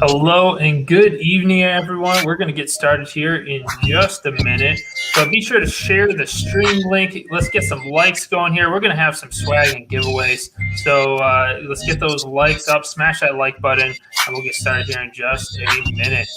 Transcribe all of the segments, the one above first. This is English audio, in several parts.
Hello and good evening, everyone. We're going to get started here in just a minute, but be sure to share the stream link. Let's get some likes going here. We're going to have some swag and giveaways. So let's get those likes up, smash that like button, and we'll get started here in just a minute.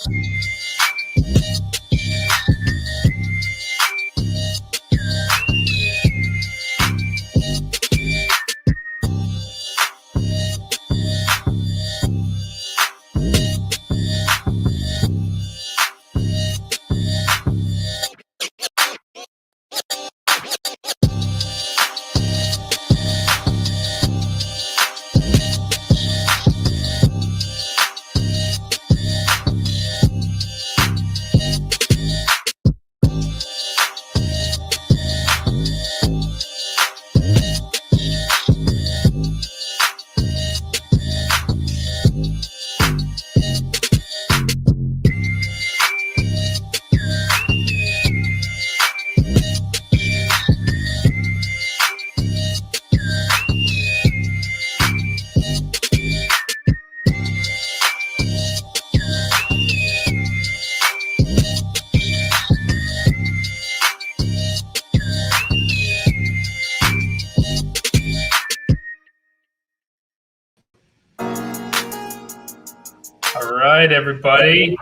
All right, everybody.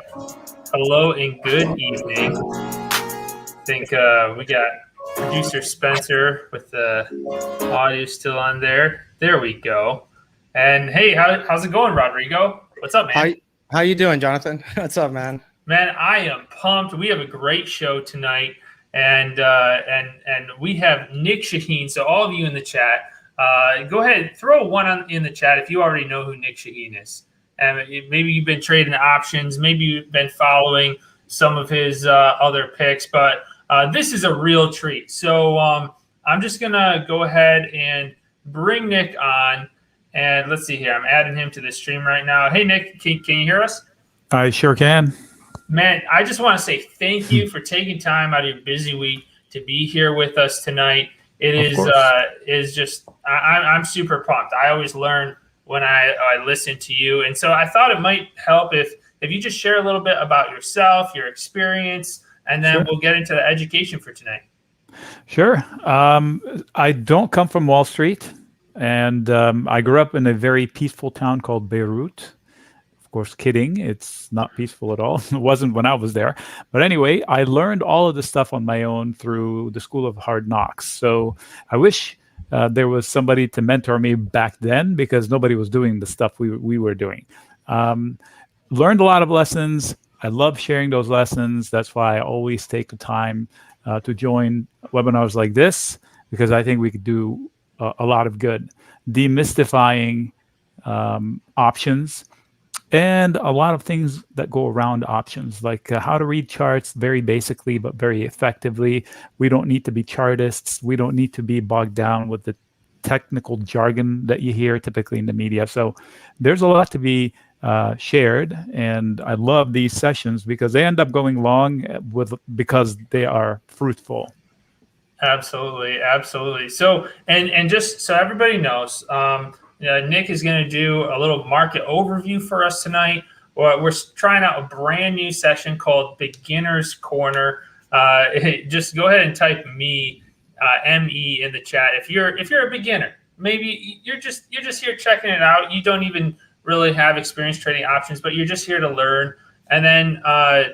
Hello and good evening. I think we got producer Spencer with the audio still on there. There we go. And hey, how's it going, Rodrigo? What's up, man? How you doing, Jonathan? What's up, man? Man, I am pumped. We have a great show tonight, and we have Nic Chahine. So all of you in the chat, go ahead, throw one in the chat if you already know who Nic Chahine is. And maybe you've been trading options, maybe you've been following some of his other picks, but this is a real treat. So I'm just gonna go ahead and bring Nic on, and let's see here. I'm adding him to the stream right now. Hey, Nic, can you hear us? I sure can. Man, I just want to say thank you for taking time out of your busy week to be here with us tonight. It is just I'm super pumped. I always learn when I listen to you, and so I thought it might help if you just share a little bit about yourself, your experience, and then we'll get into the education for tonight. Sure. I don't come from Wall Street, and I grew up in a very peaceful town called Beirut. Of course, kidding. It's not peaceful at all. It wasn't when I was there. But anyway, I learned all of this stuff on my own through the School of Hard Knocks. So I wish there was somebody to mentor me back then, because nobody was doing the stuff we were doing. Learned a lot of lessons. I love sharing those lessons. That's why I always take the time to join webinars like this, because I think we could do a lot of good. Demystifying options, and a lot of things that go around options, like how to read charts very basically, but very effectively. We don't need to be chartists. We don't need to be bogged down with the technical jargon that you hear typically in the media. So there's a lot to be shared, and I love these sessions because they end up going long because they are fruitful. Absolutely, absolutely. So, and just so everybody knows, Nic is going to do a little market overview for us tonight. We're trying out a brand new session called Beginner's Corner. Just go ahead and type ME in the chat if you're a beginner. Maybe you're just here checking it out. You don't even really have experience trading options, but you're just here to learn. And then I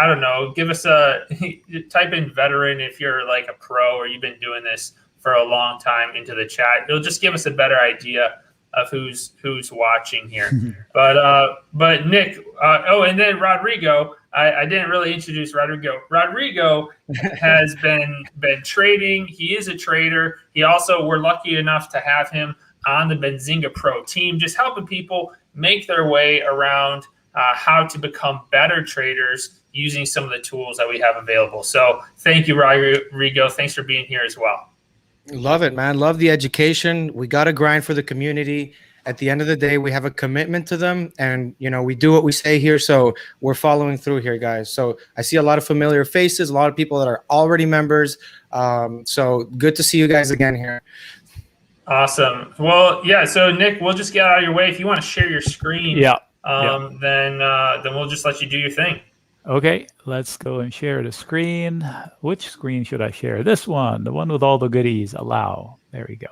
don't know, give us type in veteran if you're like a pro or you've been doing this for a long time into the chat. It'll just give us a better idea of who's watching here. But Nic, and then Rodrigo, I didn't really introduce Rodrigo. Rodrigo has been trading. He is a trader. We're lucky enough to have him on the Benzinga Pro team, just helping people make their way around how to become better traders using some of the tools that we have available. So thank you, Rodrigo. Thanks for being here as well. Love it, man. Love the education. We got to grind for the community. At the end of the day, we have a commitment to them, and we do what we say here. So we're following through here, guys. So I see a lot of familiar faces, a lot of people that are already members. So good to see you guys again here. Awesome. Well, yeah. So Nic, we'll just get out of your way. If you want to share your screen, then we'll just let you do your thing. Okay, let's go and share the screen. Which screen should I share? This one, the one with all the goodies. Allow. There we go.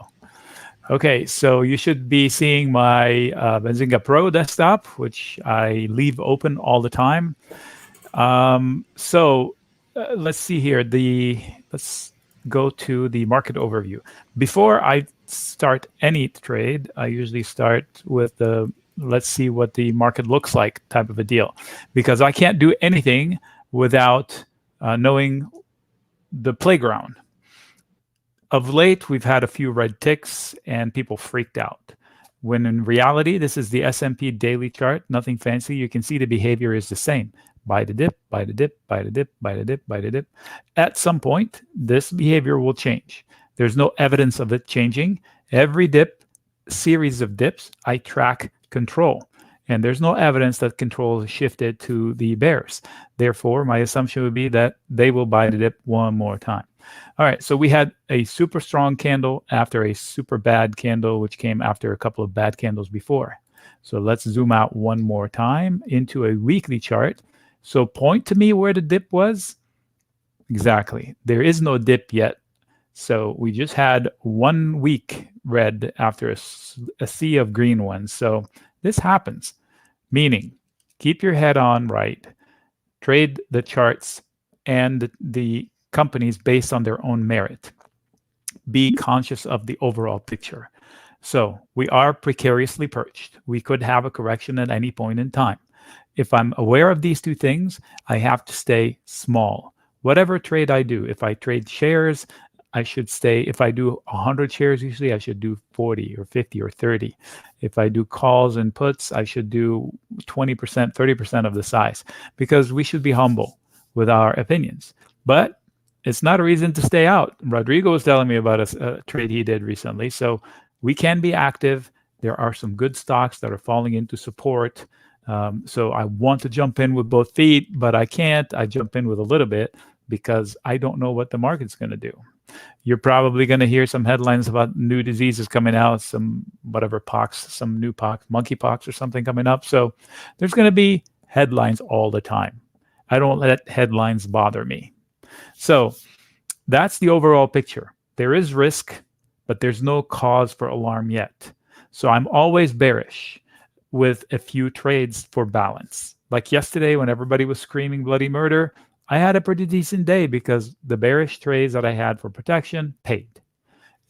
Okay, so you should be seeing my Benzinga Pro desktop, which I leave open all the time. Let's see here. Let's go to the market overview. Before I start any trade, I usually start with the let's see what the market looks like type of a deal, because I can't do anything without knowing the playground. Of late, we've had a few red ticks and people freaked out, when in reality, this is the S&P daily chart, nothing fancy. You can see the behavior is the same. Buy the dip, buy the dip, buy the dip, buy the dip, buy the dip. At some point, this behavior will change. There's no evidence of it changing. Every dip, series of dips, I track control, and there's no evidence that control is shifted to the bears. Therefore, my assumption would be that they will buy the dip one more time. All right, so we had a super strong candle after a super bad candle, which came after a couple of bad candles before. So let's zoom out one more time into a weekly chart. So point to me where the dip was. Exactly. There is no dip yet. So we just had 1 week red after a sea of green ones. So this happens, meaning keep your head on right, trade the charts and the companies based on their own merit. Be conscious of the overall picture. So we are precariously perched. We could have a correction at any point in time. If I'm aware of these two things, I have to stay small. Whatever trade I do, if I trade shares, I should stay, if I do 100 shares, usually I should do 40 or 50 or 30. If I do calls and puts, I should do 20%, 30% of the size, because we should be humble with our opinions. But it's not a reason to stay out. Rodrigo was telling me about a trade he did recently. So we can be active. There are some good stocks that are falling into support. So I want to jump in with both feet, but I can't. I jump in with a little bit because I don't know what the market's going to do. You're probably going to hear some headlines about new diseases coming out, some whatever pox, some new pox, monkeypox or something coming up. So there's going to be headlines all the time. I don't let headlines bother me. So that's the overall picture. There is risk, but there's no cause for alarm yet. So I'm always bearish with a few trades for balance. Like yesterday when everybody was screaming bloody murder, I had a pretty decent day because the bearish trades that I had for protection paid.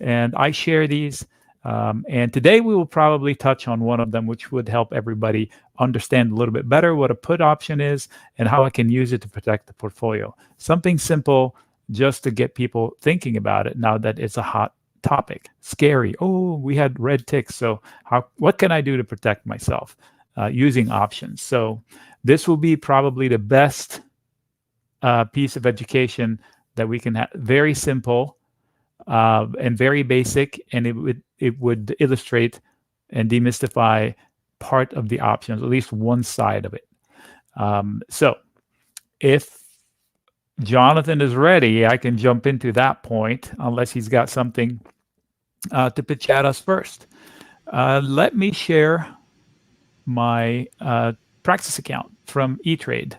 And I share these. And today we will probably touch on one of them, which would help everybody understand a little bit better what a put option is and how I can use it to protect the portfolio. Something simple just to get people thinking about it now that it's a hot topic. Scary. Oh, we had red ticks. So what can I do to protect myself using options? So this will be probably the best piece of education that we can have. Very simple and very basic, and it would illustrate and demystify part of the options, at least one side of it. So if Jonathan is ready, I can jump into that point, unless he's got something to pitch at us first. Let me share my practice account from E-Trade.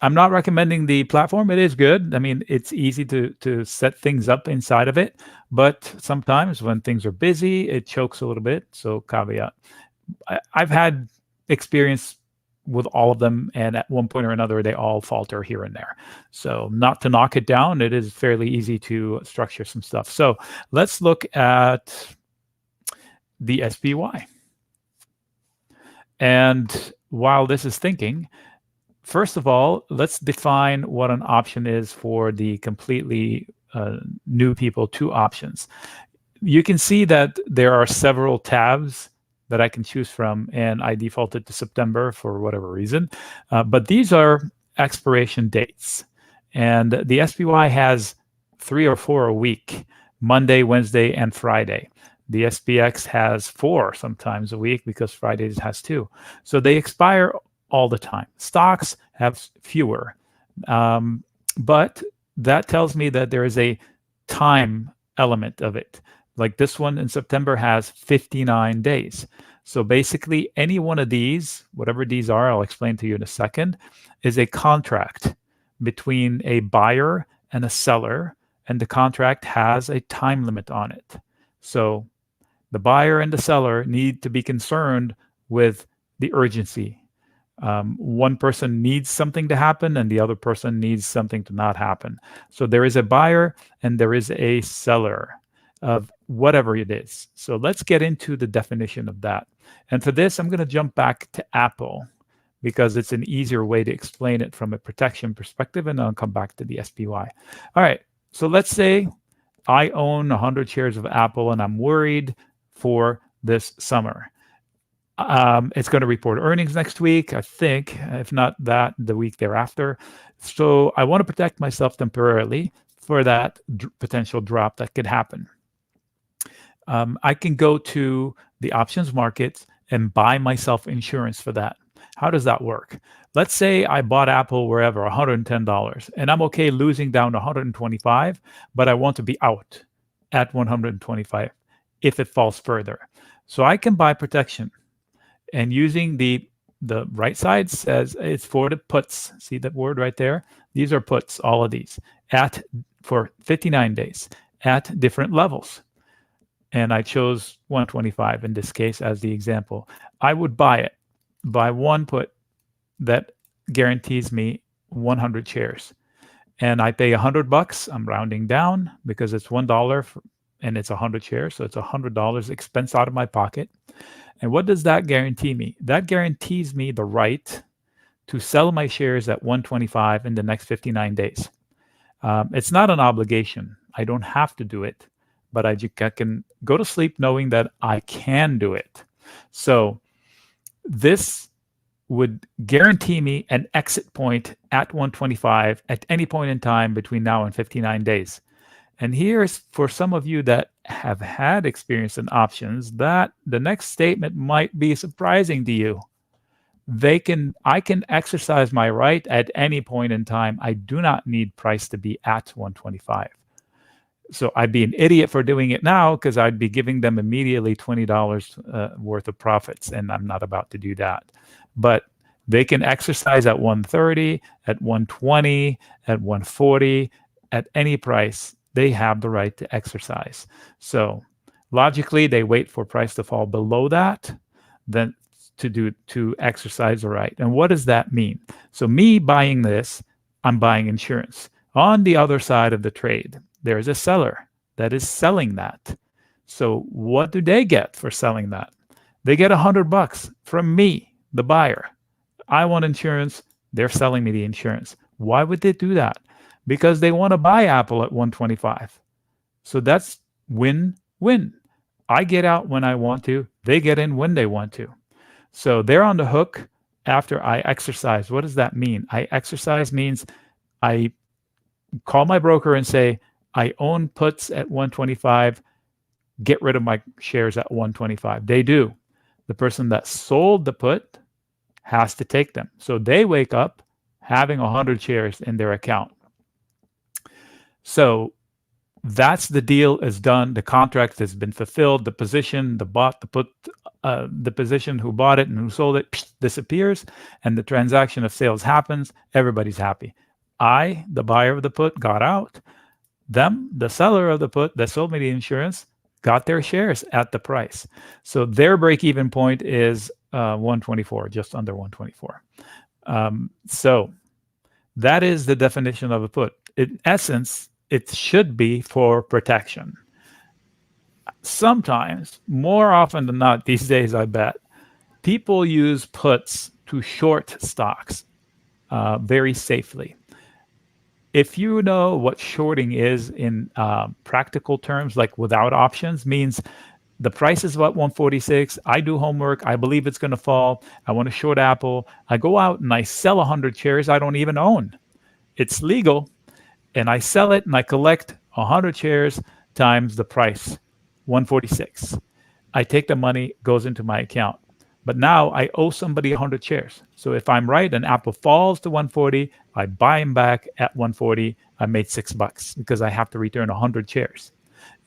I'm not recommending the platform. It is good. I mean, it's easy to set things up inside of it, but sometimes when things are busy, it chokes a little bit. So caveat. I've had experience with all of them, and at one point or another, they all falter here and there. So not to knock it down, it is fairly easy to structure some stuff. So let's look at the SPY. And while this is thinking, first of all, let's define what an option is for the completely new people, two options. You can see that there are several tabs that I can choose from, and I defaulted to September for whatever reason. But these are expiration dates. And the SPY has 3 or 4 a week, Monday, Wednesday, and Friday. The SPX has 4 sometimes a week because Fridays has 2. So they expire all the time. Stocks have fewer. But that tells me that there is a time element of it. Like this one in September has 59 days. So basically any one of these, whatever these are, I'll explain to you in a second, is a contract between a buyer and a seller, and the contract has a time limit on it. So the buyer and the seller need to be concerned with the urgency. One person needs something to happen and the other person needs something to not happen. So there is a buyer and there is a seller of whatever it is. So let's get into the definition of that. And for this, I'm going to jump back to Apple because it's an easier way to explain it from a protection perspective, and I'll come back to the SPY. All right, so let's say I own 100 shares of Apple and I'm worried for this summer. It's going to report earnings next week, I think, if not that, the week thereafter. So I want to protect myself temporarily for that potential drop that could happen. I can go to the options market and buy myself insurance for that. How does that work? Let's say I bought Apple wherever, $110, and I'm okay losing down to 125, but I want to be out at 125 if it falls further. So I can buy protection. And using the right side says it's for the puts. See that word right there? These are puts, all of these, for 59 days at different levels. And I chose 125 in this case as the example. I would buy it, buy one put that guarantees me 100 shares. And I pay $100. I'm rounding down because it's $1 and it's 100 shares. So it's $100 expense out of my pocket. And what does that guarantee me? That guarantees me the right to sell my shares at 125 in the next 59 days. It's not an obligation. I don't have to do it, but I can go to sleep knowing that I can do it. So this would guarantee me an exit point at 125 at any point in time between now and 59 days. And here's for some of you that have had experience in options, that the next statement might be surprising to you. I can exercise my right at any point in time. I do not need price to be at 125. So I'd be an idiot for doing it now because I'd be giving them immediately $20 worth of profits, and I'm not about to do that. But they can exercise at 130, at 120, at 140, at any price. They have the right to exercise. So logically, they wait for price to fall below that, then to exercise the right. And what does that mean? So me buying this, I'm buying insurance. On the other side of the trade, there is a seller that is selling that. So what do they get for selling that? They get $100 from me, the buyer. I want insurance. They're selling me the insurance. Why would they do that? Because they want to buy Apple at 125. So that's win-win. I get out when I want to. They get in when they want to. So they're on the hook after I exercise. What does that mean? I exercise means I call my broker and say, I own puts at 125. Get rid of my shares at 125. They do. The person that sold the put has to take them. So they wake up having 100 shares in their account. So that's the deal is done. The contract has been fulfilled. The position, the position who bought it and who sold it disappears, and the transaction of sales happens. Everybody's happy. I, the buyer of the put, got out. Them, the seller of the put that sold me the insurance, got their shares at the price. So their break-even point is 124, just under 124. So that is the definition of a put. In essence, it should be for protection. Sometimes, more often than not these days, I bet, people use puts to short stocks very safely. If you know what shorting is in practical terms, like without options, means the price is about 146. I do homework. I believe it's going to fall. I want to short Apple. I go out and I sell 100 shares I don't even own. It's legal. And I sell it and I collect 100 shares times the price, 146. I take the money, goes into my account. But now I owe somebody 100 shares. So if I'm right and Apple falls to 140, I buy them back at 140. I made $6 because I have to return 100 shares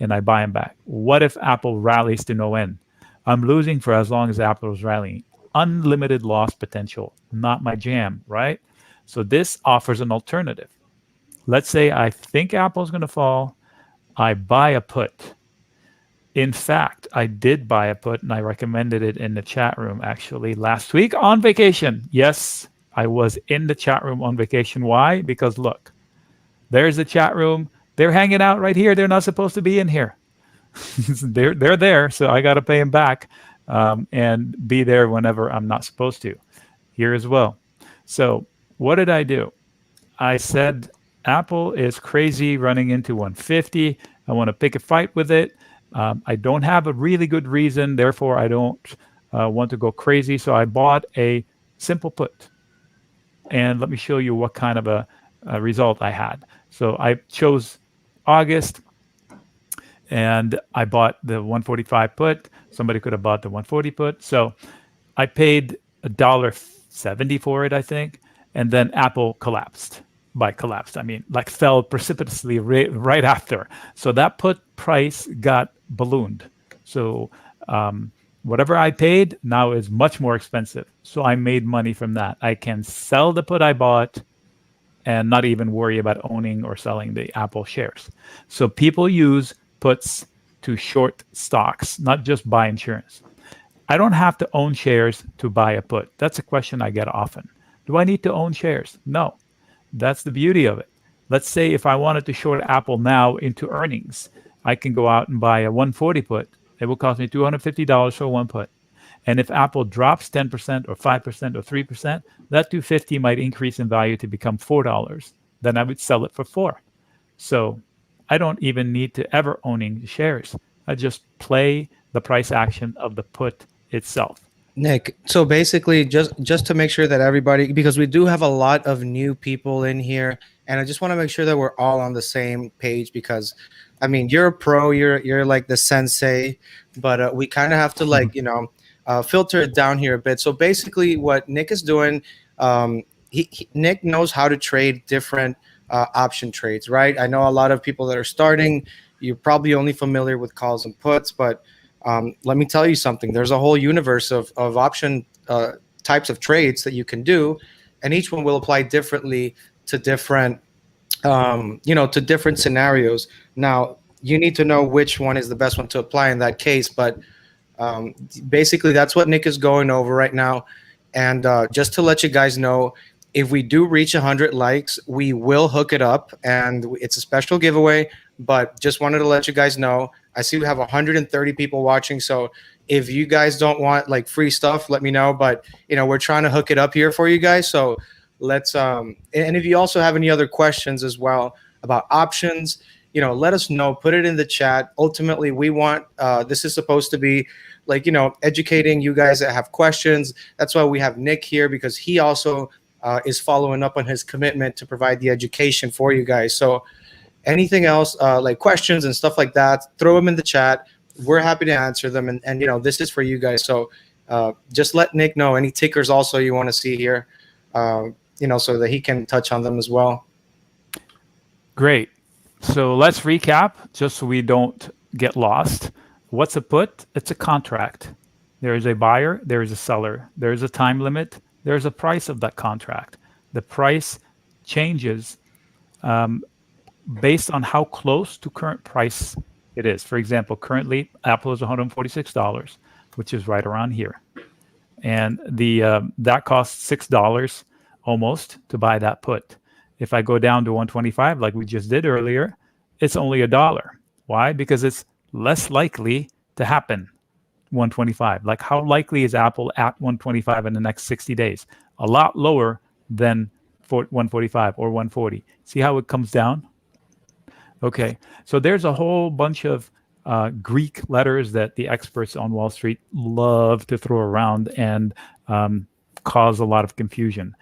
and I buy them back. What if Apple rallies to no end? I'm losing for as long as Apple is rallying. Unlimited loss potential, not my jam, right? So this offers an alternative. Let's say I think Apple's going to fall. I buy a put. In fact, I did buy a put, and I recommended it in the chat room actually last week on vacation. Yes, I was in the chat room on vacation. Why? Because look, there's the chat room. They're hanging out right here. They're not supposed to be in here. they're there, so I got to pay them back and be there whenever I'm not supposed to. Here as well. So what did I do? I said, Apple is crazy running into 150. I want to pick a fight with it. I don't have a really good reason. Therefore, I don't want to go crazy. So I bought a simple put. And let me show you what kind of a result I had. So I chose August and I bought the 145 put. Somebody could have bought the 140 put. So I paid $1.70 for it, I think. And then Apple collapsed. By collapsed, I mean like fell precipitously right after. So that put price got ballooned. So whatever I paid now is much more expensive. So I made money from that. I can sell the put I bought and not even worry about owning or selling the Apple shares. So people use puts to short stocks, not just buy insurance. I don't have to own shares to buy a put. That's a question I get often. Do I need to own shares? No. That's the beauty of it. Let's say if I wanted to short Apple now into earnings, I can go out and buy a 140 put. It will cost me $250 for one put. And if Apple drops 10% or 5% or 3%, that 250 might increase in value to become $4. Then I would sell it for $4. So I don't even need to ever owning the shares. I just play the price action of the put itself. Nick, so basically just to make sure that everybody, because we do have a lot of new people in here, and I just want to make sure that we're all on the same page, because I mean, you're a pro, you're like the sensei, but we kind of have to, like, filter it down here a bit. So basically what Nick is doing, Nick knows how to trade different option trades, right? I know a lot of people that are starting, you're probably only familiar with calls and puts, but let me tell you something. There's a whole universe of option types of trades that you can do, and each one will apply differently to different, to different scenarios. Now, you need to know which one is the best one to apply in that case, but basically that's what Nick is going over right now. And just to let you guys know, if we do reach 100 likes, we will hook it up, and it's a special giveaway. But just wanted to let you guys know. I see we have 130 people watching, so if you guys don't want like free stuff, let me know. But we're trying to hook it up here for you guys. So let's and if you also have any other questions as well about options, let us know. Put it in the chat. Ultimately, we want this is supposed to be like educating you guys that have questions. That's why we have Nick here, because he also is following up on his commitment to provide the education for you guys. So anything else, like questions and stuff like that, throw them in the chat. We're happy to answer them. And this is for you guys. So just let Nick know any tickers also you want to see here, so that he can touch on them as well. Great. So let's recap just so we don't get lost. What's a put? It's a contract. There is a buyer, there is a seller, there is a time limit, there's a price of that contract. The price changes based on how close to current price it is. For example, currently Apple is $146, which is right around here. And that costs $6 almost to buy that put. If I go down to 125, like we just did earlier, it's only $1. Why? Because it's less likely to happen. 125. Like, how likely is Apple at 125 in the next 60 days? A lot lower than 145 or 140. See how it comes down? Okay, so there's a whole bunch of Greek letters that the experts on Wall Street love to throw around and cause a lot of confusion.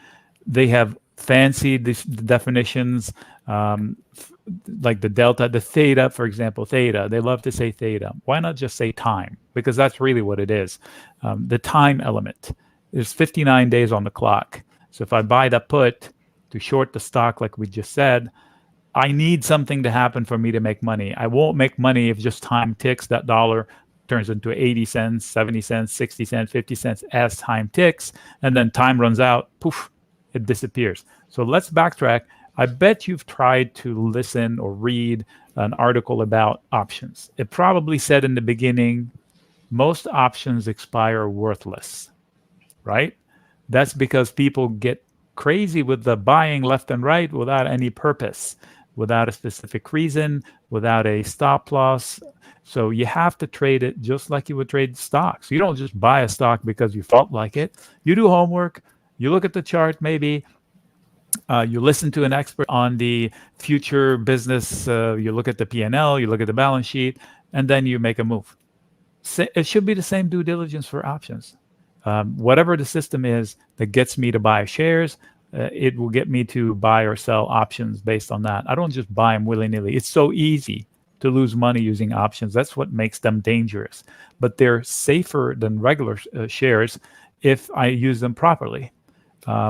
They have fancy definitions, like the delta, the theta, for example, theta. They love to say theta. Why not just say time? Because that's really what it is. The time element. There's 59 days on the clock. So if I buy the put to short the stock, like we just said, I need something to happen for me to make money. I won't make money if just time ticks. That dollar turns into 80 cents, 70 cents, 60 cents, 50 cents as time ticks. And then time runs out, poof, it disappears. So let's backtrack. I bet you've tried to listen or read an article about options. It probably said in the beginning, most options expire worthless, right? That's because people get crazy with the buying left and right without any purpose, without a specific reason, without a stop loss. So you have to trade it just like you would trade stocks. You don't just buy a stock because you felt like it. You do homework. You look at the chart maybe. You listen to an expert on the future business. You look at the P&L, you look at the balance sheet, and then you make a move. It should be the same due diligence for options. Whatever the system is that gets me to buy shares, it will get me to buy or sell options based on that. I don't just buy them willy-nilly. It's so easy to lose money using options. That's what makes them dangerous. But they're safer than regular shares if I use them properly.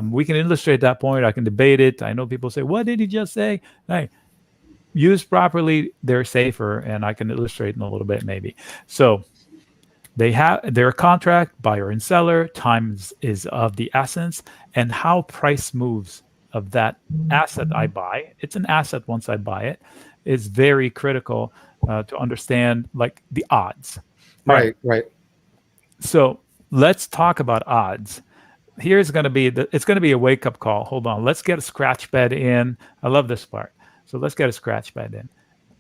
We can illustrate that point. I can debate it. I know people say, what did he just say? Hey, used properly, they're safer, and I can illustrate in a little bit maybe. So they have their contract, buyer and seller, time is of the essence, and how price moves of that asset I buy. It's an asset once I buy it. Is very critical to understand, like, the odds. Right. So let's talk about odds. here's going to be it's going to be a wake-up call. Hold on. Let's get a scratch bed in. I love this part. So let's get a scratch bed in.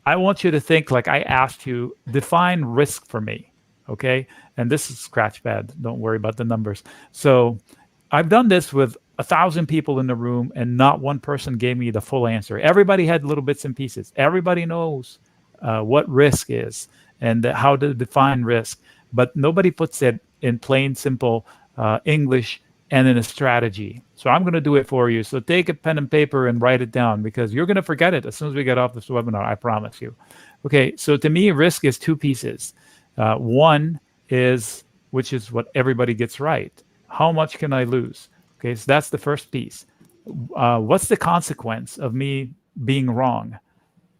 I want you to think like I asked you, define risk for me. Okay. And this is scratch bed. Don't worry about the numbers. So I've done this with 1,000 people in the room, and not one person gave me the full answer. Everybody had little bits and pieces. Everybody knows what risk is and how to define risk, but nobody puts it in plain, simple English and in a strategy. So I'm going to do it for you. So take a pen and paper and write it down, because you're going to forget it as soon as we get off this webinar, I promise you. Okay, so to me, risk is two pieces. One is, which is what everybody gets right. How much can I lose? Okay, so that's the first piece. What's the consequence of me being wrong?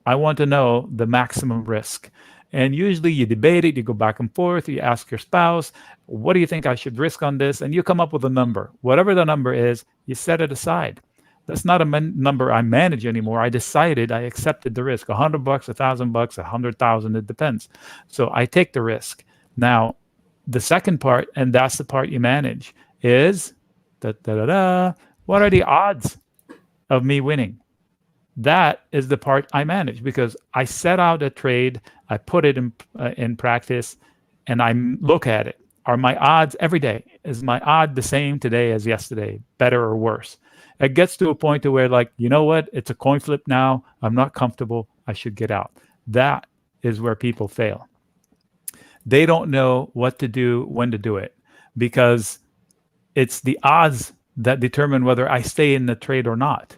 I want to know the maximum risk. And usually you debate it, you go back and forth, you ask your spouse, what do you think I should risk on this? And you come up with a number. Whatever the number is, you set it aside. That's not a number I manage anymore. I decided, I accepted the risk. $100, $1,000, $100,000, it depends. So I take the risk. Now, the second part, and that's the part you manage, is what are the odds of me winning? That is the part I manage, because I set out a trade, I put it in practice, and I look at it. Are my odds every day? Is my odd the same today as yesterday, better or worse? It gets to a point to where, like, you know what? It's a coin flip now. I'm not comfortable. I should get out. That is where people fail. They don't know what to do, when to do it, because it's the odds that determine whether I stay in the trade or not.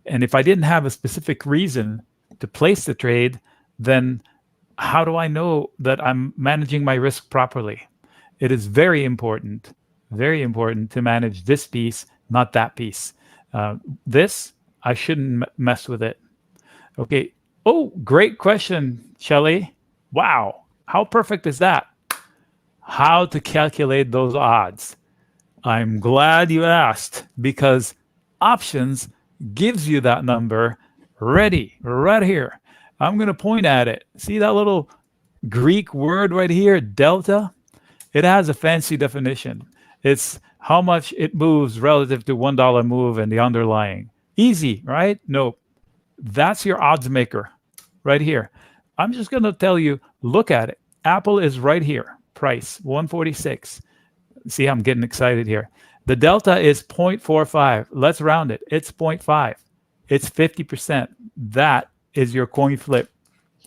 And if I didn't have a specific reason to place the trade, then how do I know that I'm managing my risk properly? It is very important to manage this piece, not that piece. This, I shouldn't mess with it. Okay. Oh, great question, Shelly. Wow. How perfect is that? How to calculate those odds? I'm glad you asked, because options gives you that number ready right here. I'm going to point at it. See that little Greek word right here, delta? It has a fancy definition. It's how much it moves relative to $1 move and the underlying. Easy, right? No, that's your odds maker right here. I'm just going to tell you, look at it. Apple is right here. Price, 146. See, I'm getting excited here. The delta is 0.45. Let's round it. It's 0.5. It's 50%. That is your coin flip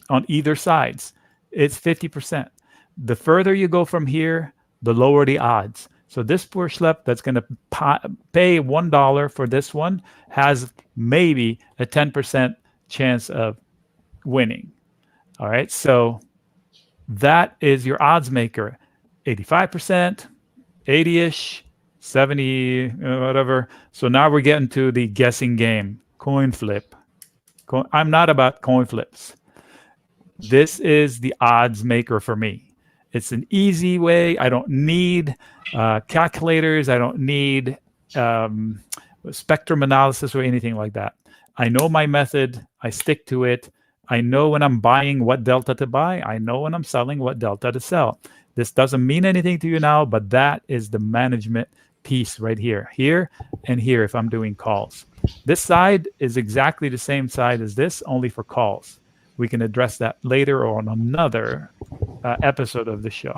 on either sides. It's 50%. The further you go from here, the lower the odds. So this poor schlep that's going to pay $1 for this one has maybe a 10% chance of winning. All right. So that is your odds maker. 85%, 80-ish, 70, whatever. So now we're getting to the guessing game. Coin flip. I'm not about coin flips. This is the odds maker for me. It's an easy way. I don't need calculators. I don't need spectrum analysis or anything like that. I know my method. I stick to it. I know when I'm buying what delta to buy. I know when I'm selling what delta to sell. This doesn't mean anything to you now, but that is the management piece right here. Here and here if I'm doing calls. This side is exactly the same side as this, only for calls. We can address that later or on another episode of the show.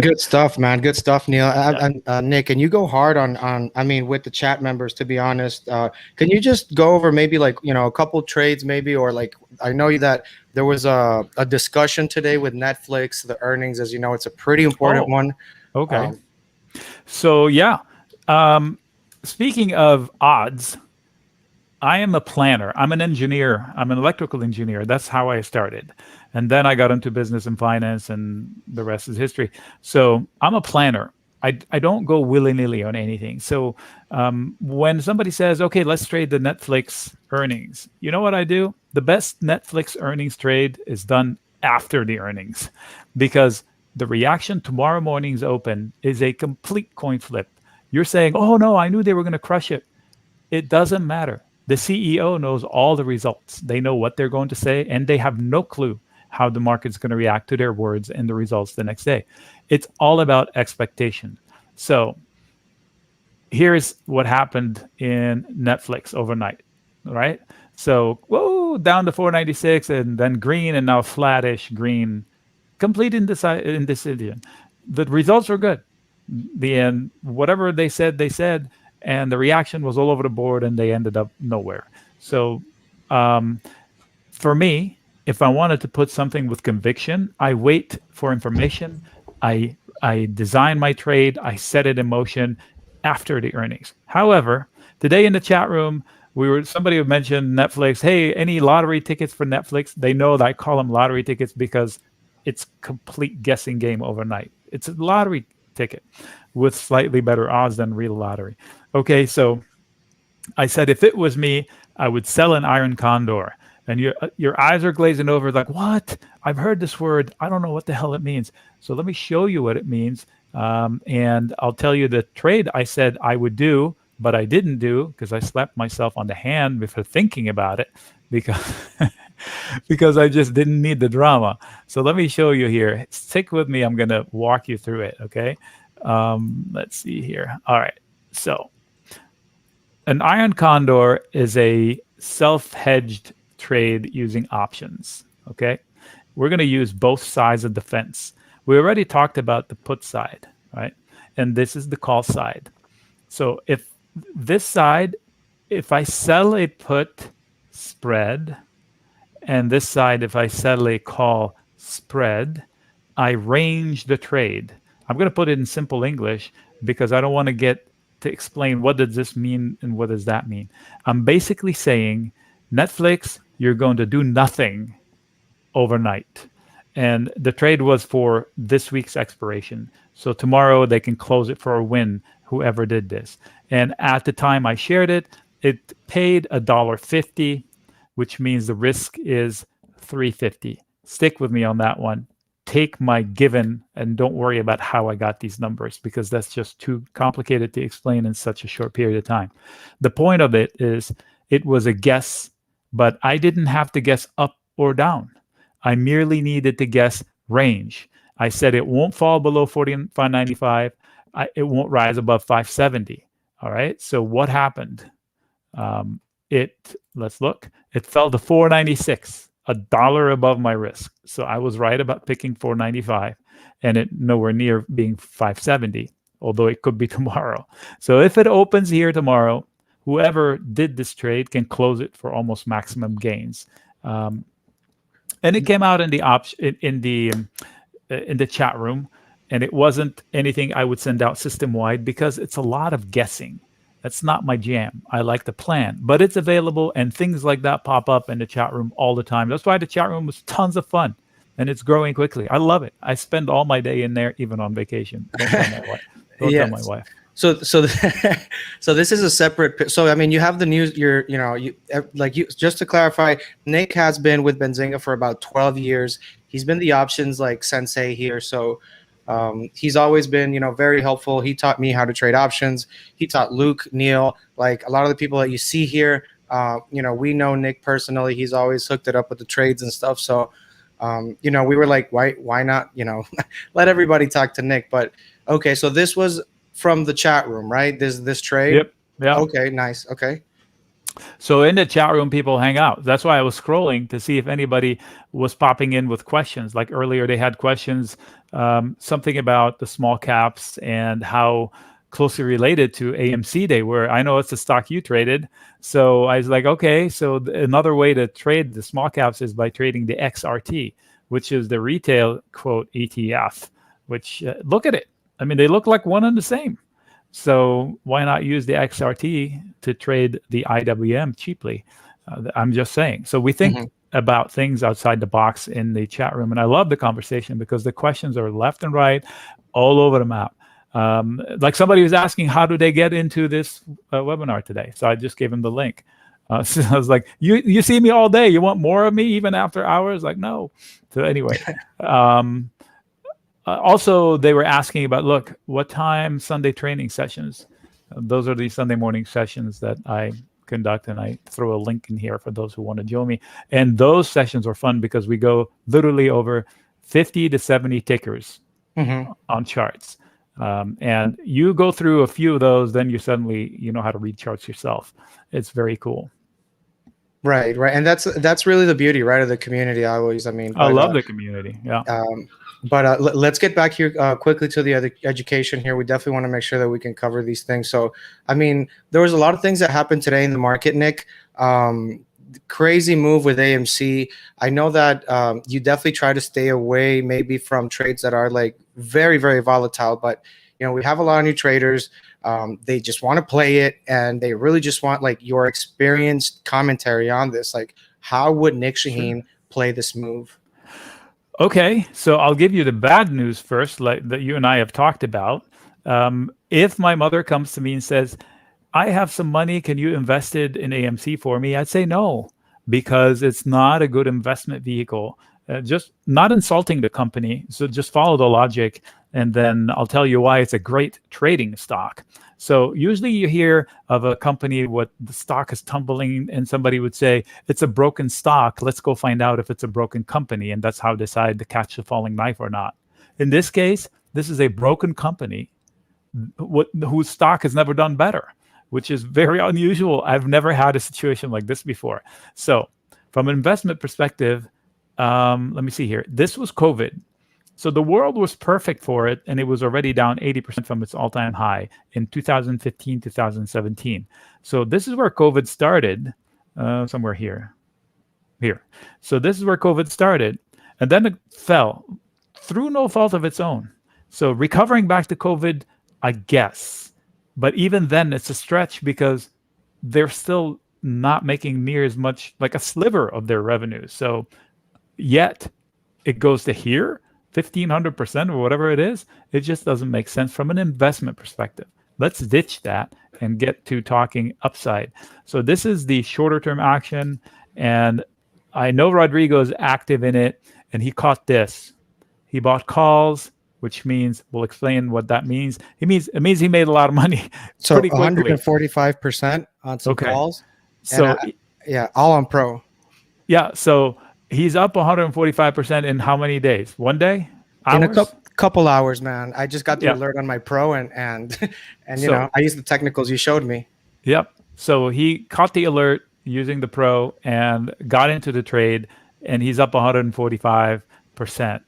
Good stuff, man. Good stuff, Neil. And Nick, and you go hard on, I mean, with the chat members, to be honest. Can you just go over maybe like, a couple trades maybe, or like, I know that there was a discussion today with Netflix, the earnings, as you know, it's a pretty important one. Okay. So, yeah. Speaking of odds, I am a planner. I'm an engineer. I'm an electrical engineer. That's how I started. And then I got into business and finance, and the rest is history. So I'm a planner. I don't go willy-nilly on anything. So when somebody says, okay, let's trade the Netflix earnings, you know what I do? The best Netflix earnings trade is done after the earnings, because the reaction tomorrow morning's open is a complete coin flip. You're saying, oh, no, I knew they were going to crush it. It doesn't matter. The CEO knows all the results. They know what they're going to say, and they have no clue how the market's going to react to their words and the results the next day. It's all about expectation. So here's what happened in Netflix overnight, right? So, whoa, down to 496 and then green and now flattish green, complete indecision. The results were good. The end, whatever they said, and the reaction was all over the board and they ended up nowhere. So for me, if I wanted to put something with conviction, I wait for information. I design my trade. I set it in motion after the earnings. However, today in the chat room, somebody mentioned Netflix. Hey, any lottery tickets for Netflix? They know that I call them lottery tickets because it's complete guessing game overnight. It's a lottery ticket with slightly better odds than real lottery. Okay, so I said if it was me, I would sell an iron condor. And your eyes are glazing over like, what? I've heard this word. I don't know what the hell it means. So let me show you what it means. And I'll tell you the trade I said I would do, but I didn't do because I slapped myself on the hand before thinking about it because, because I just didn't need the drama. So let me show you here. Stick with me. I'm going to walk you through it, okay? Let's see here. All right. So an iron condor is a self-hedged trade using options, okay? We're going to use both sides of the fence. We already talked about the put side, right? And this is the call side. So if this side, if I sell a put spread, and this side, if I sell a call spread, I range the trade. I'm going to put it in simple English because I don't want to get to explain what does this mean and what does that mean. I'm basically saying, Netflix, you're going to do nothing overnight. And the trade was for this week's expiration. So tomorrow they can close it for a win, whoever did this. And at the time I shared it, it paid $1.50, which means the risk is $3.50. Stick with me on that one. Take my given and don't worry about how I got these numbers because that's just too complicated to explain in such a short period of time. The point of it is it was a guess, but I didn't have to guess up or down. I merely needed to guess range. I said it won't fall below 45.95. It won't rise above 570. All right. So what happened? Let's look. It fell to 496, $1 above my risk. So I was right about picking 495, and it nowhere near being 570, although it could be tomorrow. So if it opens here tomorrow, whoever did this trade can close it for almost maximum gains. And it came out in the chat room, and it wasn't anything I would send out system wide because it's a lot of guessing. That's not my jam. I like the plan, but it's available, and things like that pop up in the chat room all the time. That's why the chat room was tons of fun, and it's growing quickly. I love it. I spend all my day in there, even on vacation. Don't tell my wife. Don't tell my wife. So this is a separate. So I mean, you have the news. Just to clarify, Nic has been with Benzinga for about 12 years. He's been the options like sensei here. So he's always been, very helpful. He taught me how to trade options. He taught Luke, Neil, like a lot of the people that you see here. We know Nic personally. He's always hooked it up with the trades and stuff. So, we were like, why not, let everybody talk to Nic. But okay, so this was from the chat room, right? This trade. Yep. Yeah. Okay. Nice. Okay. So in the chat room, people hang out. That's why I was scrolling to see if anybody was popping in with questions. Like earlier, they had questions, something about the small caps and how closely related to AMC they were. I know it's a stock you traded. So I was like, okay, so another way to trade the small caps is by trading the XRT, which is the retail quote ETF, which look at it. I mean, they look like one and the same. So why not use the XRT to trade the IWM cheaply? I'm just saying. So we think about things outside the box in the chat room. And I love the conversation because the questions are left and right all over the map. Like somebody was asking, how do they get into this webinar today? So I just gave him the link. So I was like, you see me all day. You want more of me even after hours? Like, no. So anyway. Also, they were asking about, look, what time Sunday training sessions? Those are the Sunday morning sessions that I conduct, and I throw a link in here for those who want to join me. And those sessions are fun because we go literally over 50 to 70 tickers on charts. And you go through a few of those, then you suddenly know how to read charts yourself. It's very cool. Right, and that's really the beauty, right, of the community. I love the community. Yeah. Let's get back here quickly to the other education here. We definitely want to make sure that we can cover these things. So, there was a lot of things that happened today in the market, Nick. Crazy move with AMC. I know that you definitely try to stay away maybe from trades that are like very, very volatile, but we have a lot of new traders. They just want to play it, and they really just want like your experienced commentary on this. Like, how would Nic Chahine play this move? Okay, so I'll give you the bad news first, like that you and I have talked about. If my mother comes to me and says, I have some money, can you invest it in AMC for me? I'd say no, because it's not a good investment vehicle. Just not insulting the company. So just follow the logic, and then I'll tell you why it's a great trading stock. So usually you hear of a company, what the stock is tumbling, and somebody would say, it's a broken stock. Let's go find out if it's a broken company. And that's how I decide to catch the falling knife or not. In this case, this is a broken company whose stock has never done better, which is very unusual. I've never had a situation like this before. So from an investment perspective, let me see here. This was COVID. So the world was perfect for it, and it was already down 80% from its all-time high in 2015, 2017. So this is where COVID started, somewhere here. So this is where COVID started, and then it fell through no fault of its own. So recovering back to COVID, I guess. But even then, it's a stretch because they're still not making near as much, like a sliver of their revenue. So yet it goes to here, 1,500% or whatever it is. It just doesn't make sense from an investment perspective. Let's ditch that and get to talking upside. So this is the shorter term action. And I know Rodrigo is active in it, and he caught this. He bought calls, which means, we'll explain what that means. It means he made a lot of money. So pretty quickly. 145% on some calls. So all on pro. Yeah. So he's up 145% in how many days? 1 day? Hours? In a couple hours, man. I just got the alert on my pro, and I used the technicals you showed me. Yep. So he caught the alert using the pro and got into the trade, and he's up 145%.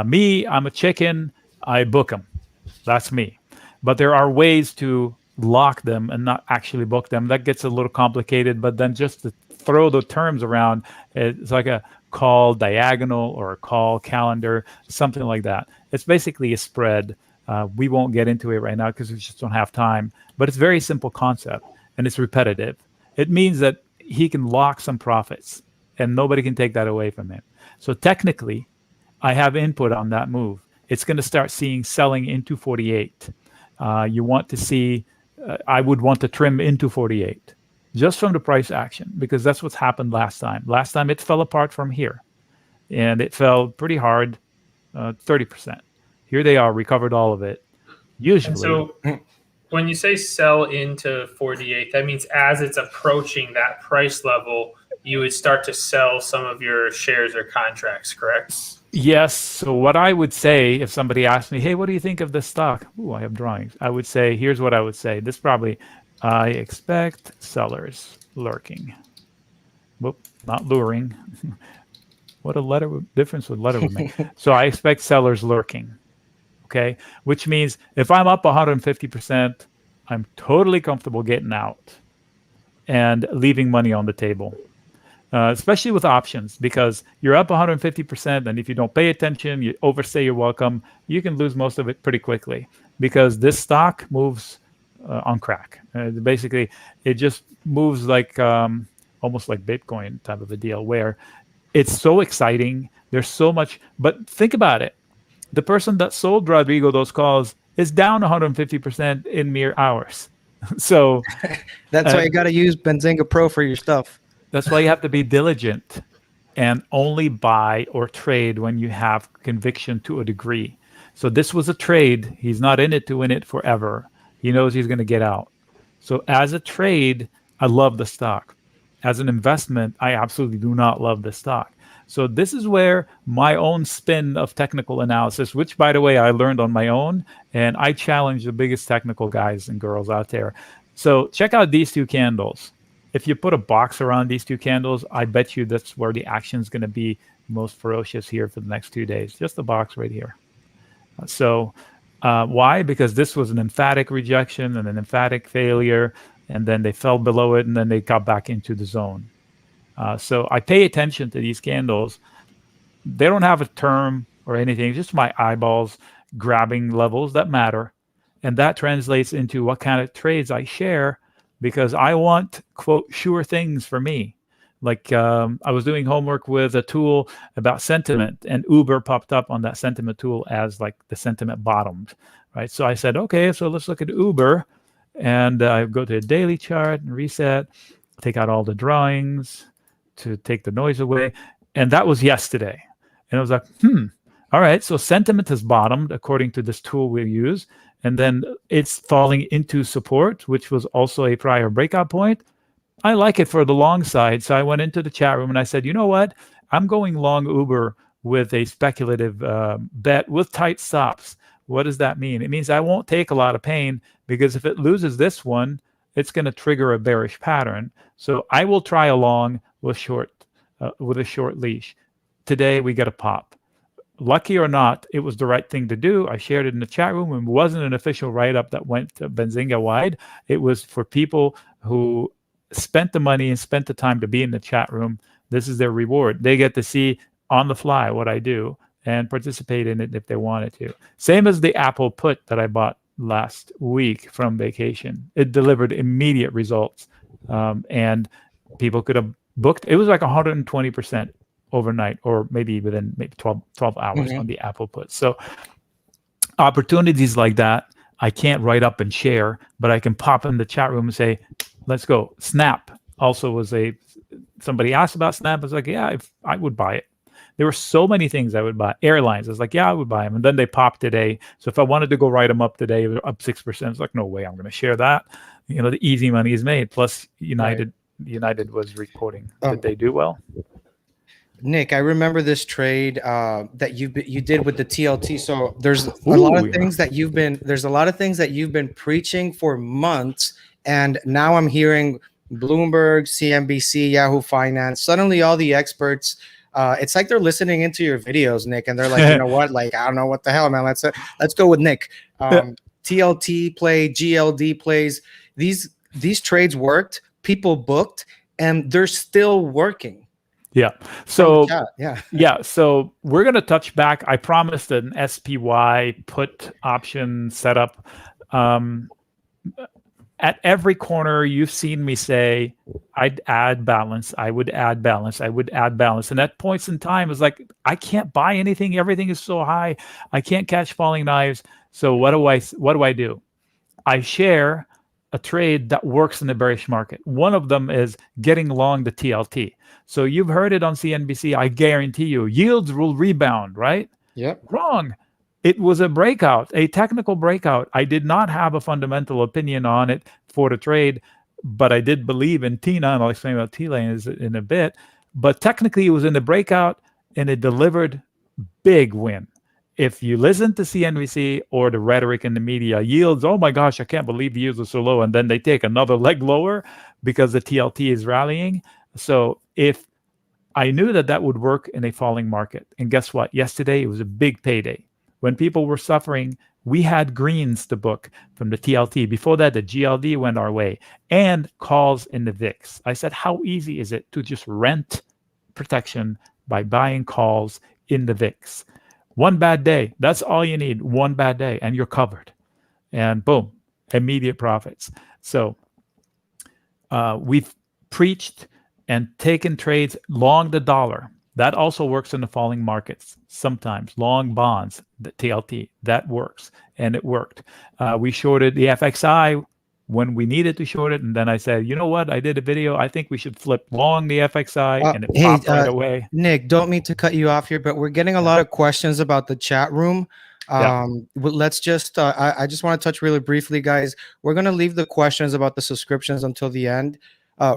Me, I'm a chicken. I book them. That's me. But there are ways to lock them and not actually book them. That gets a little complicated, but then just to throw the terms around, it's like a call diagonal or a call calendar, something like that. It's basically a spread. We won't get into it right now because we just don't have time, but it's a very simple concept, and it's repetitive. It means that he can lock some profits, and nobody can take that away from him. So technically, I have input on that move. It's going to start seeing selling into 48. You want to see, I would want to trim into 48 just from the price action, because that's what's happened last time. Last time it fell apart from here, and it fell pretty hard, 30%. Here they are, recovered all of it. Usually. And so when you say sell into 48, that means as it's approaching that price level, you would start to sell some of your shares or contracts, correct? Yes. So what I would say if somebody asked me, hey, what do you think of this stock? Ooh, I have drawings. I would say, here's what I would say. This probably, I expect sellers lurking. Whoop, not luring. What a difference would letter would make. So I expect sellers lurking. Okay. Which means if I'm up 150%, I'm totally comfortable getting out and leaving money on the table. Especially with options, because you're up 150%, and if you don't pay attention, you overstay your welcome, you can lose most of it pretty quickly, because this stock moves on crack. Basically, it just moves like almost like Bitcoin type of a deal, where it's so exciting. There's so much, but think about it. The person that sold Rodrigo those calls is down 150% in mere hours. So that's why you got to use Benzinga Pro for your stuff. That's why you have to be diligent and only buy or trade when you have conviction to a degree. So this was a trade. He's not in it to win it forever. He knows he's going to get out. So as a trade, I love the stock. As an investment, I absolutely do not love the stock. So this is where my own spin of technical analysis, which by the way, I learned on my own, and I challenge the biggest technical guys and girls out there. So check out these two candles. If you put a box around these two candles, I bet you that's where the action is going to be most ferocious here for the next 2 days. Just the box right here. So why? Because this was an emphatic rejection and an emphatic failure, and then they fell below it, and then they got back into the zone. So I pay attention to these candles. They don't have a term or anything, just my eyeballs grabbing levels that matter. And that translates into what kind of trades I share, because I want, quote, sure things for me. Like I was doing homework with a tool about sentiment, and Uber popped up on that sentiment tool as like the sentiment bottomed, right? So I said, okay, so let's look at Uber. And I go to a daily chart and reset, take out all the drawings to take the noise away. And that was yesterday. And I was like, all right, so sentiment has bottomed according to this tool we use. And then it's falling into support, which was also a prior breakout point. I like it for the long side. So I went into the chat room and I said, you know what? I'm going long Uber with a speculative bet with tight stops. What does that mean? It means I won't take a lot of pain, because if it loses this one, it's going to trigger a bearish pattern. So I will try a long with a short leash. Today we got a pop. Lucky or not, it was the right thing to do. I shared it in the chat room, and it wasn't an official write-up that went to Benzinga wide. It was for people who spent the money and spent the time to be in the chat room. This is their reward. They get to see on the fly what I do and participate in it if they wanted to. Same as the Apple put that I bought last week from vacation. It delivered immediate results, and people could have booked. It was like 120% overnight, or maybe within 12 hours on the Apple put. So opportunities like that, I can't write up and share, but I can pop in the chat room and say, let's go. Snap also was somebody asked about Snap. I was like, yeah, I would buy it. There were so many things I would buy. Airlines, I was like, yeah, I would buy them. And then they popped today. So if I wanted to go write them up today, they're up 6%. It's like, no way, I'm going to share that. The easy money is made. Plus United was reporting that they do well. Nick, I remember this trade that you did with the TLT. So there's a lot of things that you've been preaching for months, and now I'm hearing Bloomberg, CNBC, Yahoo Finance. Suddenly, all the experts, it's like they're listening into your videos, Nick, and they're like, you know what? Like, I don't know what the hell, man. Let's go with Nick. TLT play, GLD plays. These trades worked. People booked, and they're still working. Yeah. So yeah. So we're going to touch back. I promised an SPY put option setup. At every corner, you've seen me say, I'd add balance. I would add balance. I would add balance. And at points in time, it's like, I can't buy anything. Everything is so high. I can't catch falling knives. So what do I do? I share a trade that works in the bearish market. One of them is getting long the TLT. So you've heard it on CNBC. I guarantee you, yields will rebound, right? Yep. Wrong. It was a breakout, a technical breakout. I did not have a fundamental opinion on it for the trade, but I did believe in Tina, and I'll explain about T-Lane in a bit. But technically, it was in the breakout, and it delivered big win. If you listen to CNBC or the rhetoric in the media, yields, oh my gosh, I can't believe the yields are so low, and then they take another leg lower because the TLT is rallying. So if I knew that would work in a falling market, and guess what? Yesterday, it was a big payday. When people were suffering, we had greens to book from the TLT. Before that, the GLD went our way, and calls in the VIX. I said, how easy is it to just rent protection by buying calls in the VIX? One bad day, that's all you need. One bad day, and you're covered. And boom, immediate profits. So we've preached and taken trades long the dollar. That also works in the falling markets sometimes. Long bonds, the TLT, that works, and it worked. We shorted the FXI when we needed to short it, and then I said, you know what? I did a video. I think we should flip long the FXI, and it popped right away. Nick, don't mean to cut you off here, but we're getting a lot of questions about the chat room. Let's just, I just want to touch really briefly, guys. We're going to leave the questions about the subscriptions until the end.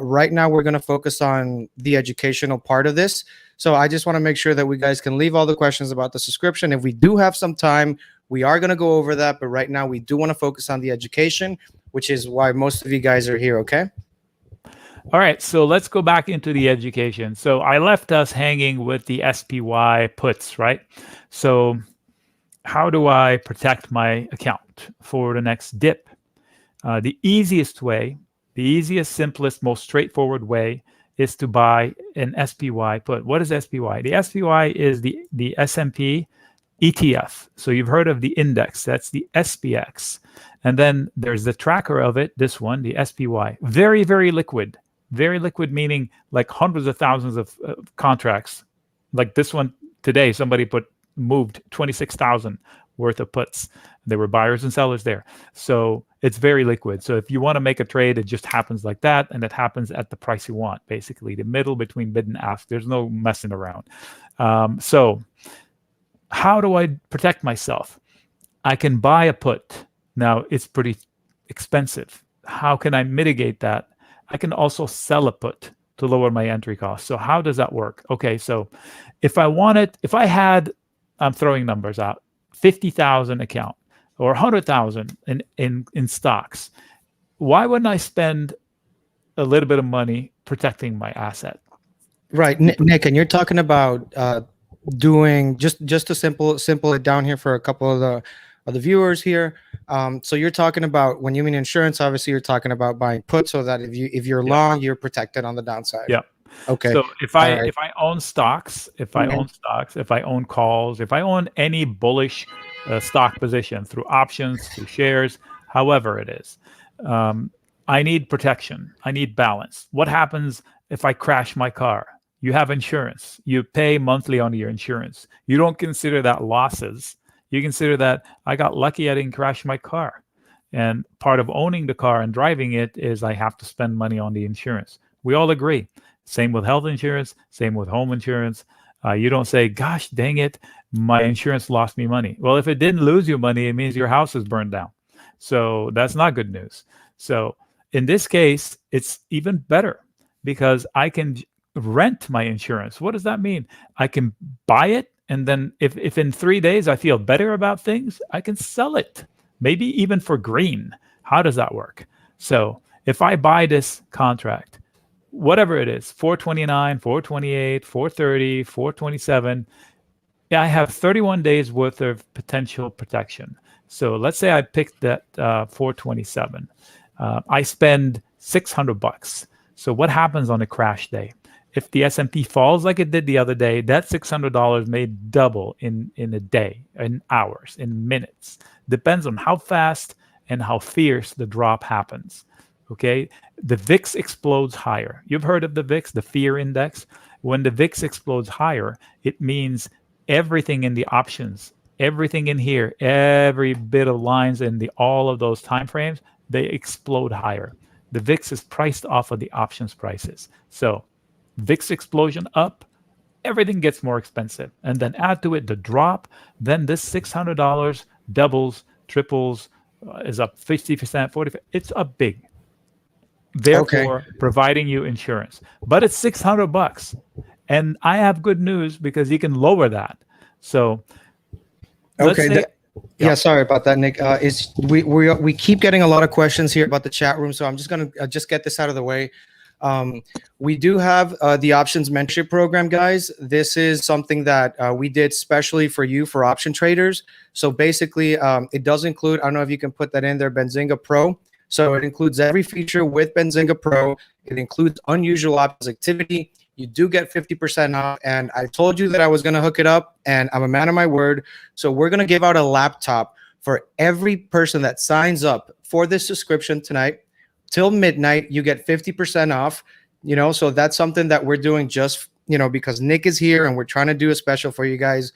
Right now, we're going to focus on the educational part of this. So I just want to make sure that we guys can leave all the questions about the subscription. If we do have some time, we are going to go over that. But right now, we do want to focus on the education, which is why most of you guys are here, okay? All right, so let's go back into the education. So I left us hanging with the SPY puts, right? So how do I protect my account for the next dip? The easiest way, the easiest, simplest, most straightforward way is to buy an SPY put. What is SPY? The SPY is the S&P ETF. So you've heard of the index. That's the SPX. And then there's the tracker of it, this one, the SPY. Very, very liquid. Very liquid, meaning like hundreds of thousands of contracts. Like this one today, somebody moved 26,000 worth of puts. There were buyers and sellers there. So it's very liquid. So if you want to make a trade, it just happens like that. And it happens at the price you want, basically the middle between bid and ask. There's no messing around. So how do I protect myself? I can buy a put. Now it's pretty expensive. How can I mitigate that? I can also sell a put to lower my entry cost. So how does that work? Okay, so if I had, I'm throwing numbers out, 50,000 account or 100,000 in stocks, why wouldn't I spend a little bit of money protecting my asset? Right, Nick, and you're talking about doing just to simple it down here for a couple of the viewers here. So you're talking about, when you mean insurance, obviously you're talking about buying puts so that if you're long, you're protected on the downside. Yeah. Okay. So if I own stocks, if I own calls, if I own any bullish stock position through options, through shares, however it is, I need protection. I need balance. What happens if I crash my car? You have insurance. You pay monthly on your insurance. You don't consider that losses. You consider that I got lucky I didn't crash my car. And part of owning the car and driving it is I have to spend money on the insurance. We all agree. Same with health insurance, same with home insurance. You don't say, gosh, dang it, my insurance lost me money. Well, if it didn't lose you money, it means your house is burned down. So that's not good news. So in this case, it's even better because I can rent my insurance. What does that mean? I can buy it. And then if in 3 days I feel better about things, I can sell it, maybe even for green. How does that work? So if I buy this contract, whatever it is, 429, 428, 430, 427, I have 31 days worth of potential protection. So let's say I picked that 427. I spend $600. So what happens on a crash day? If the S&P falls like it did the other day, that $600 may double in a day, in hours, in minutes. Depends on how fast and how fierce the drop happens. Okay, the VIX explodes higher. You've heard of the VIX, the fear index. When the VIX explodes higher, it means everything in the options, everything in here, every bit of lines in all of those time frames, they explode higher. The VIX is priced off of the options prices. So VIX explosion up, everything gets more expensive. And then add to it the drop, then this $600 doubles, triples, is up 50%, 40%. It's up big. Therefore, providing you insurance. But it's $600. And I have good news because you can lower that. So yeah, sorry about that, Nick. We keep getting a lot of questions here about the chat room, so I'm just going to just get this out of the way. We do have the options mentorship program, guys. This is something that we did specially for you, for option traders. So basically, it does include, I don't know if you can put that in there, Benzinga Pro. So it includes every feature with Benzinga Pro. It includes unusual options activity. You do get 50% off. And I told you that I was going to hook it up, and I'm a man of my word. So we're going to give out a laptop for every person that signs up for this subscription tonight. Till midnight, you get 50% off, so that's something that we're doing just, because Nick is here and we're trying to do a special for you guys.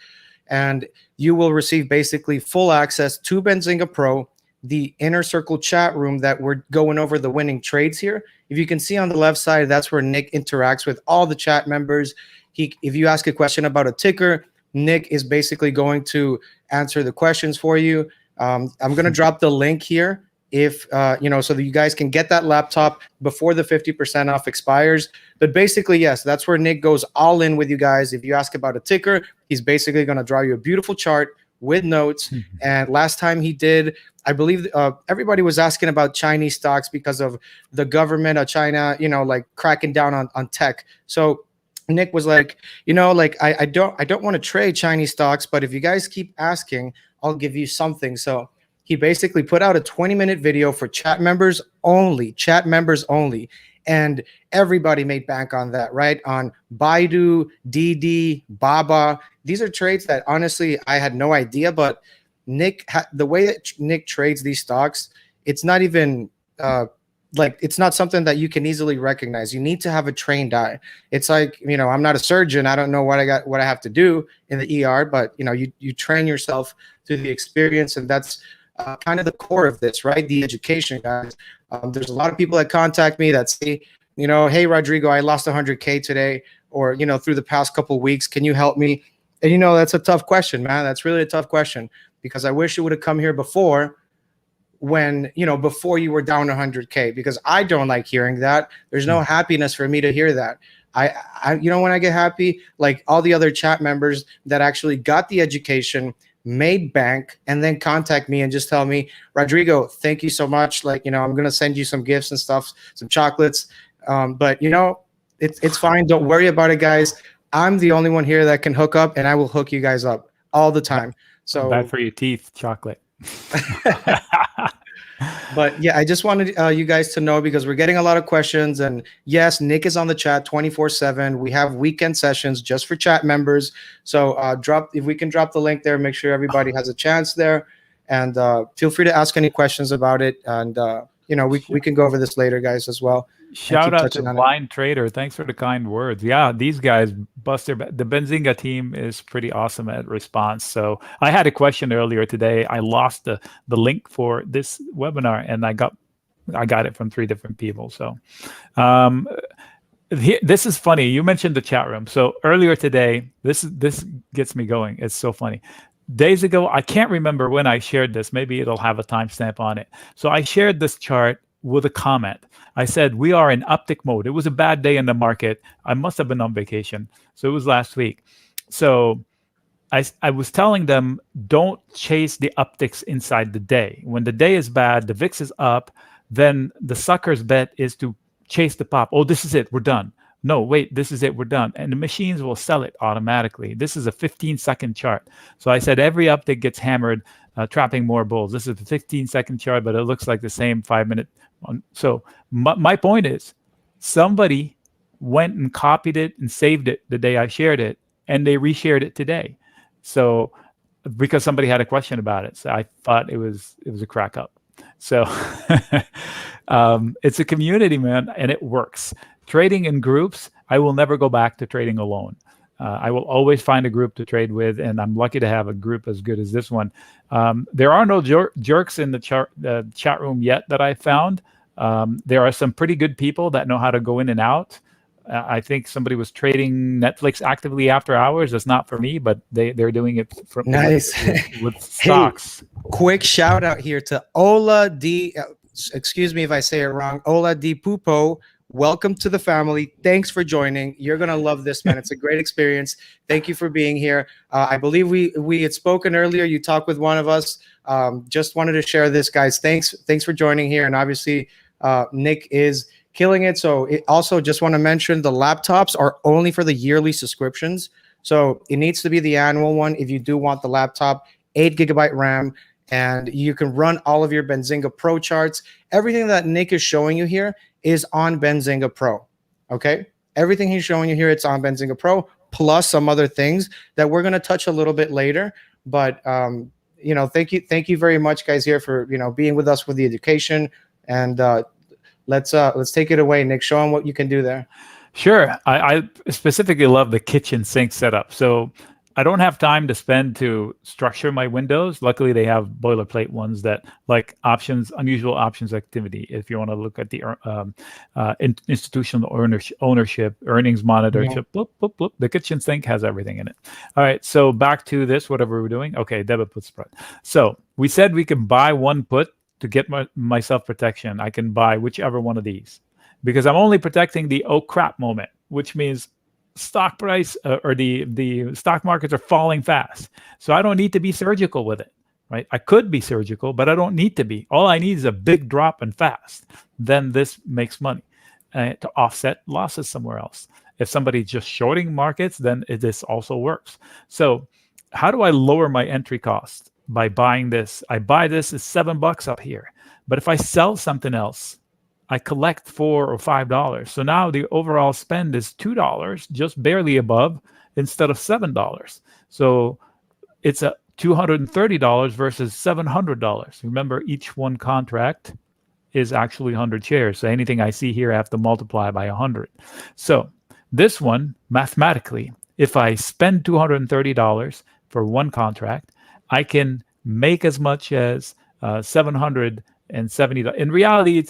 And you will receive basically full access to Benzinga Pro, the inner circle chat room that we're going over the winning trades here. If you can see on the left side, that's where Nick interacts with all the chat members. If you ask a question about a ticker, Nick is basically going to answer the questions for you. I'm going to drop the link here if so that you guys can get that laptop before the 50% off expires. But basically, yes, that's where Nic goes all in with you guys. If you ask about a ticker, he's basically going to draw you a beautiful chart with notes. And last time he did, I believe everybody was asking about Chinese stocks because of the government of China, like cracking down on tech. So Nic was like, I don't want to trade Chinese stocks, but if you guys keep asking, I'll give you something. So he basically put out a 20-minute video for chat members only, and everybody made bank on that, right? On Baidu, Didi, Baba. These are trades that honestly I had no idea, but the way that Nic trades these stocks, it's not even it's not something that you can easily recognize. You need to have a trained eye. It's like, I'm not a surgeon. I don't know what I have to do in the ER, but you train yourself through the experience, and that's kind of the core of this, right? The education, guys. There's a lot of people that contact me that say, hey, Rodrigo, I lost 100K today, or, through the past couple of weeks. Can you help me? And, that's a tough question, man. That's really a tough question, because I wish you would have come here before before you were down 100K, because I don't like hearing that. There's no happiness for me to hear that. I when I get happy, like all the other chat members that actually got the education, made bank, and then contact me and just tell me, Rodrigo, thank you so much. Like, I'm going to send you some gifts and stuff, some chocolates. But it's fine. Don't worry about it, guys. I'm the only one here that can hook up, and I will hook you guys up all the time. So bad for your teeth, chocolate. But yeah, I just wanted you guys to know, because we're getting a lot of questions. And yes, Nic is on the chat 24/7. We have weekend sessions just for chat members. So if we can drop the link there, make sure everybody has a chance there. And feel free to ask any questions about it. And we can go over this later, guys, as well. Shout out to Blind Trader. Thanks for the kind words. Yeah, these guys bust the Benzinga team is pretty awesome at response. So I had a question earlier today. I lost the link for this webinar, and I got it from 3 different people. So this is funny. You mentioned the chat room. So earlier today, this gets me going. It's so funny. Days ago, I can't remember when I shared this. Maybe it'll have a timestamp on it. So I shared this chart with a comment. I said, we are in uptick mode. It was a bad day in the market. I must have been on vacation. So it was last week. So I was telling them, don't chase the upticks inside the day. When the day is bad, the VIX is up, then the sucker's bet is to chase the pop. Oh, this is it. We're done. No, wait, this is it. We're done. And the machines will sell it automatically. This is a 15-second chart. So I said every uptick gets hammered, trapping more bulls. This is a 15-second chart, but it looks like the same 5-minute one. So my point is, somebody went and copied it and saved it the day I shared it, and they reshared it today. So because somebody had a question about it, so I thought it was a crack up. So it's a community, man, and it works. Trading in groups, I will never go back to trading alone. I will always find a group to trade with, and I'm lucky to have a group as good as this one. There are no jerks in the chat room yet that I found. There are some pretty good people that know how to go in and out. I think somebody was trading Netflix actively after hours. That's not for me, but they're doing it from nice with stocks. Hey, quick shout out here to Ola D. Excuse me if I say it wrong. Ola Di Pupo. Welcome to the family. Thanks for joining. You're gonna love this, man. It's a great experience. Thank you for being here. I believe we had spoken earlier. You talked with one of us. Just wanted to share this, guys. Thanks for joining here. And obviously, Nic is killing it. So also just want to mention the laptops are only for the yearly subscriptions. So it needs to be the annual one if you do want the laptop, 8GB RAM, and you can run all of your Benzinga Pro charts. Everything that Nic is showing you here is on Benzinga Pro. Okay, everything he's showing you here, it's on Benzinga Pro, plus some other things that we're going to touch a little bit later. But thank you very much, guys, here for being with us with the education. And let's take it away, Nic. Show them what you can do there. Sure. I specifically love the kitchen sink setup. So I don't have time to spend to structure my windows. Luckily, they have boilerplate ones that like unusual options activity. If you want to look at the institutional ownership, earnings monitorship, bloop, bloop, bloop. The kitchen sink has everything in it. All right, so back to this, whatever we're doing. Okay, debit put spread. So we said we can buy one put to get my self-protection, I can buy whichever one of these, because I'm only protecting the oh crap moment, which means stock price or the stock markets are falling fast. So I don't need to be surgical with it, right? I could be surgical, but I don't need to be. All I need is a big drop and fast. Then this makes money to offset losses somewhere else. If somebody's just shorting markets, then this also works. So how do I lower my entry cost? By buying this. I buy this at $7 up here. But if I sell something else, I collect $4 or $5. So now the overall spend is $2, just barely above, instead of $7. So it's a $230 versus $700. Remember, each one contract is actually 100 shares. So anything I see here, I have to multiply by 100. So this one, mathematically, if I spend $230 for one contract, I can make as much as $770. In reality,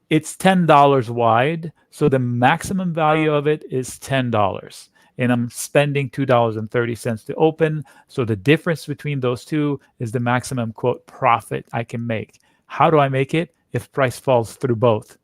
it's $10 wide. So the maximum value of it is $10. And I'm spending $2.30 to open. So the difference between those two is the maximum, quote, profit I can make. How do I make it? If price falls through both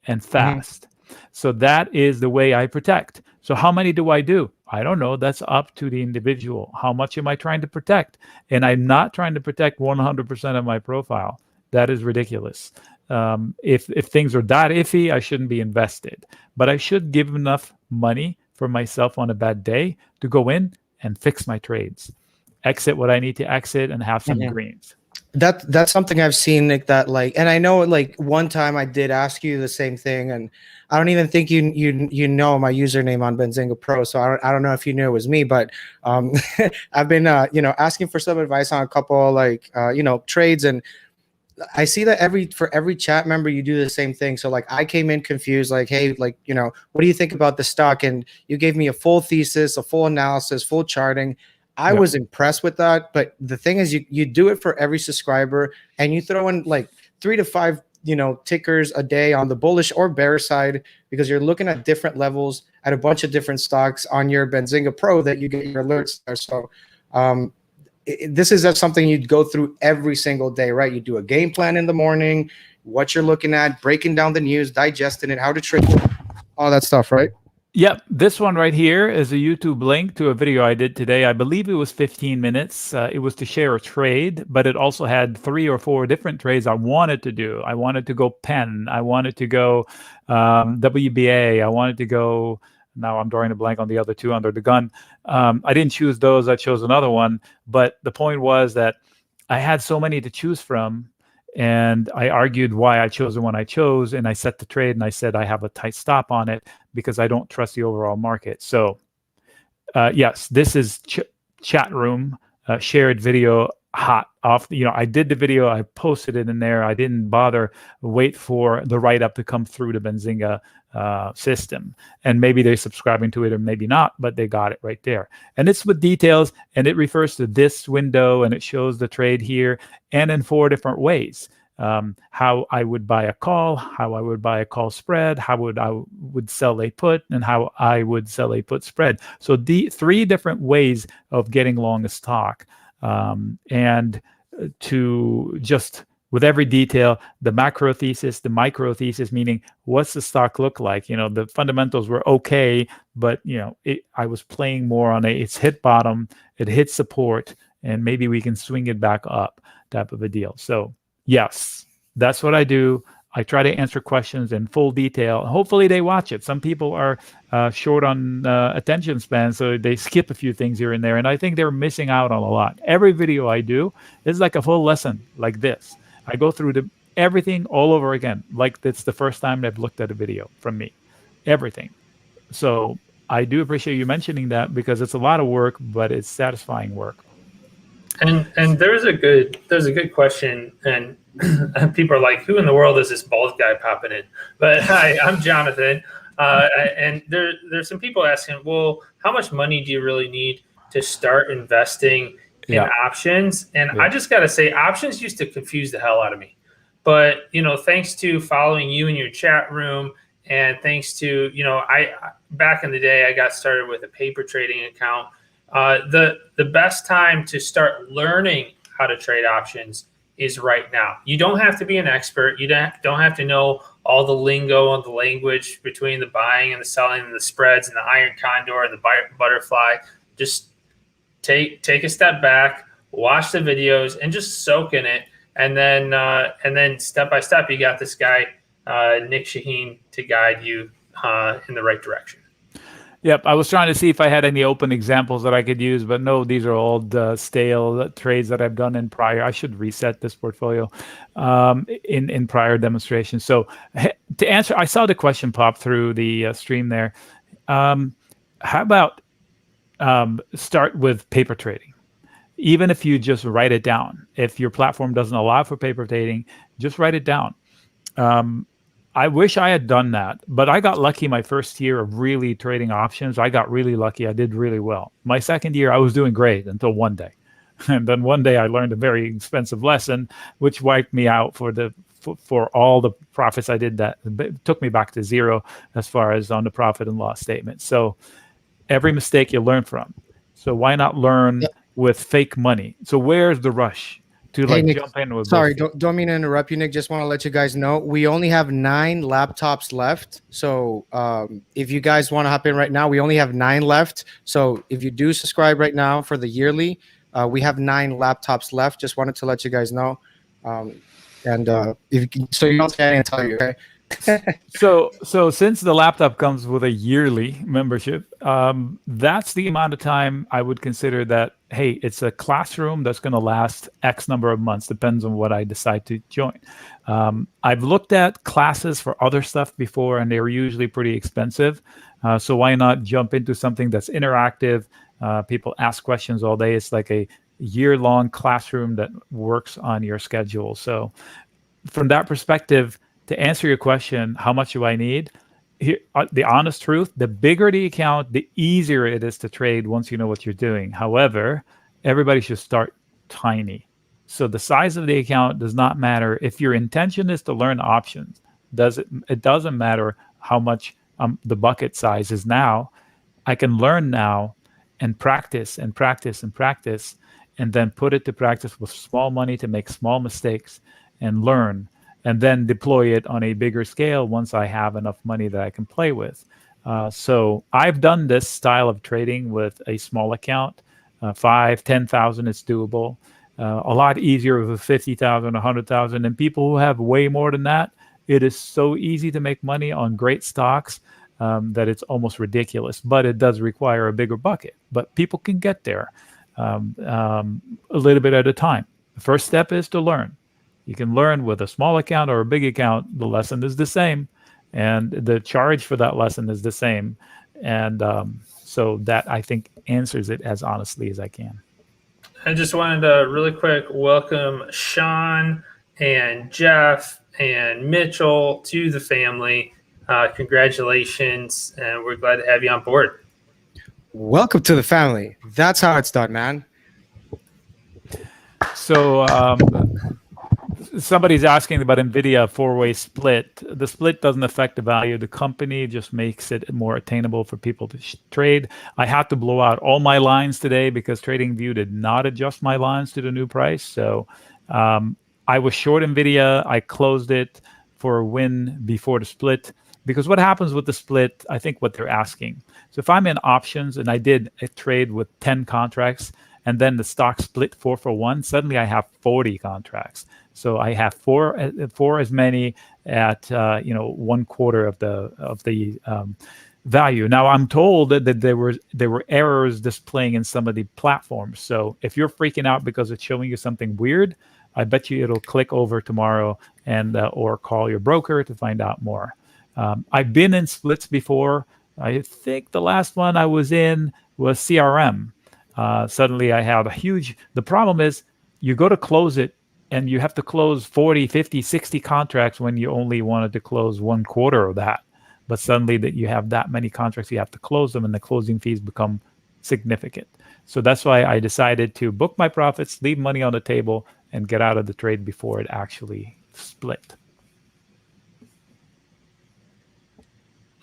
and fast. So that is the way I protect. So how many do I do? I don't know. That's up to the individual. How much am I trying to protect? And I'm not trying to protect 100% of my profile. That is ridiculous. If things are that iffy, I shouldn't be invested. But I should give enough money for myself on a bad day to go in and fix my trades, exit what I need to exit, and have some greens. That's something I've seen, Nick, that like, and I know like one time I did ask you the same thing, and I don't even think you know my username on Benzinga Pro, so I don't know if you knew it was me, but I've been asking for some advice on a couple like trades, and I see that for every chat member you do the same thing. So like I came in confused, like, hey, like, what do you think about the stock? And you gave me a full thesis, a full analysis, full charting. I was impressed with that. But the thing is, you do it for every subscriber, and you throw in like 3 to 5 tickers a day on the bullish or bearish side, because you're looking at different levels at a bunch of different stocks on your Benzinga Pro that you get your alerts there. So this is something you'd go through every single day, right? You do a game plan in the morning, what you're looking at, breaking down the news, digesting it, how to trade, all that stuff, right? Yep. This one right here is a YouTube link to a video I did today. I believe it was 15 minutes. It was to share a trade, but it also had 3 or 4 different trades I wanted to do. I wanted to go Penn. I wanted to go WBA. I wanted to go, now I'm drawing a blank on the other 2 under the gun. I didn't choose those. I chose another one. But the point was that I had so many to choose from, and I argued why I chose the one I chose, and I set the trade, and I said I have a tight stop on it because I don't trust the overall market. So yes, this is chat room shared video hot off. I did the video, I posted it in there. I didn't bother wait for the write-up to come through the Benzinga system, and maybe they're subscribing to it or maybe not, but they got it right there. And it's with details, and it refers to this window, and it shows the trade here, and in 4 different ways. How I would buy a call, how I would buy a call spread, how I would sell a put, and how I would sell a put spread. So the 3 different ways of getting long a stock, and to just with every detail, the macro thesis, the micro thesis, meaning what's the stock look like? The fundamentals were okay, but I was playing more on it's hit bottom, it hit support, and maybe we can swing it back up type of a deal. So yes, that's what I do. I try to answer questions in full detail. Hopefully they watch it. Some people are short on attention span, so they skip a few things here and there, and I think they're missing out on a lot. Every video I do is like a full lesson like this. I go through everything all over again, like it's the first time they've looked at a video from me, everything. So I do appreciate you mentioning that, because it's a lot of work, but it's satisfying work. And there's a good question, and people are like, who in the world is this bald guy popping in? But hi, I'm Jonathan, and there's some people asking, well, how much money do you really need to start investing in options? And I just got to say, options used to confuse the hell out of me. But, thanks to following you in your chat room, and thanks to, I back in the day, I got started with a paper trading account. The best time to start learning how to trade options is right now. You don't have to be an expert. You don't have to know all the lingo and the language between the buying and the selling and the spreads and the iron condor and the butterfly. Just take a step back, watch the videos, and just soak in it. And then step by step, you got this guy, Nic Chahine, to guide you in the right direction. Yep, I was trying to see if I had any open examples that I could use, but no, these are old stale trades that I've done in prior. I should reset this portfolio in prior demonstrations. So to answer, I saw the question pop through the stream there. How about start with paper trading? Even if you just write it down. If your platform doesn't allow for paper trading, just write it down. I wish I had done that, but I got lucky my first year of really trading options. I got really lucky. I did really well. My second year, I was doing great until one day. And then one day I learned a very expensive lesson, which wiped me out for all the profits I did. That it took me back to zero as far as on the profit and loss statement. So every mistake you learn from. So why not learn with fake money? So where's the rush to Nick, jump in with? Sorry, don't mean to interrupt you, Nick. Just want to let you guys know we only have 9 laptops left. So if you guys want to hop in right now, we only have 9 left. So if you do subscribe right now for the yearly, we have 9 laptops left. Just wanted to let you guys know. So you don't say I didn't tell you, okay? So since the laptop comes with a yearly membership, that's the amount of time I would consider that, hey, it's a classroom that's going to last X number of months, depends on what I decide to join. I've looked at classes for other stuff before, and they were usually pretty expensive. So why not jump into something that's interactive? People ask questions all day. It's like a year-long classroom that works on your schedule. So from that perspective, to answer your question, how much do I need? Here, the honest truth, the bigger the account, the easier it is to trade once you know what you're doing. However, everybody should start tiny. So the size of the account does not matter. If your intention is to learn options, it doesn't matter how much the bucket size is now. I can learn now and practice and practice and practice, and then put it to practice with small money to make small mistakes and learn, and then deploy it on a bigger scale once I have enough money that I can play with. So I've done this style of trading with a small account, 5,000, 10,000 is doable. A lot easier with 50,000, 100,000. And people who have way more than that, it is so easy to make money on great stocks that it's almost ridiculous. But it does require a bigger bucket. But people can get there a little bit at a time. The first step is to learn. You can learn with a small account or a big account. The lesson is the same, and the charge for that lesson is the same. And so that, I think, answers it as honestly as I can. I just wanted to really quick welcome Sean and Jeff and Mitchell to the family. Congratulations, and we're glad to have you on board. Welcome to the family. That's how it's done, man. So somebody's asking about NVIDIA 4-way split. The split doesn't affect the value of the company, just makes it more attainable for people to trade. I had to blow out all my lines today because TradingView did not adjust my lines to the new price. So I was short NVIDIA. I closed it for a win before the split. Because what happens with the split, I think what they're asking. So if I'm in options and I did a trade with 10 contracts and then the stock split 4 for 1, suddenly I have 40 contracts. So I have four as many at 1/4 of the value. Now I'm told that there were errors displaying in some of the platforms. So if you're freaking out because it's showing you something weird, I bet you it'll click over tomorrow and or call your broker to find out more. I've been in splits before. I think the last one I was in was CRM. Suddenly I had the problem is you go to close it and you have to close 40, 50, 60 contracts when you only wanted to close 1/4 of that. But suddenly that you have that many contracts, you have to close them and the closing fees become significant. So that's why I decided to book my profits, leave money on the table, and get out of the trade before it actually split.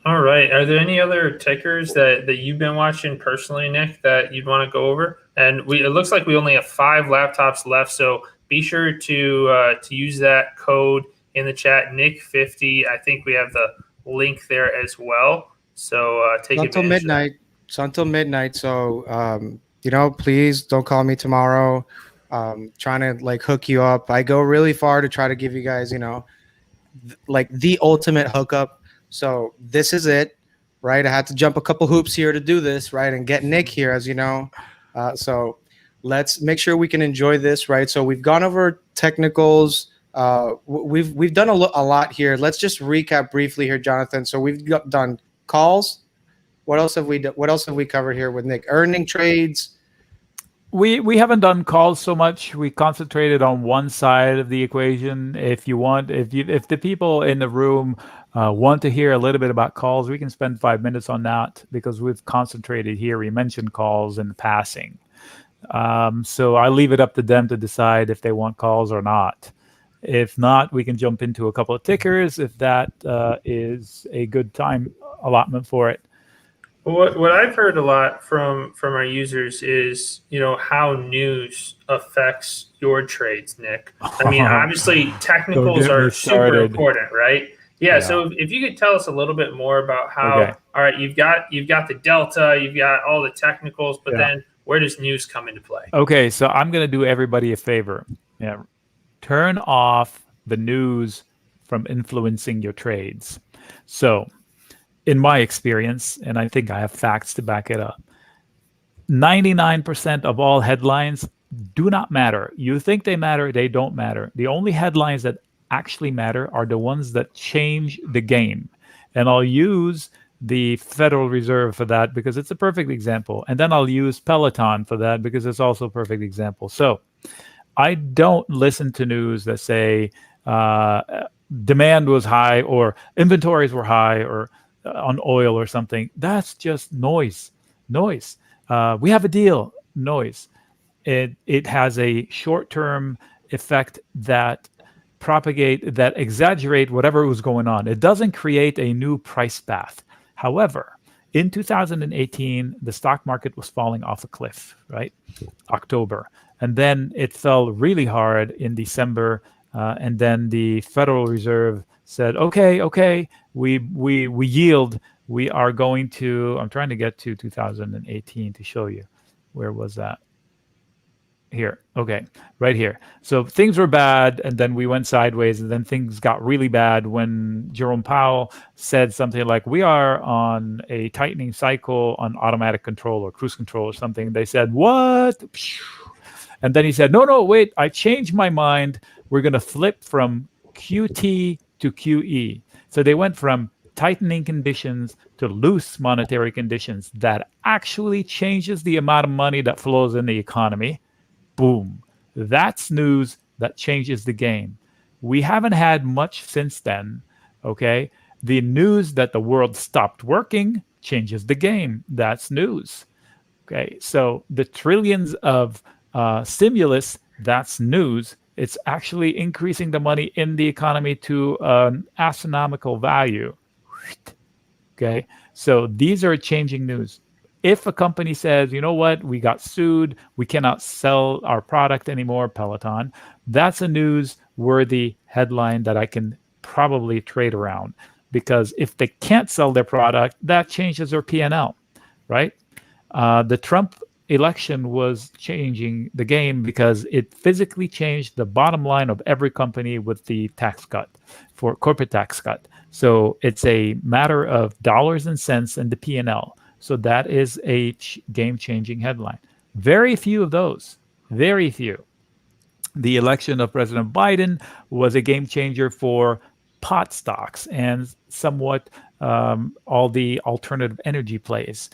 All right. Are there any other tickers that you've been watching personally, Nick, that you'd want to go over? And it looks like we only have 5 laptops left. So be sure to use that code in the chat, Nic50. I think we have the link there as well. So take until advantage midnight. of that. It's until midnight. So please don't call me tomorrow. Trying to like hook you up. I go really far to try to give you guys, like the ultimate hookup. So this is it, right? I had to jump a couple hoops here to do this, right? And get Nic here, as you know. So let's make sure we can enjoy this, right? So we've gone over technicals. We've done a lot here. Let's just recap briefly here, Jonathan. So we've done calls. What else have we done? What else have we covered here with Nic? Earning trades. We haven't done calls so much. We concentrated on one side of the equation. If the people in the room want to hear a little bit about calls, we can spend 5 minutes on that because we've concentrated here. We mentioned calls in passing. So I leave it up to them to decide if they want calls or not. If not, we can jump into a couple of tickers if that is a good time allotment for it. What I've heard a lot from our users is, how news affects your trades, Nic. I mean, obviously technicals are super important, right? Yeah. So if you could tell us a little bit more about how, all right, you've got the delta, you've got all the technicals, but then where does news come into play? Okay, so I'm going to do everybody a favor. Yeah, turn off the news from influencing your trades. So in my experience, and I think I have facts to back it up, 99% of all headlines do not matter. You think they matter, they don't matter. The only headlines that actually matter are the ones that change the game. And I'll use the Federal Reserve for that because it's a perfect example. And then I'll use Peloton for that because it's also a perfect example. So I don't listen to news that say demand was high or inventories were high or on oil or something. That's just noise. We have a deal. Noise. It has a short-term effect that exaggerate whatever was going on. It doesn't create a new price path. However, in 2018, the stock market was falling off a cliff, right? October. And then it fell really hard in December. And then the Federal Reserve said, okay, we yield. We are going to, I'm trying to get to 2018 to show you. Where was that? Here. Okay, right here. So things were bad, and then we went sideways, and then things got really bad when Jerome Powell said something like, we are on a tightening cycle on automatic control or cruise control or something. They said, what? And then he said, no, wait, I changed my mind. We're going to flip from QT to QE. So they went from tightening conditions to loose monetary conditions that actually changes the amount of money that flows in the economy. Boom. That's news that changes the game. We haven't had much since then, okay? The news that the world stopped working changes the game. That's news, okay? So the trillions of stimulus, that's news. It's actually increasing the money in the economy to an astronomical value, okay? So these are changing news. If a company says, you know what, we got sued, we cannot sell our product anymore, Peloton, that's a newsworthy headline that I can probably trade around. Because if they can't sell their product, that changes their P&L, right? The Trump election was changing the game because it physically changed the bottom line of every company with the tax cut, for corporate tax cut. So it's a matter of dollars and cents in the P&L. So that is a game-changing headline. Very few of those. Very few. The election of President Biden was a game changer for pot stocks and somewhat all the alternative energy plays,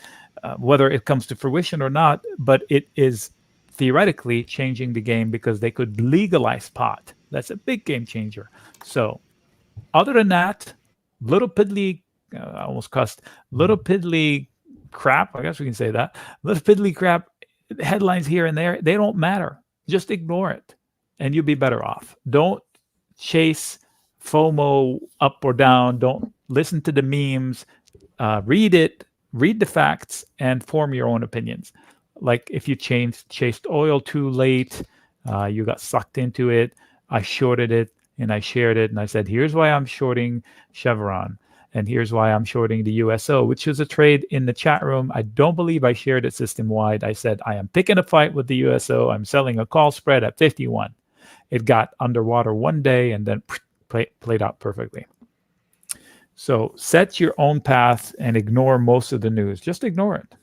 whether it comes to fruition or not, but it is theoretically changing the game because they could legalize pot. That's a big game changer. So other than that, little piddly, I almost cussed, little piddly crap, I guess we can say that, little piddly crap headlines here and there, they don't matter. Just ignore it and you'll be better off. Don't chase FOMO up or down. Don't listen to the memes. Read it, read the facts, and form your own opinions. Like if you chased oil too late, You got sucked into it. I shorted it and I shared it. And I said, here's why I'm shorting Chevron. And here's why I'm shorting the USO, which was a trade in the chat room. I don't believe I shared it system-wide. I said, I am picking a fight with the USO. I'm selling a call spread at 51. It got underwater one day and then played out perfectly. So set your own path and ignore most of the news. Just ignore it.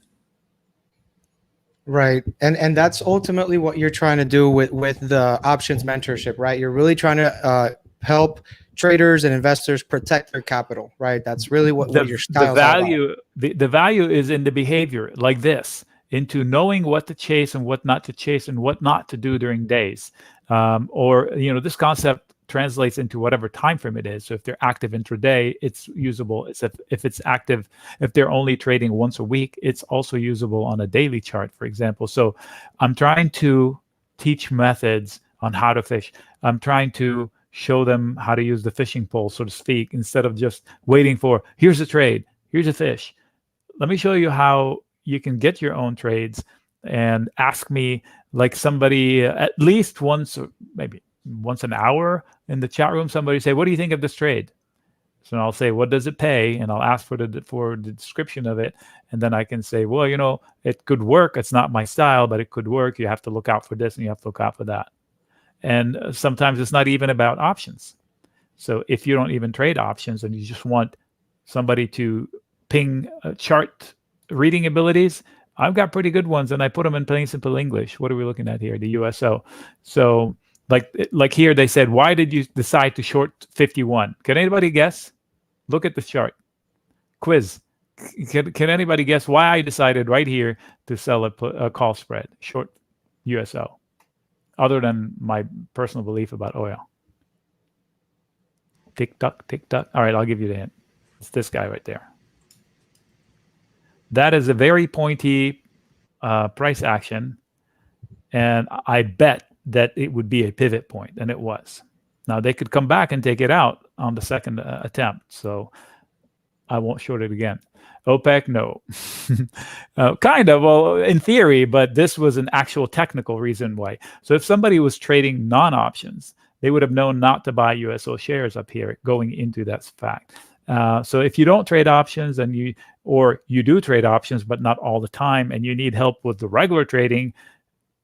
Right. And that's ultimately what you're trying to do with the options mentorship, right? You're really trying to help traders and investors protect their capital, right? That's really what your style is all about. The value is in the behavior like this, into knowing what to chase and what not to chase and what not to do during days. Or, this concept translates into whatever time frame it is. So if they're active intraday, it's usable. If it's active, if they're only trading once a week, it's also usable on a daily chart, for example. So I'm trying to teach methods on how to fish. I'm trying to show them how to use the fishing pole, so to speak, instead of just waiting for, here's a trade, here's a fish. Let me show you how you can get your own trades and ask me, like somebody at least once, or maybe once an hour in the chat room, somebody say, what do you think of this trade? So I'll say, what does it pay? And I'll ask for the description of it. And then I can say, well, it could work. It's not my style, but it could work. You have to look out for this and you have to look out for that. And sometimes it's not even about options. So if you don't even trade options and you just want somebody to ping chart reading abilities, I've got pretty good ones, and I put them in plain simple English. What are we looking at here? The USO. So like here they said, why did you decide to short 51? Can anybody guess? Look at the chart. Quiz. Can anybody guess why I decided right here to sell a call spread, short USO? Other than my personal belief about oil. Tick tock, tick tock. All right, I'll give you the hint. It's this guy right there. That is a very pointy price action, and I bet that it would be a pivot point, and it was. Now, they could come back and take it out on the second attempt, so I won't short it again. OPEC, no. Kind of, well, in theory, but this was an actual technical reason why. So if somebody was trading non-options, they would have known not to buy USO shares up here going into that fact. So if you don't trade options and you do trade options, but not all the time, and you need help with the regular trading,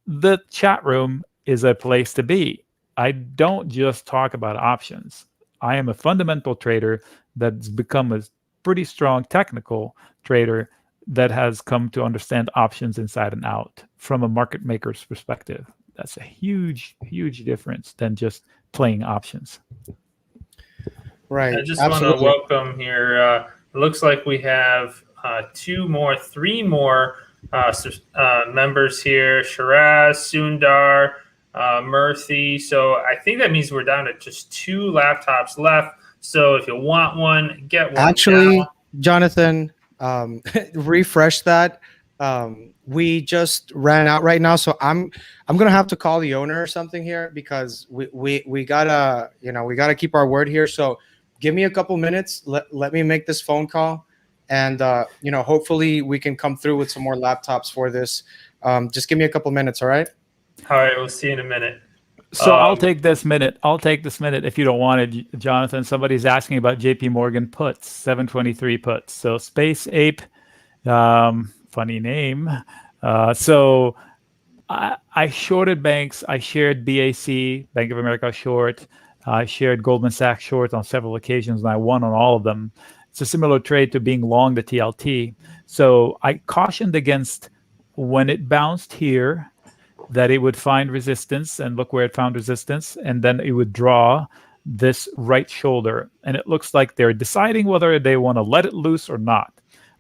the chat room is a place to be. I don't just talk about options. I am a fundamental trader that's become a pretty strong technical trader that has come to understand options inside and out from a market maker's perspective. That's a huge, huge difference than just playing options. Right. I just want to welcome here. It looks like we have three more members here. Shiraz, Sundar, Murthy. So I think that means we're down to just 2 laptops left. So if you want one, get one. Actually, now. Jonathan, refresh that. We just ran out right now, so I'm gonna have to call the owner or something here, because we gotta keep our word here. So give me a couple minutes. Let me make this phone call, and hopefully we can come through with some more laptops for this. Just give me a couple minutes, all right? All right, we'll see you in a minute. So I'll take this minute. If you don't want it, Jonathan. Somebody's asking about JP Morgan puts, 723 puts. So Space Ape, funny name. So I shorted banks. I shared BAC, Bank of America short. I shared Goldman Sachs short on several occasions, and I won on all of them. It's a similar trade to being long the TLT. So I cautioned against when it bounced here, that it would find resistance, and look where it found resistance, and then it would draw this right shoulder. And it looks like they're deciding whether they want to let it loose or not.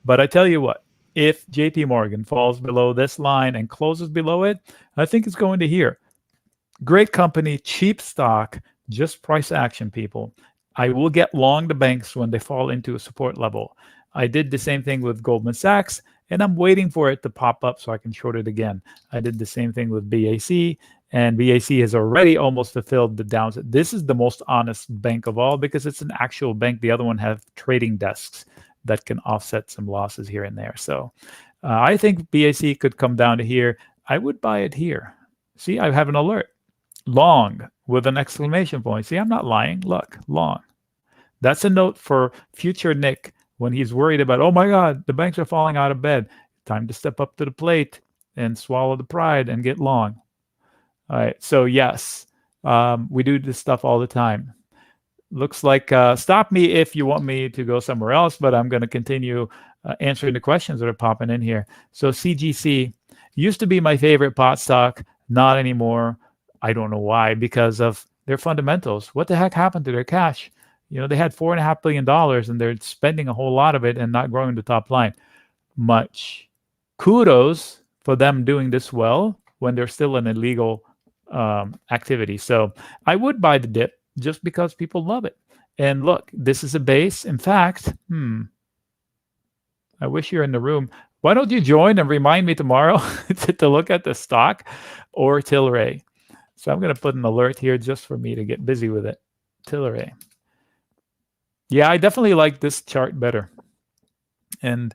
But I tell you what, if JP Morgan falls below this line and closes below it, I think it's going to here. Great company, cheap stock, just price action, people. I will get long the banks when they fall into a support level. I did the same thing with Goldman Sachs, and I'm waiting for it to pop up so I can short it again. I did the same thing with BAC, and BAC has already almost fulfilled the downside. This is the most honest bank of all because it's an actual bank. The other one have trading desks that can offset some losses here and there. So I think BAC could come down to here. I would buy it here. See, I have an alert. long with an exclamation point. See, I'm not lying. Look, long. That's a note for future Nick when he's worried about, oh my God, the banks are falling out of bed. Time to step up to the plate and swallow the pride and get long. All right. So yes, we do this stuff all the time. Looks like stop me if you want me to go somewhere else, but I'm going to continue answering the questions that are popping in here. So CGC used to be my favorite pot stock, not anymore. I don't know why, because of their fundamentals. What the heck happened to their cash? You know, they had $4.5 billion and they're spending a whole lot of it and not growing the top line much. Kudos for them doing this well when they're still an illegal activity. So I would buy the dip just because people love it. And look, this is a base. In fact, I wish you're in the room. Why don't you join and remind me tomorrow to look at the stock or Tilray? So I'm going to put an alert here just for me to get busy with it. Tilray. Yeah, I definitely like this chart better. And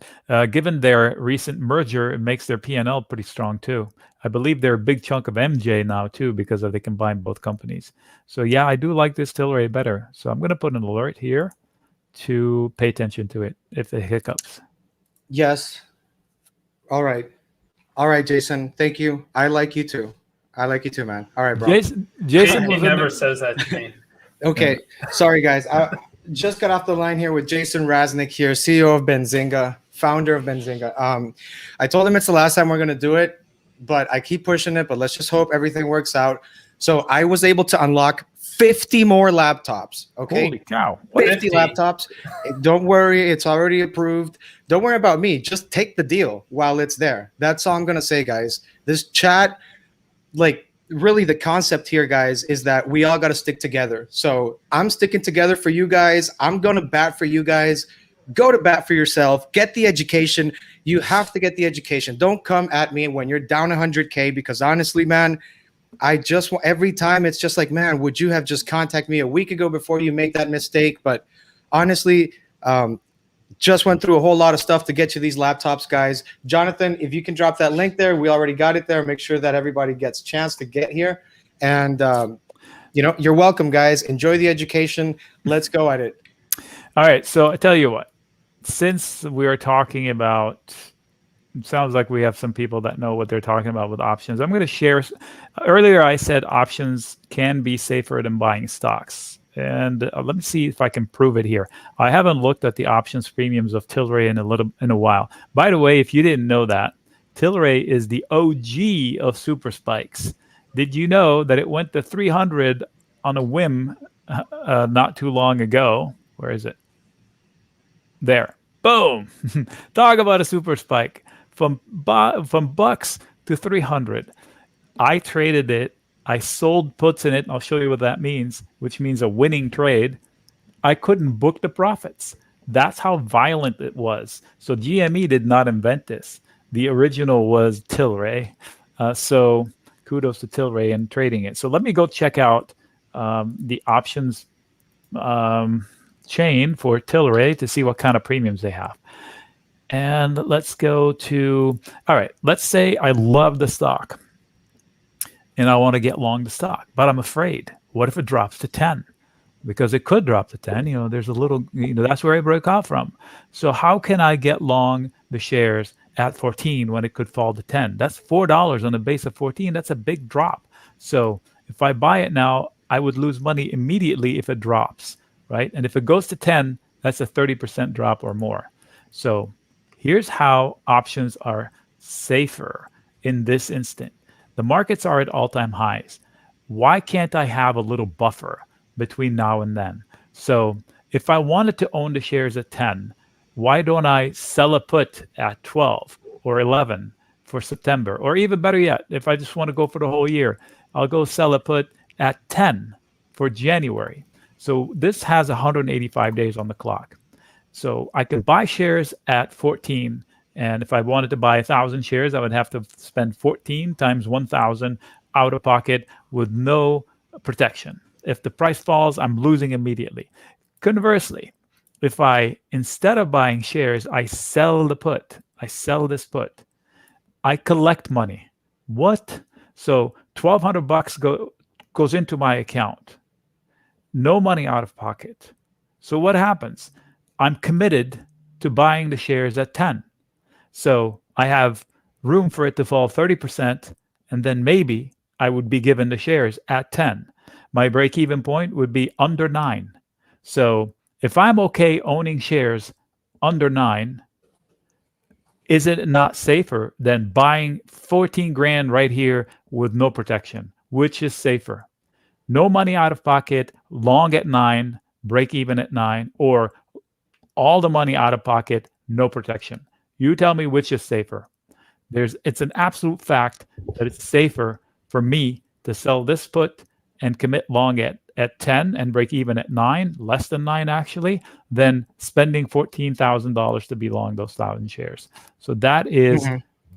given their recent merger, it makes their P&L pretty strong too. I believe they're a big chunk of MJ now too because they combine both companies. So yeah, I do like this Tilray better. So I'm going to put an alert here to pay attention to it if it hiccups. Yes. All right. All right, Jason. Thank you. I like you too. I like you too, man. All right, bro. Jason He never says that to me. Okay. Sorry, guys. I just got off the line here with Jason Raznick here, CEO of Benzinga, founder of Benzinga. I told him it's the last time we're going to do it, but I keep pushing it, but let's just hope everything works out. So I was able to unlock 50 more laptops. Okay. Holy cow. 50 laptops. Don't worry. It's already approved. Don't worry about me. Just take the deal while it's there. That's all I'm going to say, guys. This chat, like, really the concept here, guys, is that we all got to stick together. So I'm sticking together for you guys. I'm going to bat for you guys. Go to bat for yourself. Get the education. You have to get the education. Don't come at me when you're down 100K, because honestly, man, I just want, every time it's just like, man, would you have just contacted me a week ago before you make that mistake? But honestly, just went through a whole lot of stuff to get you these laptops, guys. Jonathan, if you can drop that link there, we already got it there. Make sure that everybody gets a chance to get here. And, you know, you're welcome, guys. Enjoy the education. Let's go at it. All right. So I tell you what, since we are talking about, it sounds like we have some people that know what they're talking about with options. I'm going to share. Earlier, I said options can be safer than buying stocks. And let me see if I can prove it here. I haven't looked at the options premiums of Tilray in a while. By the way, if you didn't know that, Tilray is the OG of super spikes. Did you know that it went to 300 on a whim not too long ago? Where is it? There. Boom. Talk about a super spike. From bucks to 300. I traded it. I sold puts in it. I'll show you what that means, which means a winning trade. I couldn't book the profits. That's how violent it was. So GME did not invent this. The original was Tilray. So kudos to Tilray in trading it. So let me go check out the options chain for Tilray to see what kind of premiums they have. And let's go to, all right, let's say I love the stock and I want to get long the stock, but I'm afraid. What if it drops to 10? Because it could drop to 10. You know, there's a little, you know, that's where I broke out from. So how can I get long the shares at 14 when it could fall to 10? That's $4 on a base of 14. That's a big drop. So if I buy it now, I would lose money immediately if it drops, right? And if it goes to 10, that's a 30% drop or more. So here's how options are safer in this instant. The markets are at all-time highs. Why can't I have a little buffer between now and then? So if I wanted to own the shares at 10, why don't I sell a put at 12 or 11 for September? Or even better yet, if I just want to go for the whole year, I'll go sell a put at 10 for January. So this has 185 days on the clock. So I could buy shares at 14, and if I wanted to buy 1,000 shares, I would have to spend 14 times 1,000 out of pocket with no protection. If the price falls, I'm losing immediately. Conversely, if I, instead of buying shares, I sell the put, I sell this put, I collect money. What? So $1,200 go goes into my account. No money out of pocket. So what happens? I'm committed to buying the shares at 10. So I have room for it to fall 30%, and then maybe I would be given the shares at 10. My break-even point would be under 9. So if I'm okay owning shares under 9, is it not safer than buying 14 grand right here with no protection? Which is safer? No money out of pocket, long at 9, break even at 9, or all the money out of pocket, no protection. You tell me which is safer. It's an absolute fact that it's safer for me to sell this put and commit long at 10 and break even at 9, less than 9 actually, than spending $14,000 to be long those 1,000 shares. So that is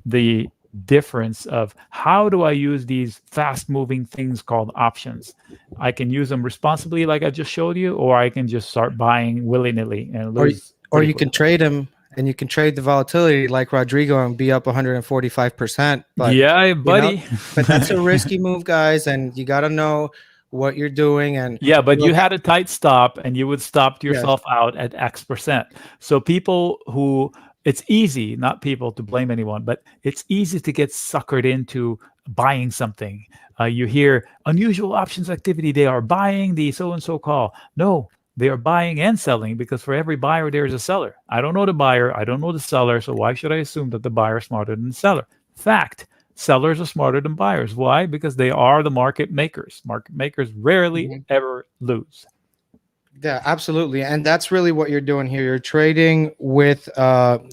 the difference of how do I use these fast moving things called options. I can use them responsibly like I just showed you, or I can just start buying willy-nilly and lose. Or you can trade them, and you can trade the volatility like Rodrigo and be up 145%. But, yeah, buddy. But that's a risky move, guys, and you got to know what you're doing. And yeah, but you had a tight stop, and you would stop yourself out at X%. So people who, it's easy, not people to blame anyone, but it's easy to get suckered into buying something. You hear unusual options activity. They are buying the so-and-so call. No, they are buying and selling, because for every buyer, there is a seller. I don't know the buyer. I don't know the seller. So why should I assume that the buyer is smarter than the seller? Fact. Sellers are smarter than buyers. Why? Because they are the market makers. Market makers rarely ever lose. Yeah, absolutely. And that's really what you're doing here. You're trading with,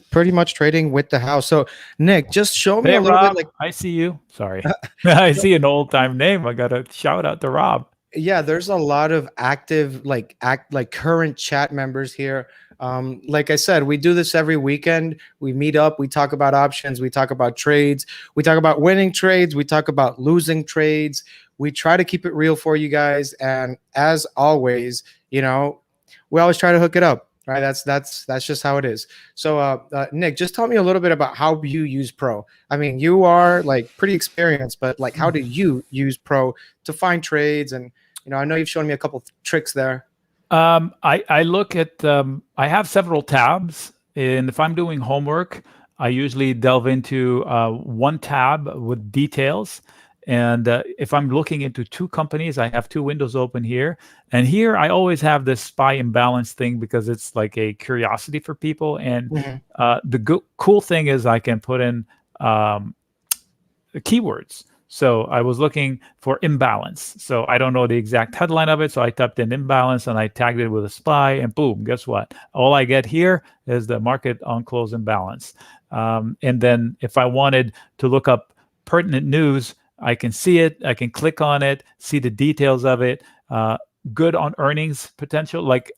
pretty much trading with the house. So Nic, just show me a little Rob, bit. I see you. Sorry. I see an old time name. I got to shout out to Rob. Yeah, there's a lot of active, current chat members here. Like I said, we do this every weekend. We meet up, we talk about options, we talk about trades, we talk about winning trades, we talk about losing trades. We try to keep it real for you guys. And as always, we always try to hook it up, right? That's just how it is. So, Nic, just tell me a little bit about how you use Pro. I mean, you are pretty experienced, but how do you use Pro to find trades? And, I know you've shown me a couple tricks there. I look at, I have several tabs, and if I'm doing homework, I usually delve into one tab with details. And if I'm looking into two companies, I have two windows open here. And here I always have this SPY imbalance thing, because it's like a curiosity for people. And the cool thing is I can put in keywords. So I was looking for imbalance. So I don't know the exact headline of it. So I typed in imbalance and I tagged it with a SPY, and boom, guess what? All I get here is the market on close imbalance. And then if I wanted to look up pertinent news, I can see it. I can click on it, see the details of it. Good on earnings potential. Like,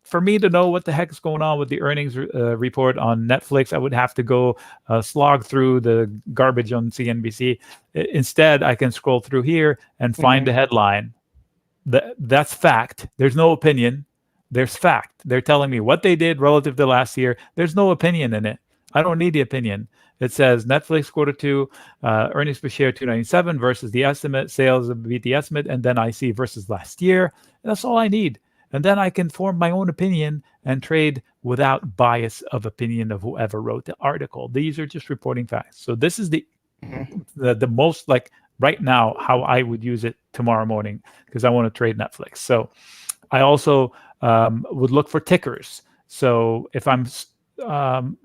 for me to know what the heck is going on with the earnings report on Netflix, I would have to go slog through the garbage on CNBC. Instead, I can scroll through here and find the headline. That's fact. There's no opinion. There's fact. They're telling me what they did relative to last year. There's no opinion in it. I don't need the opinion. It says Netflix Q2 earnings per share 297 versus the estimate, sales beat the estimate, and then I see versus last year. That's all I need. And then I can form my own opinion and trade without bias of opinion of whoever wrote the article. These are just reporting facts. So this is the most, right now, how I would use it tomorrow morning, because I want to trade Netflix. So I also would look for tickers. So if I'm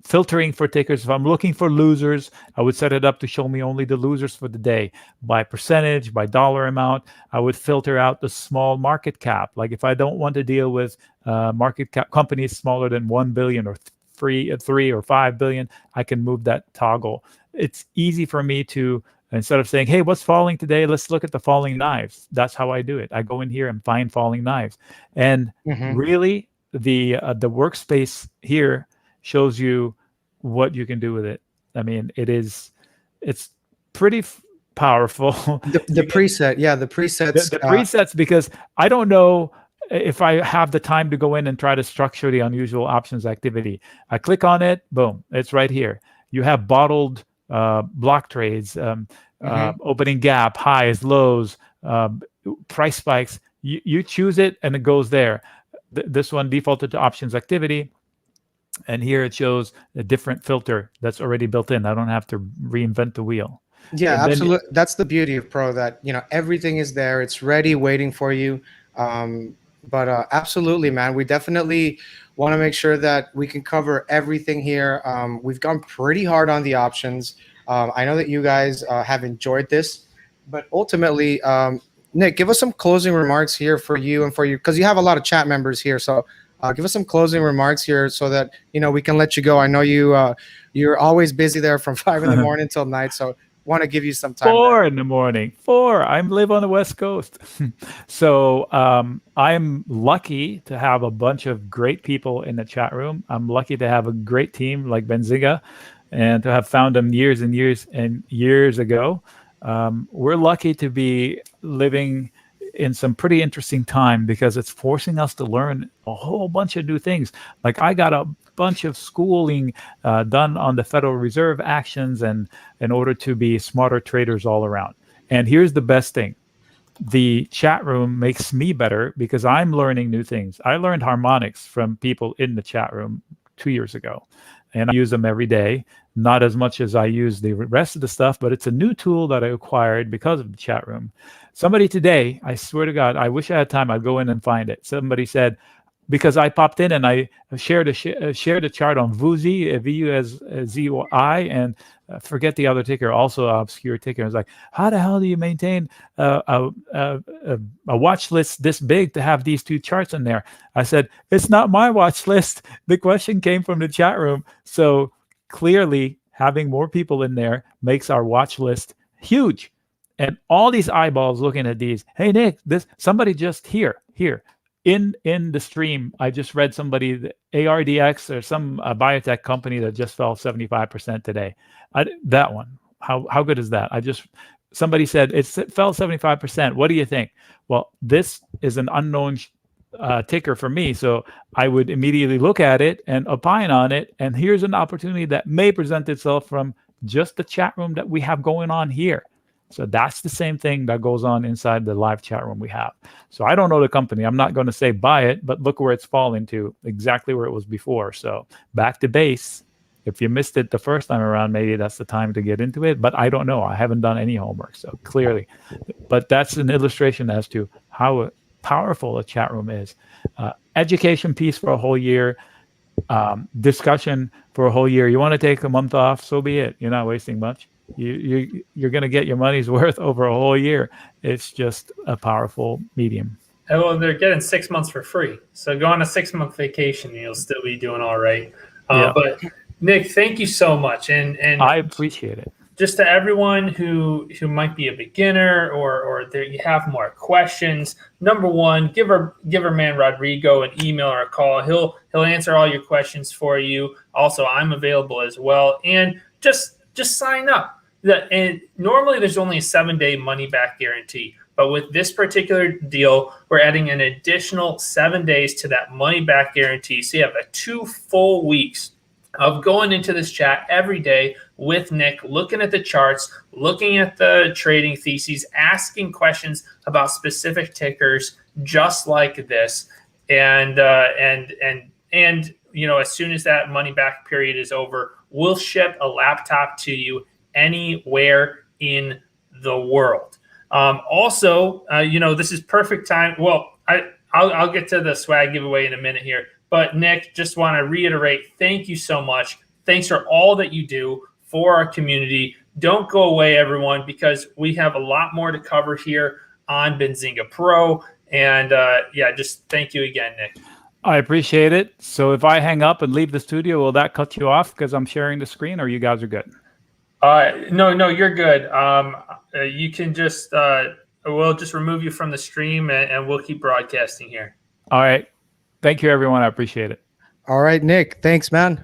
filtering for tickers, if I'm looking for losers, I would set it up to show me only the losers for the day by percentage, by dollar amount. I would filter out the small market cap. Like, if I don't want to deal with market cap companies smaller than 1 billion or 3 or 5 billion, I can move that toggle. It's easy for me to, instead of saying, hey, what's falling today? Let's look at the falling knives. That's how I do it. I go in here and find falling knives. And really, the workspace here shows you what you can do with it. I mean, it's pretty powerful. The preset, the presets. The presets, because I don't know if I have the time to go in and try to structure the unusual options activity. I click on it, boom, it's right here. You have bottled block trades, opening gap, highs, lows, price spikes. You choose it and it goes there. This one defaulted to options activity. And here it shows a different filter that's already built in. I don't have to reinvent the wheel. Yeah, absolutely. That's the beauty of Pro, that, you know, everything is there. It's ready, waiting for you. But absolutely, man, we definitely want to make sure that we can cover everything here. We've gone pretty hard on the options. I know that you guys have enjoyed this, but ultimately, Nic, give us some closing remarks here for you and for you, because you have a lot of chat members here. So give us some closing remarks here so that, you know, we can let you go. I know you're always busy there from 5 in the morning till night. So want to give you some time. 4 in the morning. 4. I live on the West Coast. So I'm lucky to have a bunch of great people in the chat room. I'm lucky to have a great team like Benzinga and to have found them years and years and years ago. We're lucky to be living in some pretty interesting time because it's forcing us to learn a whole bunch of new things. Like I got a bunch of schooling done on the Federal Reserve actions and in order to be smarter traders all around. And here's the best thing. The chat room makes me better because I'm learning new things. I learned harmonics from people in the chat room 2 years ago, and I use them every day. Not as much as I use the rest of the stuff, but it's a new tool that I acquired because of the chat room. Somebody today, I swear to God, I wish I had time, I'd go in and find it. Somebody said, because I popped in and I shared a chart on VUZI, VUZI, and forget the other ticker, also an obscure ticker. I was like, how the hell do you maintain a watch list this big to have these two charts in there? I said, it's not my watch list. The question came from the chat room. So clearly, having more people in there makes our watch list huge. And all these eyeballs looking at these. Hey, Nic, somebody just here. In the stream, I just read somebody, the ARDX or some biotech company that just fell 75% today. That one, how good is that? Somebody said it fell 75%. What do you think? Well, this is an unknown ticker for me, so I would immediately look at it and opine on it. And here's an opportunity that may present itself from just the chat room that we have going on here. So that's the same thing that goes on inside the live chat room we have. So I don't know the company. I'm not going to say buy it, but look where it's falling to, exactly where it was before. So back to base. If you missed it the first time around, maybe that's the time to get into it. But I don't know. I haven't done any homework, so clearly. But that's an illustration as to how powerful a chat room is. Education piece for a whole year. Discussion for a whole year. You want to take a month off, so be it. You're not wasting much. You're going to get your money's worth over a whole year. It's just a powerful medium. And well, they're getting 6 months for free. So go on a 6-month vacation and you'll still be doing all right. Yeah. But Nic, thank you so much. And I appreciate it. Just to everyone who might be a beginner or there you have more questions, number one, give our man Rodrigo an email or a call. He'll answer all your questions for you. Also, I'm available as well. And just sign up. And normally there's only a 7-day money back guarantee. But with this particular deal, we're adding an additional 7 days to that money back guarantee. So you have 2 full weeks of going into this chat every day with Nic, looking at the charts, looking at the trading theses, asking questions about specific tickers just like this. And you know, as soon as that money back period is over, we'll ship a laptop to you anywhere in the world. Also, you know, this is perfect time. Well, I'll get to the swag giveaway in a minute here. But Nic, just want to reiterate, thank you so much. Thanks for all that you do for our community. Don't go away, everyone, because we have a lot more to cover here on Benzinga Pro. And yeah, just thank you again, Nic. I appreciate it. So if I hang up and leave the studio, will that cut you off because I'm sharing the screen, or you guys are good? No, you're good. You can just, we'll just remove you from the stream and we'll keep broadcasting here. All right. Thank you, everyone. I appreciate it. All right, Nic. Thanks, man.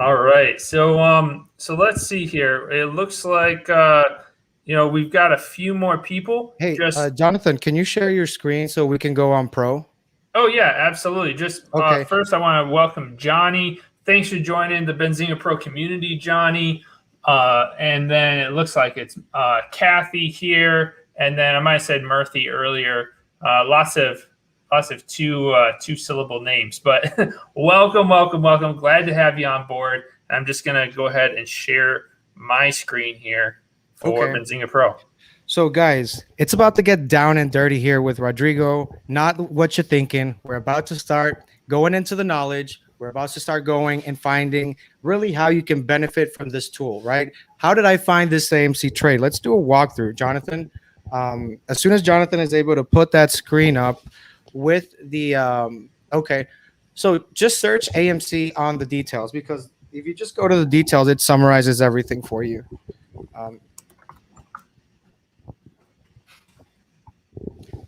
All right. So let's see here. It looks like, you know, we've got a few more people. Hey, Jonathan, can you share your screen so we can go on Pro? Oh, yeah, absolutely. Just okay. First, I want to welcome Johnny. Thanks for joining the Benzinga Pro community, Johnny. And then it looks like it's Kathy here. And then I might have said Murthy earlier. Lots of two syllable names, but welcome. Glad to have you on board. I'm just gonna go ahead and share my screen here for Benzinga Pro. So guys, it's about to get down and dirty here with Rodrigo. Not what you're thinking. We're about to start going into the knowledge. We're about to start going and finding really how you can benefit from this tool, right? How did I find this AMC trade? Let's do a walkthrough, Jonathan. As soon as Jonathan is able to put that screen up with the, okay. So just search AMC on the details, because if you just go to the details, it summarizes everything for you.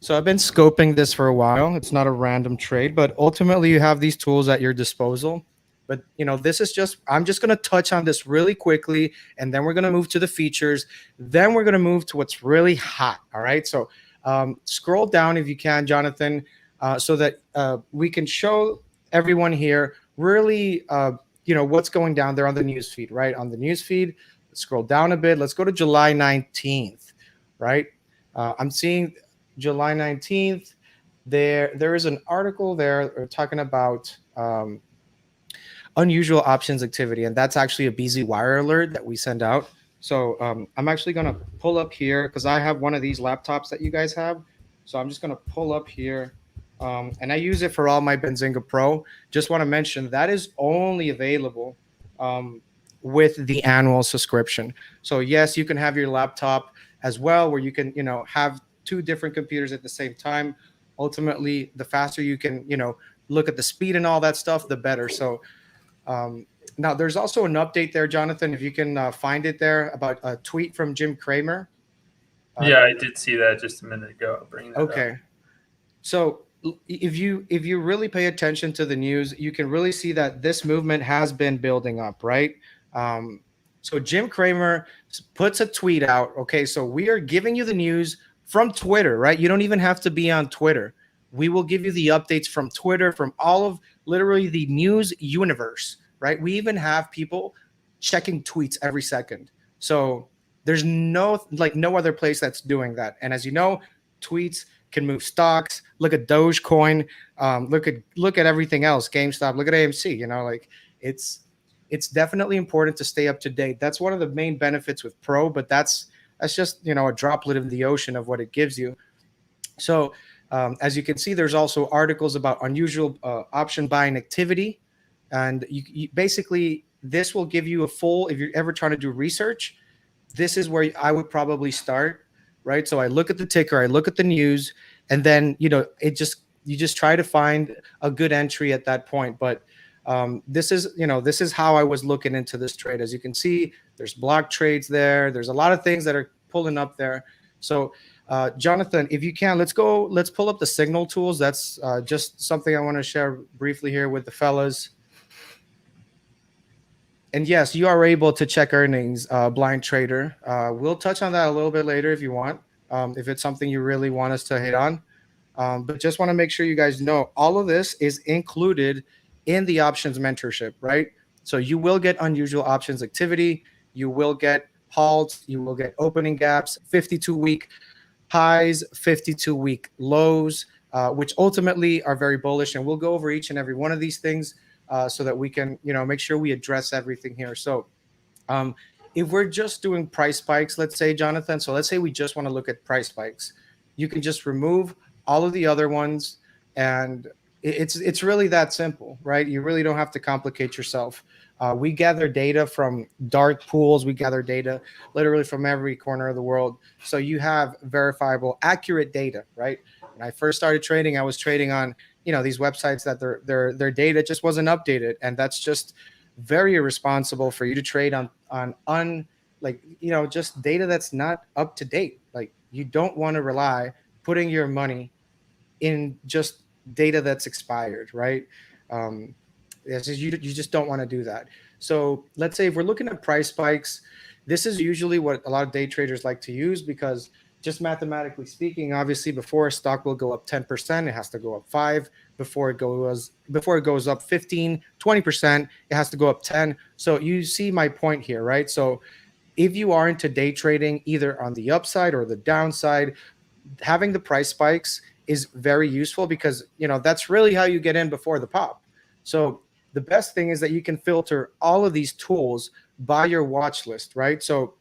So I've been scoping this for a while. It's not a random trade, but ultimately you have these tools at your disposal. But this is just, I'm just going to touch on this really quickly, and then we're going to move to the features. Then we're going to move to what's really hot. All right. So scroll down if you can, Jonathan, so that we can show everyone here really, what's going down there on the news feed, right? On the news feed, let's scroll down a bit. Let's go to July 19th, right? I'm seeing July 19th, there is an article there talking about unusual options activity, and that's actually a BZ wire alert that we send out. So I'm actually going to pull up here because I have one of these laptops that you guys have. So I'm just going to pull up here, and I use it for all my Benzinga Pro. Just want to mention that is only available with the annual subscription. So yes, you can have your laptop as well, where you can have two different computers at the same time. Ultimately, the faster you can, look at the speed and all that stuff, the better. So now there's also an update there, Jonathan, if you can find it there, about a tweet from Jim Cramer. Yeah, I did see that just a minute ago. I'll bring that up. So if you really pay attention to the news, you can really see that this movement has been building up, right? So Jim Cramer puts a tweet out. Okay, so we are giving you the news from Twitter, right? You don't even have to be on Twitter. We will give you the updates from Twitter, from all of literally the news universe, right? We even have people checking tweets every second. So there's no other place that's doing that. And as you know, tweets can move stocks. Look at Dogecoin. Look at everything else. GameStop. Look at AMC. It's definitely important to stay up to date. That's one of the main benefits with Pro, but that's just a droplet in the ocean of what it gives you. So as you can see, there's also articles about unusual option buying activity, and you basically, this will give you a full, if you're ever trying to do research, this is where I would probably start, right? So I look at the ticker, I look at the news, and then you just try to find a good entry at that point. But this is how I was looking into this trade. As you can see, there's block trades there. There's a lot of things that are pulling up there. So Jonathan, if you can, let's pull up the signal tools. That's just something I want to share briefly here with the fellas. And yes, you are able to check earnings, blind trader. We'll touch on that a little bit later if you want, if it's something you really want us to hit on. But just want to make sure you guys know all of this is included in the options mentorship, right? So you will get unusual options activity. You will get halts. You will get opening gaps, 52-week highs, 52-week lows, which ultimately are very bullish. And we'll go over each and every one of these things so that we can, make sure we address everything here. So if we're just doing price spikes, let's say, Jonathan, so let's say we just want to look at price spikes, you can just remove all of the other ones, and it's really that simple, right? You really don't have to complicate yourself. We gather data from dark pools. We gather data literally from every corner of the world. So you have verifiable, accurate data, right? When I first started trading, I was trading on, these websites that their data just wasn't updated. And that's just very irresponsible for you to trade on just data that's not up to date. Like, you don't want to rely putting your money in just data that's expired, right? You just don't want to do that. So let's say if we're looking at price spikes, this is usually what a lot of day traders like to use, because just mathematically speaking, obviously before a stock will go up 10%, it has to go up 5. Before it goes up 15, 20%, it has to go up 10. So you see my point here, right? So if you are into day trading, either on the upside or the downside, having the price spikes is very useful because, you know, that's really how you get in before the pop. So the best thing is that you can filter all of these tools by your watch list, right? So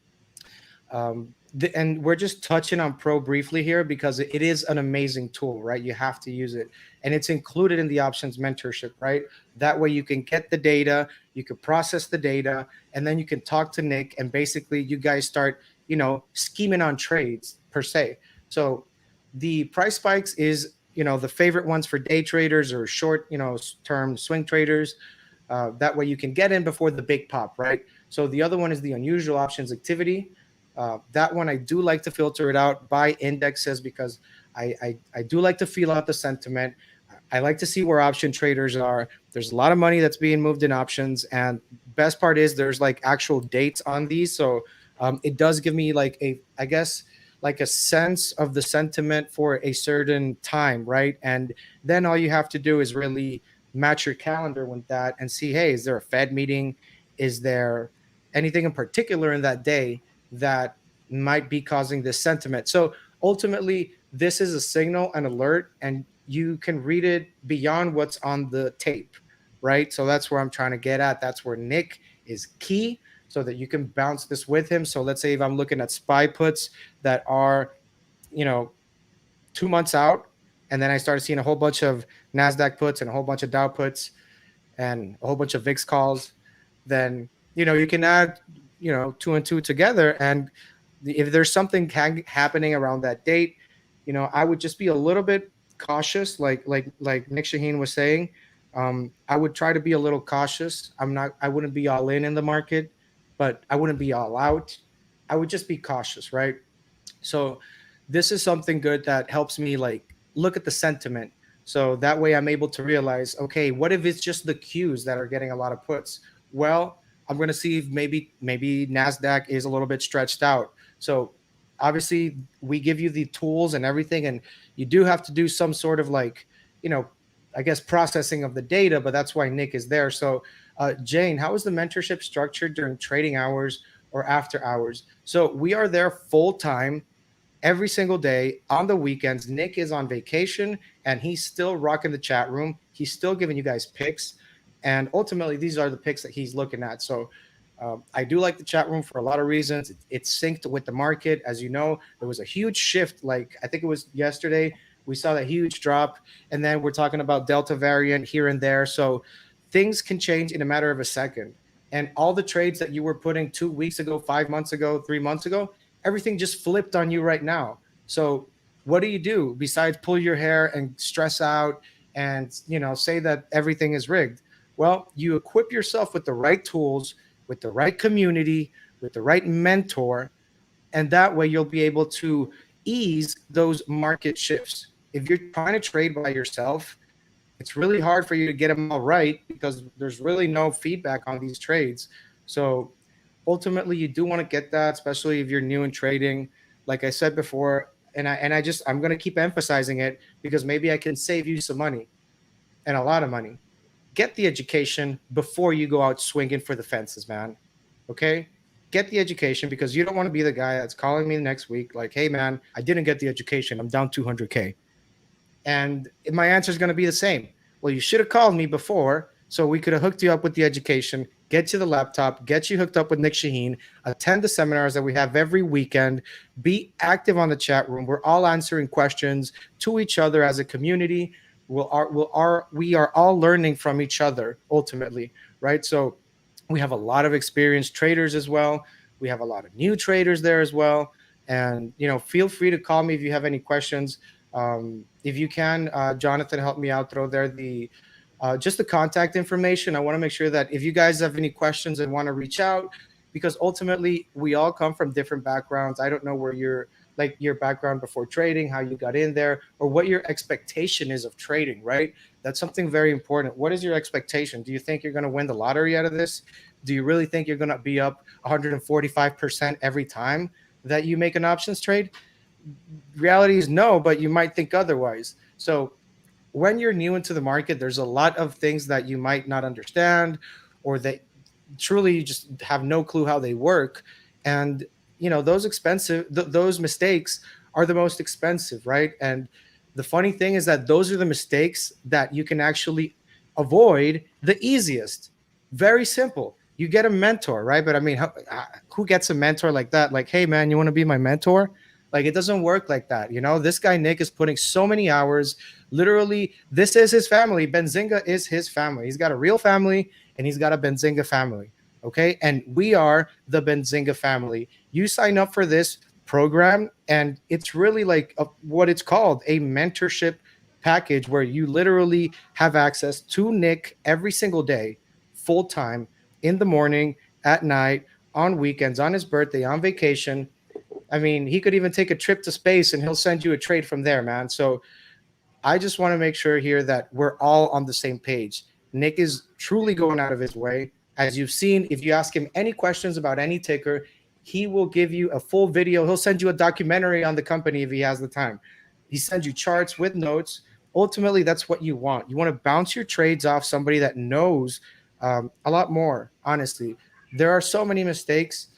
and we're just touching on Pro briefly here because it is an amazing tool, right? You have to use it, and it's included in the options mentorship, right? That way you can get the data, you can process the data, and then you can talk to Nic, and basically you guys start, you know, scheming on trades per se. So the price spikes is, you know, the favorite ones for day traders or short, you know, term swing traders. That way you can get in before the big pop, right? So the other one is the unusual options activity. That one I do like to filter it out by indexes because I do like to feel out the sentiment. I like to see where option traders are. There's a lot of money that's being moved in options, and best part is there's like actual dates on these, so it does give me like I guess like a sense of the sentiment for a certain time, right? And then all you have to do is really match your calendar with that and see, hey, is there a Fed meeting? Is there anything in particular in that day that might be causing this sentiment? So ultimately, this is a signal, an alert, and you can read it beyond what's on the tape, right? So that's where I'm trying to get at. That's where Nic is key so that you can bounce this with him. So let's say if I'm looking at SPY puts that are, you know, 2 months out, and then I started seeing a whole bunch of NASDAQ puts and a whole bunch of Dow puts and a whole bunch of VIX calls, then, you know, you can add, you know, 2 and 2 together. And if there's something happening around that date, you know, I would just be a little bit cautious, like Nic Chahine was saying. I would try to be a little cautious. I wouldn't be all in the market, but I wouldn't be all out. I would just be cautious, right? So this is something good that helps me like look at the sentiment. So that way I'm able to realize, okay, what if it's just the Qs that are getting a lot of puts? Well, I'm going to see if maybe NASDAQ is a little bit stretched out. So obviously we give you the tools and everything, and you do have to do some sort of like, you know, I guess processing of the data, but that's why Nic is there. So Jane, how is the mentorship structured during trading hours or after hours? So we are there full time every single day on the weekends. Nic is on vacation and he's still rocking the chat room. He's still giving you guys picks. And ultimately, these are the picks that he's looking at. So I do like the chat room for a lot of reasons. It's synced with the market. As you know, there was a huge shift. Like I think it was yesterday, we saw that huge drop. And then we're talking about Delta variant here and there. So things can change in a matter of a second. And all the trades that you were putting 2 weeks ago, 5 months ago, 3 months ago, everything just flipped on you right now. So what do you do besides pull your hair and stress out and, you know, say that everything is rigged? Well, you equip yourself with the right tools, with the right community, with the right mentor, and that way you'll be able to ease those market shifts. If you're trying to trade by yourself, it's really hard for you to get them all right because there's really no feedback on these trades. So ultimately you do want to get that, especially if you're new in trading. Like I said before, I'm going to keep emphasizing it because maybe I can save you some money and a lot of money. Get the education before you go out swinging for the fences, man. Okay? Get the education because you don't want to be the guy that's calling me next week like, hey, man, I didn't get the education. I'm down 200K. And my answer is going to be the same. Well, you should have called me before so we could have hooked you up with the education, get you the laptop, get you hooked up with Nic Chahine, attend the seminars that we have every weekend, be active on the chat room. We're all answering questions to each other as a community. We are all learning from each other ultimately, right? So we have a lot of experienced traders as well. We have a lot of new traders there as well. And, you know, feel free to call me if you have any questions. If you can, Jonathan, help me out, throw there just the contact information. I want to make sure that if you guys have any questions and want to reach out, because ultimately we all come from different backgrounds. I don't know where your background before trading, how you got in there, or what your expectation is of trading, right? That's something very important. What is your expectation? Do you think you're going to win the lottery out of this? Do you really think you're going to be up 145% every time that you make an options trade? Reality is no, but you might think otherwise. So when you're new into the market, there's a lot of things that you might not understand or that truly you just have no clue how they work. And those those mistakes are the most expensive, right? And the funny thing is that those are the mistakes that you can actually avoid the easiest. Very simple. You get a mentor, right? But I mean, who gets a mentor like that? Like, hey man, you want to be my mentor? Like, it doesn't work like that. This guy Nic is putting so many hours. Literally, this is his family. Benzinga is his family. He's got a real family and he's got a Benzinga family. Okay. And we are the Benzinga family. You sign up for this program, and it's really like what it's called, a mentorship package, where you literally have access to Nic every single day, full time, in the morning, at night, on weekends, on his birthday, on vacation. I mean, he could even take a trip to space and he'll send you a trade from there, man. So I just want to make sure here that we're all on the same page. Nic is truly going out of his way. As you've seen, if you ask him any questions about any ticker, he will give you a full video. He'll send you a documentary on the company if he has the time. He sends you charts with notes. Ultimately, that's what you want. You want to bounce your trades off somebody that knows a lot more, honestly. There are so many mistakes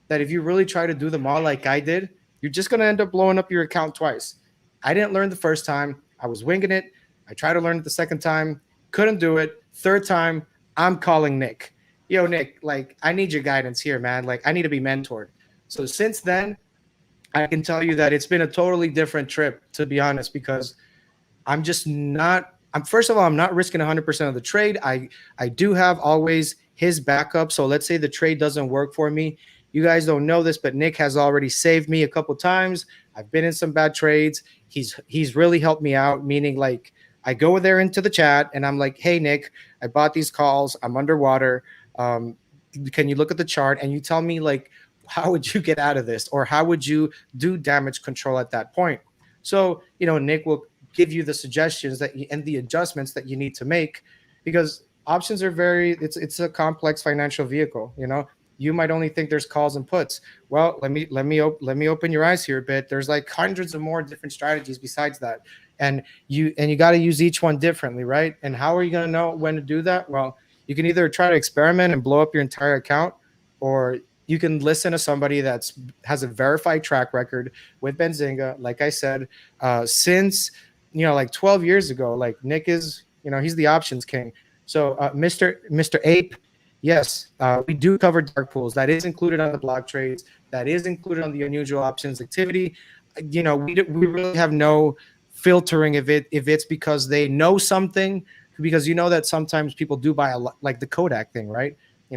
that if you really try to do them all like I did, you're just going to end up blowing up your account twice. I didn't learn the first time. I was winging it. I tried to learn it the second time. Couldn't do it. Third time, I'm calling Nic. Yo, Nic, like, I need your guidance here, man. Like, I need to be mentored. So since then, I can tell you that it's been a totally different trip, to be honest, because I'm just not – first of all, I'm not risking 100% of the trade. I do have always his backup. So let's say the trade doesn't work for me. You guys don't know this, but Nic has already saved me a couple times. I've been in some bad trades. He's really helped me out, meaning like I go there into the chat and I'm like, hey, Nic, I bought these calls. I'm underwater. Can you look at the chart? And you tell me, like, how would you get out of this? Or how would you do damage control at that point? So, Nic will give you the suggestions and the adjustments that you need to make, because options are it's a complex financial vehicle. You might only think there's calls and puts. Well, let me open your eyes here a bit. There's like hundreds of more different strategies besides that. And you got to use each one differently, right? And how are you going to know when to do that? Well, you can either try to experiment and blow up your entire account, or you can listen to somebody that has a verified track record with Benzinga. Like I said, since, like 12 years ago, like Nic is, he's the options king. So Mr. Ape, yes, we do cover dark pools. That is included on the block trades. That is included on the unusual options activity. We really have no filtering if it's because they know something, because that sometimes people do buy a lot, like the Kodak thing, right? You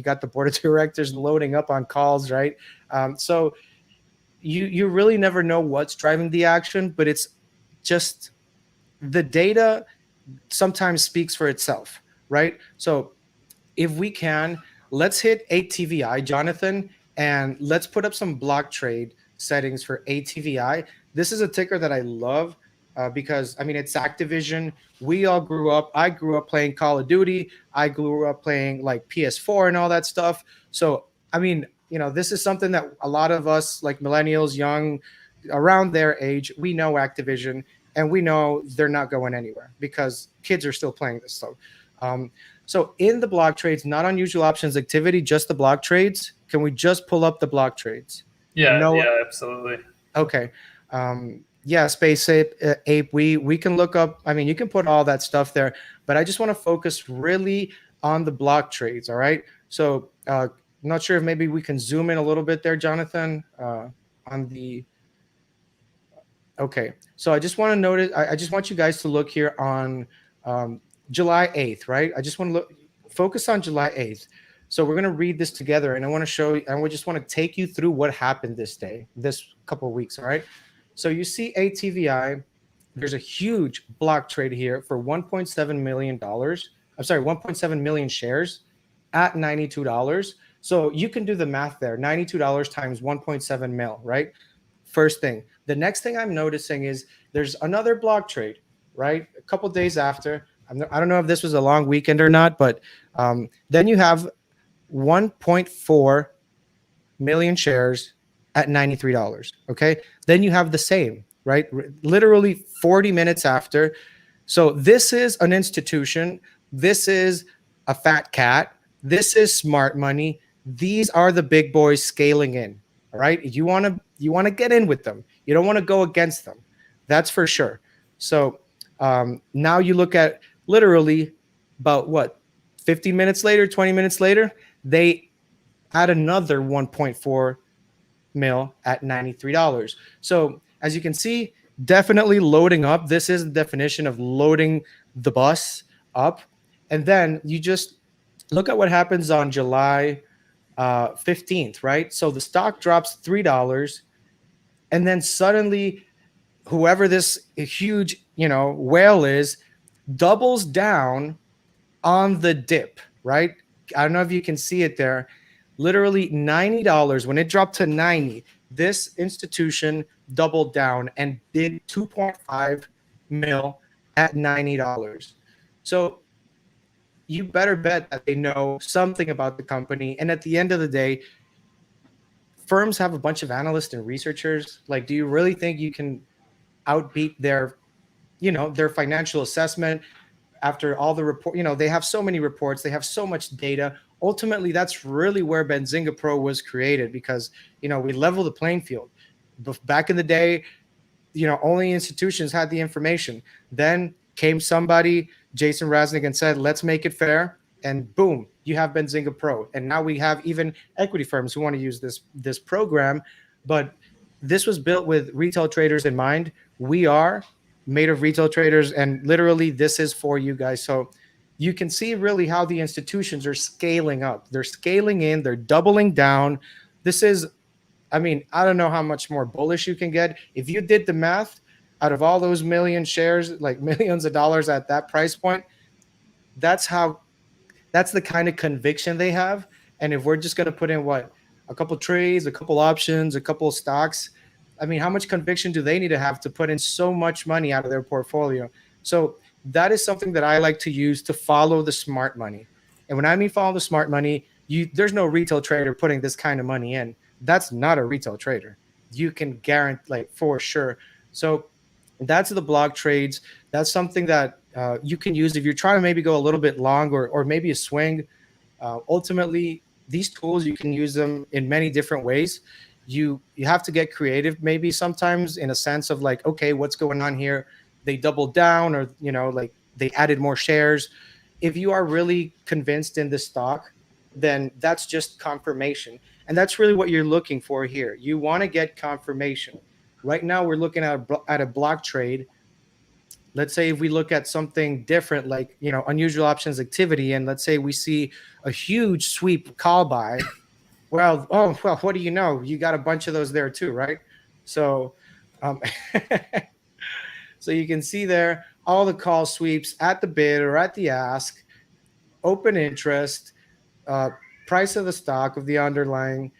got the board of directors loading up on calls, right? So you really never know what's driving the action, but it's just the data sometimes speaks for itself, right? So if we can, let's hit ATVI, Jonathan, and let's put up some block trade settings for ATVI. This is a ticker that I love because, I mean, it's Activision. I grew up playing Call of Duty. I grew up playing like PS4 and all that stuff. So, I mean, this is something that a lot of us, like millennials, young, around their age, we know Activision, and we know they're not going anywhere because kids are still playing this. So in the block trades, not unusual options activity, just the block trades. Can we just pull up the block trades? Yeah, absolutely. Okay. Space Ape. We can look up. I mean, you can put all that stuff there, but I just want to focus really on the block trades. All right. So I'm not sure if maybe we can zoom in a little bit there, Jonathan, on the. Okay. So I just want to notice. I just want you guys to look here on July 8th, right? I just want to focus on July 8th. So we're going to read this together, and I want to show you, and we just want to take you through what happened this couple of weeks. All right. So you see ATVI, there's a huge block trade here for $1.7 million. I'm sorry, 1.7 million shares at $92. So you can do the math there. $92 times 1.7 mil, right? First thing. The next thing I'm noticing is there's another block trade, right? A couple days after. I don't know if this was a long weekend or not, but then you have 1.4 million shares at $93. Okay. Then you have the same, right? Literally 40 minutes after. So this is an institution. This is a fat cat. This is smart money. these are the big boys scaling in. All right. You want to get in with them. You don't want to go against them. That's for sure. So now you look at literally about what, 50 minutes later, 20 minutes later, they add another 1.4 mil at $93. So as you can see, definitely loading up. This is the definition of loading the bus up. And then you just look at what happens on July 15th, right? So the stock drops $3, and then suddenly whoever this huge, whale is, doubles down on the dip, right? I don't know if you can see it there. Literally $90. When it dropped to 90, this institution doubled down and did 2.5 mil at $90. So you better bet that they know something about the company. And at the end of the day, firms have a bunch of analysts and researchers. Like, do you really think you can outbeat their financial assessment after all the report? They have so many reports, they have so much data. Ultimately, that's really where Benzinga Pro was created, because we level the playing field. Back in the day, only institutions had the information. Then came somebody, Jason Raznick, and said, let's make it fair. And boom, you have Benzinga Pro. And now we have even equity firms who want to use this program. But this was built with retail traders in mind. We are made of retail traders, and literally this is for you guys. So you can see really how the institutions are scaling up. They're scaling in, they're doubling down. This is, I don't know how much more bullish you can get. If you did the math, out of all those million shares, like millions of dollars at that price point, that's the kind of conviction they have. And if we're just going to put in a couple trades, a couple options, a couple stocks, how much conviction do they need to have to put in so much money out of their portfolio? So that is something that I like to use to follow the smart money. And when I mean follow the smart money, there's no retail trader putting this kind of money in. That's not a retail trader. You can guarantee, for sure. So that's the block trades. That's something that you can use if you're trying to maybe go a little bit long or maybe a swing. Ultimately, these tools, you can use them in many different ways. You have to get creative maybe sometimes, in a sense of like, okay, what's going on here? They doubled down, or they added more shares. If you are really convinced in the stock, then that's just confirmation. And that's really what you're looking for here. You want to get confirmation. Right now, we're looking at a block trade. Let's say if we look at something different, like unusual options activity, and let's say we see a huge sweep call buy. Well, what do you know? You got a bunch of those there too, right? So, so you can see there all the call sweeps at the bid or at the ask, open interest, price of the stock of the underlying.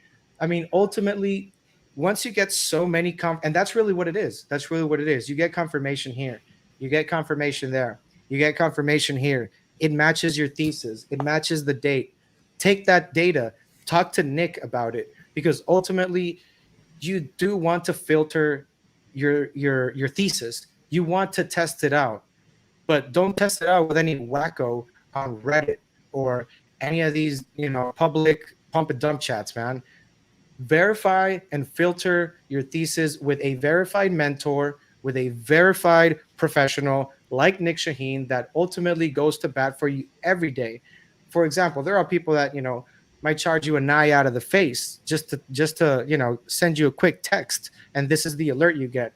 Ultimately, once you get so many and that's really what it is. That's really what it is. You get confirmation here. You get confirmation there. You get confirmation here. It matches your thesis. It matches the date. Take that data. Talk to Nick about it, because ultimately you do want to filter your thesis. You want to test it out, but don't test it out with any wacko on Reddit or any of these, public pump and dump chats, man. Verify and filter your thesis with a verified mentor, with a verified professional like Nic Chahine that ultimately goes to bat for you every day. For example, there are people that, might charge you an eye out of the face just to send you a quick text, and this is the alert you get.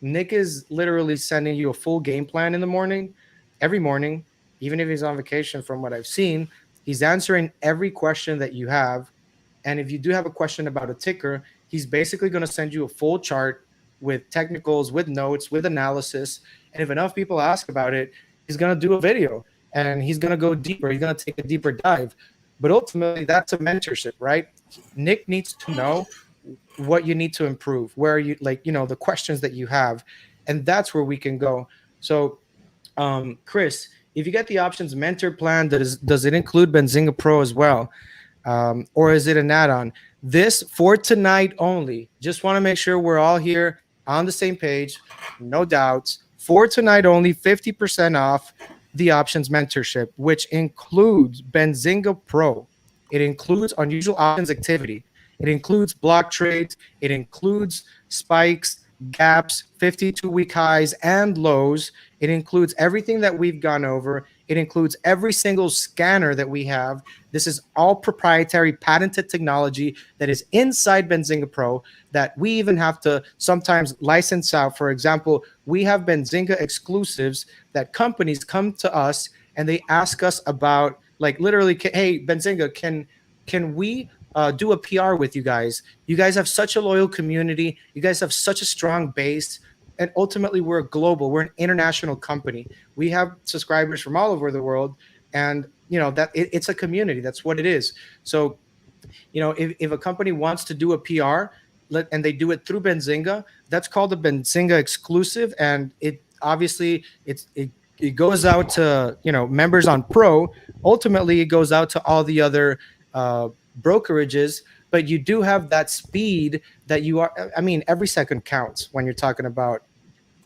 Nick is literally sending you a full game plan in the morning, every morning, even if he's on vacation. From what I've seen, he's answering every question that you have. And if you do have a question about a ticker, he's basically going to send you a full chart with technicals, with notes, with analysis. And if enough people ask about it, he's going to do a video and he's going to go deeper. He's going to take a deeper dive. But ultimately, that's a mentorship, right? Nick needs to know what you need to improve, where you the questions that you have. And that's where we can go. So, Chris, if you get the options mentor plan, does it include Benzinga Pro as well? Or is it an add-on? This for tonight only. Just want to make sure we're all here on the same page. No doubts. For tonight only, 50% off the options mentorship, which includes Benzinga Pro. It includes unusual options activity. It includes block trades. It includes spikes, gaps, 52-week highs and lows. It includes everything that we've gone over. It includes every single scanner that we have. This is all proprietary patented technology that is inside Benzinga Pro that we even have to sometimes license out. For example, we have Benzinga exclusives that companies come to us and they ask us about, like, literally, hey, Benzinga, can we do a PR with you guys? You guys have such a loyal community. You guys have such a strong base. And ultimately, we're global. We're an international company. We have subscribers from all over the world. And, you know, that it's a community. That's what it is. So, you know, if a company wants to do a PR and they do it through Benzinga, that's called a Benzinga exclusive. And it obviously it goes out to, you know, members on Pro. Ultimately, it goes out to all the other brokerages, but you do have that speed that you are. I mean, every second counts when you're talking about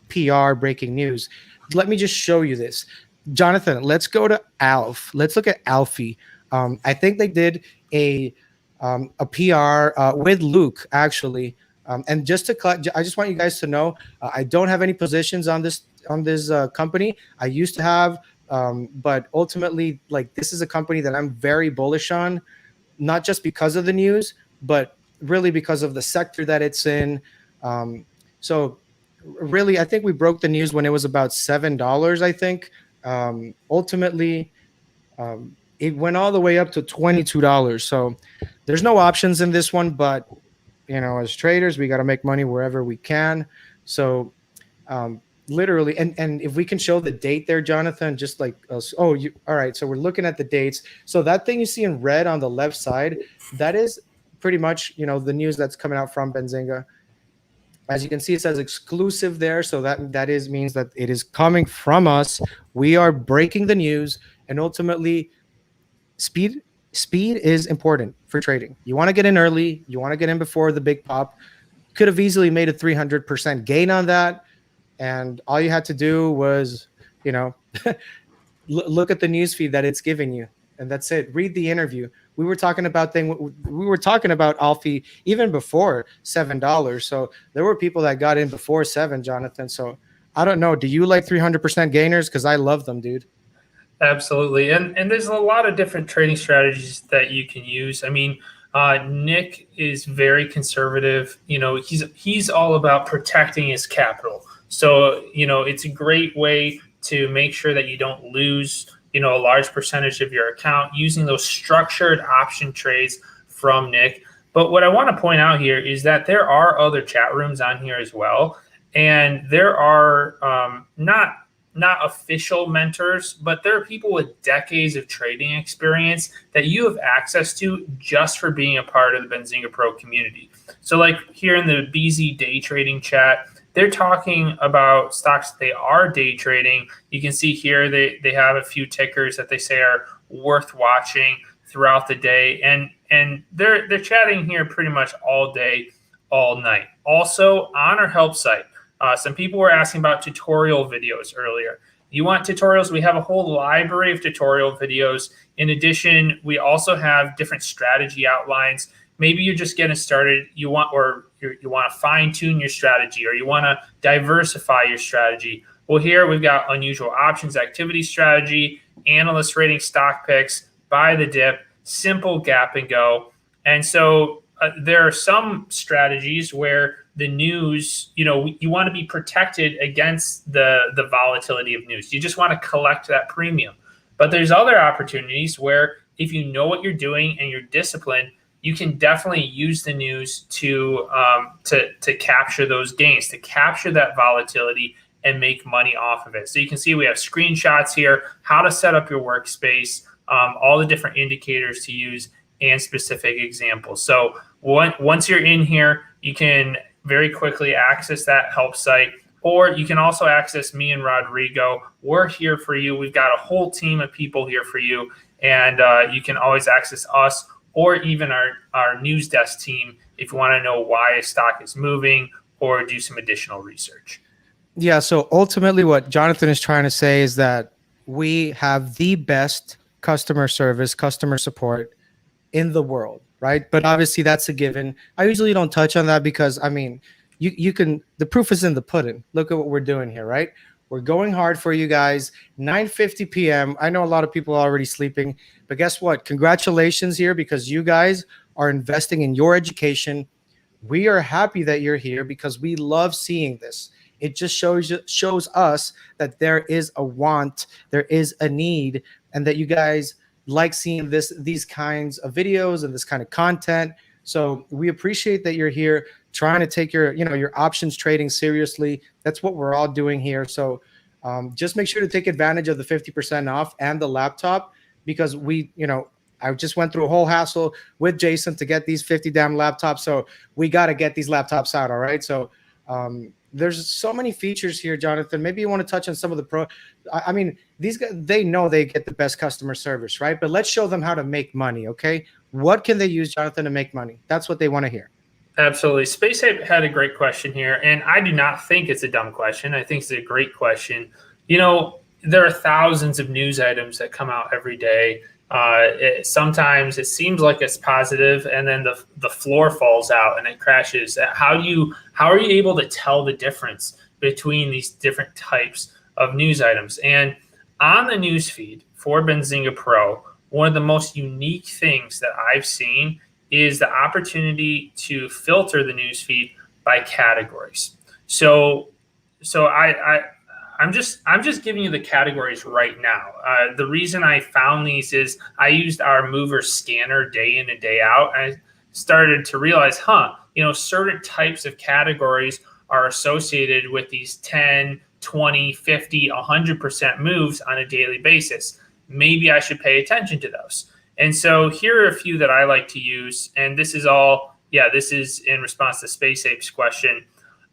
PR breaking news. Let me just show you this. Jonathan, let's go to Alf. Let's look at Alfie. I think they did a PR with Luke, actually. And just to I just want you guys to know, I don't have any positions on this company. I used to have, but ultimately, like, this is a company that I'm very bullish on, not just because of the news, but really because of the sector that it's in. So really, I think we broke the news when it was about $7, I think. Ultimately, it went all the way up to $22. So there's no options in this one, but, you know, as traders, we got to make money wherever we can. So literally, and if we can show the date there, Jonathan, just like us. Oh, all right. So we're looking at the dates. So that thing you see in red on the left side, that is pretty much, you know, the news that's coming out from Benzinga. As you can see, it says exclusive there. So that means that it is coming from us. We are breaking the news, and ultimately, speed is important for trading. You want to get in early. You want to get in before the big pop. Could have easily made a 300% gain on that. And all you had to do was, you know, look at the news feed that it's giving you. And that's it. Read the interview. We were talking about Alfie even before $7. So there were people that got in before 7, Jonathan. So I don't know. Do you like 300% gainers? Because I love them, dude. Absolutely. And there's a lot of different trading strategies that you can use. I mean, Nick is very conservative. You know, he's all about protecting his capital. So, you know, it's a great way to make sure that you don't lose, you know, a large percentage of your account using those structured option trades from Nick. But what I want to point out here is that there are other chat rooms on here as well. And there are not official mentors, but there are people with decades of trading experience that you have access to just for being a part of the Benzinga Pro community. So like here in the BZ day trading chat, they're talking about stocks that they are day trading. You can see here they have a few tickers that they say are worth watching throughout the day. And they're chatting here pretty much all day, all night. Also on our help site, some people were asking about tutorial videos earlier. You want tutorials? We have a whole library of tutorial videos. In addition, we also have different strategy outlines. Maybe you're just getting started. You want to fine tune your strategy, or you want to diversify your strategy. Well, here we've got unusual options activity strategy, analyst rating stock picks, buy the dip, simple gap and go. And so there are some strategies where the news, you know, you want to be protected against the volatility of news. You just want to collect that premium. But there's other opportunities where if you know what you're doing and you're disciplined, you can definitely use the news to capture those gains, to capture that volatility and make money off of it. So you can see we have screenshots here, how to set up your workspace, all the different indicators to use, and specific examples. So once you're in here, you can very quickly access that help site, or you can also access me and Rodrigo. We're here for you. We've got a whole team of people here for you, and you can always access us or even our news desk team if you want to know why a stock is moving or do some additional research. Yeah, so ultimately what Jonathan is trying to say is that we have the best customer service, customer support in the world, right? But obviously that's a given. I usually don't touch on that because I mean, you can, the proof is in the pudding. Look at what we're doing here, right? We're going hard for you guys. 9:50 p.m. I know a lot of people are already sleeping, but guess what? Congratulations here because you guys are investing in your education. We are happy that you're here because we love seeing this. It just shows us that there is a want, there is a need, and that you guys like seeing these kinds of videos and this kind of content. So we appreciate that you're here trying to take your options trading seriously. That's what we're all doing here. So just make sure to take advantage of the 50% off and the laptop because I just went through a whole hassle with Jason to get these 50 damn laptops. So we got to get these laptops out. All right. So there's so many features here, Jonathan. Maybe you want to touch on some of the I mean, these guys, they know they get the best customer service, right? But let's show them how to make money. Okay. What can they use, Jonathan, to make money? That's what they want to hear. Absolutely. Space Ape had a great question here, and I do not think it's a dumb question. I think it's a great question. There are thousands of news items that come out every day. Sometimes it seems like it's positive, and then the floor falls out and it crashes. How are you able to tell the difference between these different types of news items? And on the news feed for Benzinga Pro, one of the most unique things that I've seen is the opportunity to filter the news feed by categories. So I'm just giving you the categories right now. The reason I found these is I used our mover scanner day in and day out, and I started to realize, certain types of categories are associated with these 10, 20, 50, 100% moves on a daily basis. Maybe I should pay attention to those. And so here are a few that I like to use. And this is in response to Space Ape's question.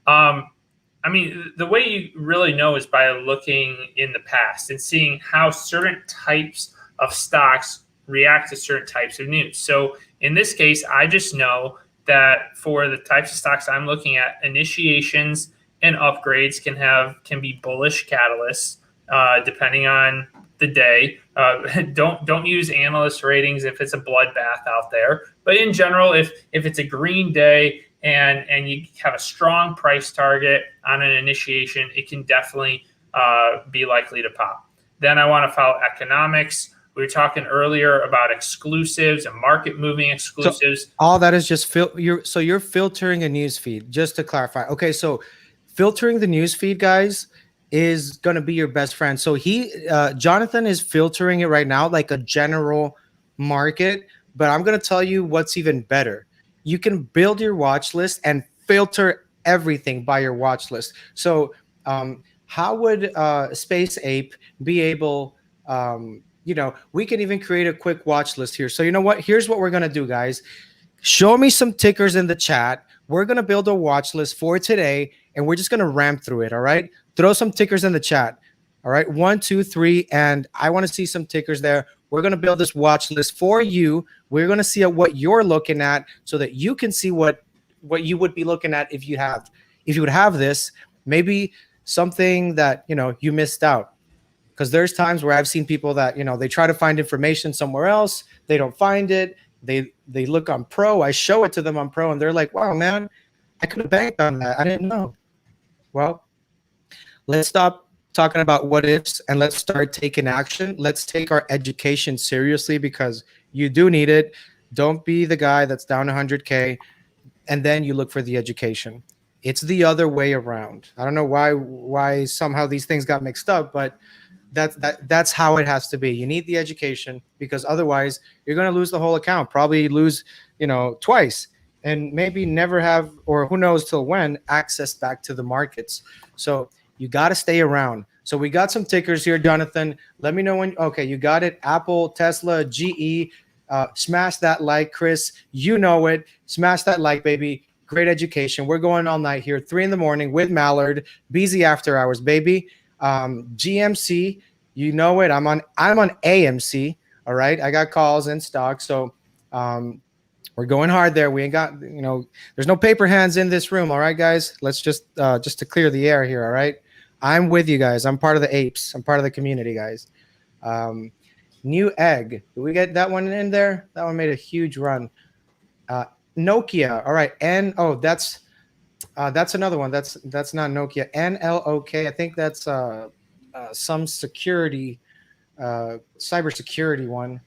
The way you really know is by looking in the past and seeing how certain types of stocks react to certain types of news. So in this case, I just know that for the types of stocks I'm looking at, initiations and upgrades can be bullish catalysts depending on the day. Don't use analyst ratings if it's a bloodbath out there. But in general, if it's a green day and you have a strong price target on an initiation, it can definitely be likely to pop. Then I want to follow economics. We were talking earlier about exclusives and market moving exclusives. So all that is just you're filtering a news feed, just to clarify. Okay, so filtering the news feed, guys, is going to be your best friend. So Jonathan is filtering it right now like a general market, but I'm going to tell you what's even better. You can build your watch list and filter everything by your watch list. So how would Space Ape be able, we can even create a quick watch list here. So you know what? Here's what we're going to do, guys. Show me some tickers in the chat. We're going to build a watch list for today, and we're just going to ramp through it, all right? Throw some tickers in the chat, all right? 1, 2, 3, and I want to see some tickers there. We're going to build this watch list for you. We're going to see what you're looking at so that you can see what you would be looking at if you would have this, maybe something that, you missed out. Because there's times where I've seen people that, they try to find information somewhere else. They don't find it. They look on Pro. I show it to them on Pro, and they're like, wow, man, I could have banked on that. I didn't know. Well, let's stop talking about what ifs and let's start taking action. Let's take our education seriously because you do need it. Don't be the guy that's down 100K and then you look for the education. It's the other way around. I don't know why somehow these things got mixed up, but that's how it has to be. You need the education because otherwise you're going to lose the whole account, probably lose, twice, and maybe never have, or who knows till when, access back to the markets. So you got to stay around. So we got some tickers here, Jonathan. Let me know when. Okay, you got it. Apple, Tesla, GE. Smash that like, Chris. You know it. Smash that like, baby. Great education. We're going all night here, 3 a.m. with Mallard. BZ after hours, baby. GMC, you know it. I'm on AMC. All right. I got calls in stock. So we're going hard there. We ain't got, there's no paper hands in this room. All right, guys. Let's just to clear the air here. All right. I'm with you guys. I'm part of the apes. I'm part of the community, guys. New Egg. Did we get that one in there? That one made a huge run. Nokia. All right. That's another one. That's not Nokia. NLOK. I think that's some security, cybersecurity one.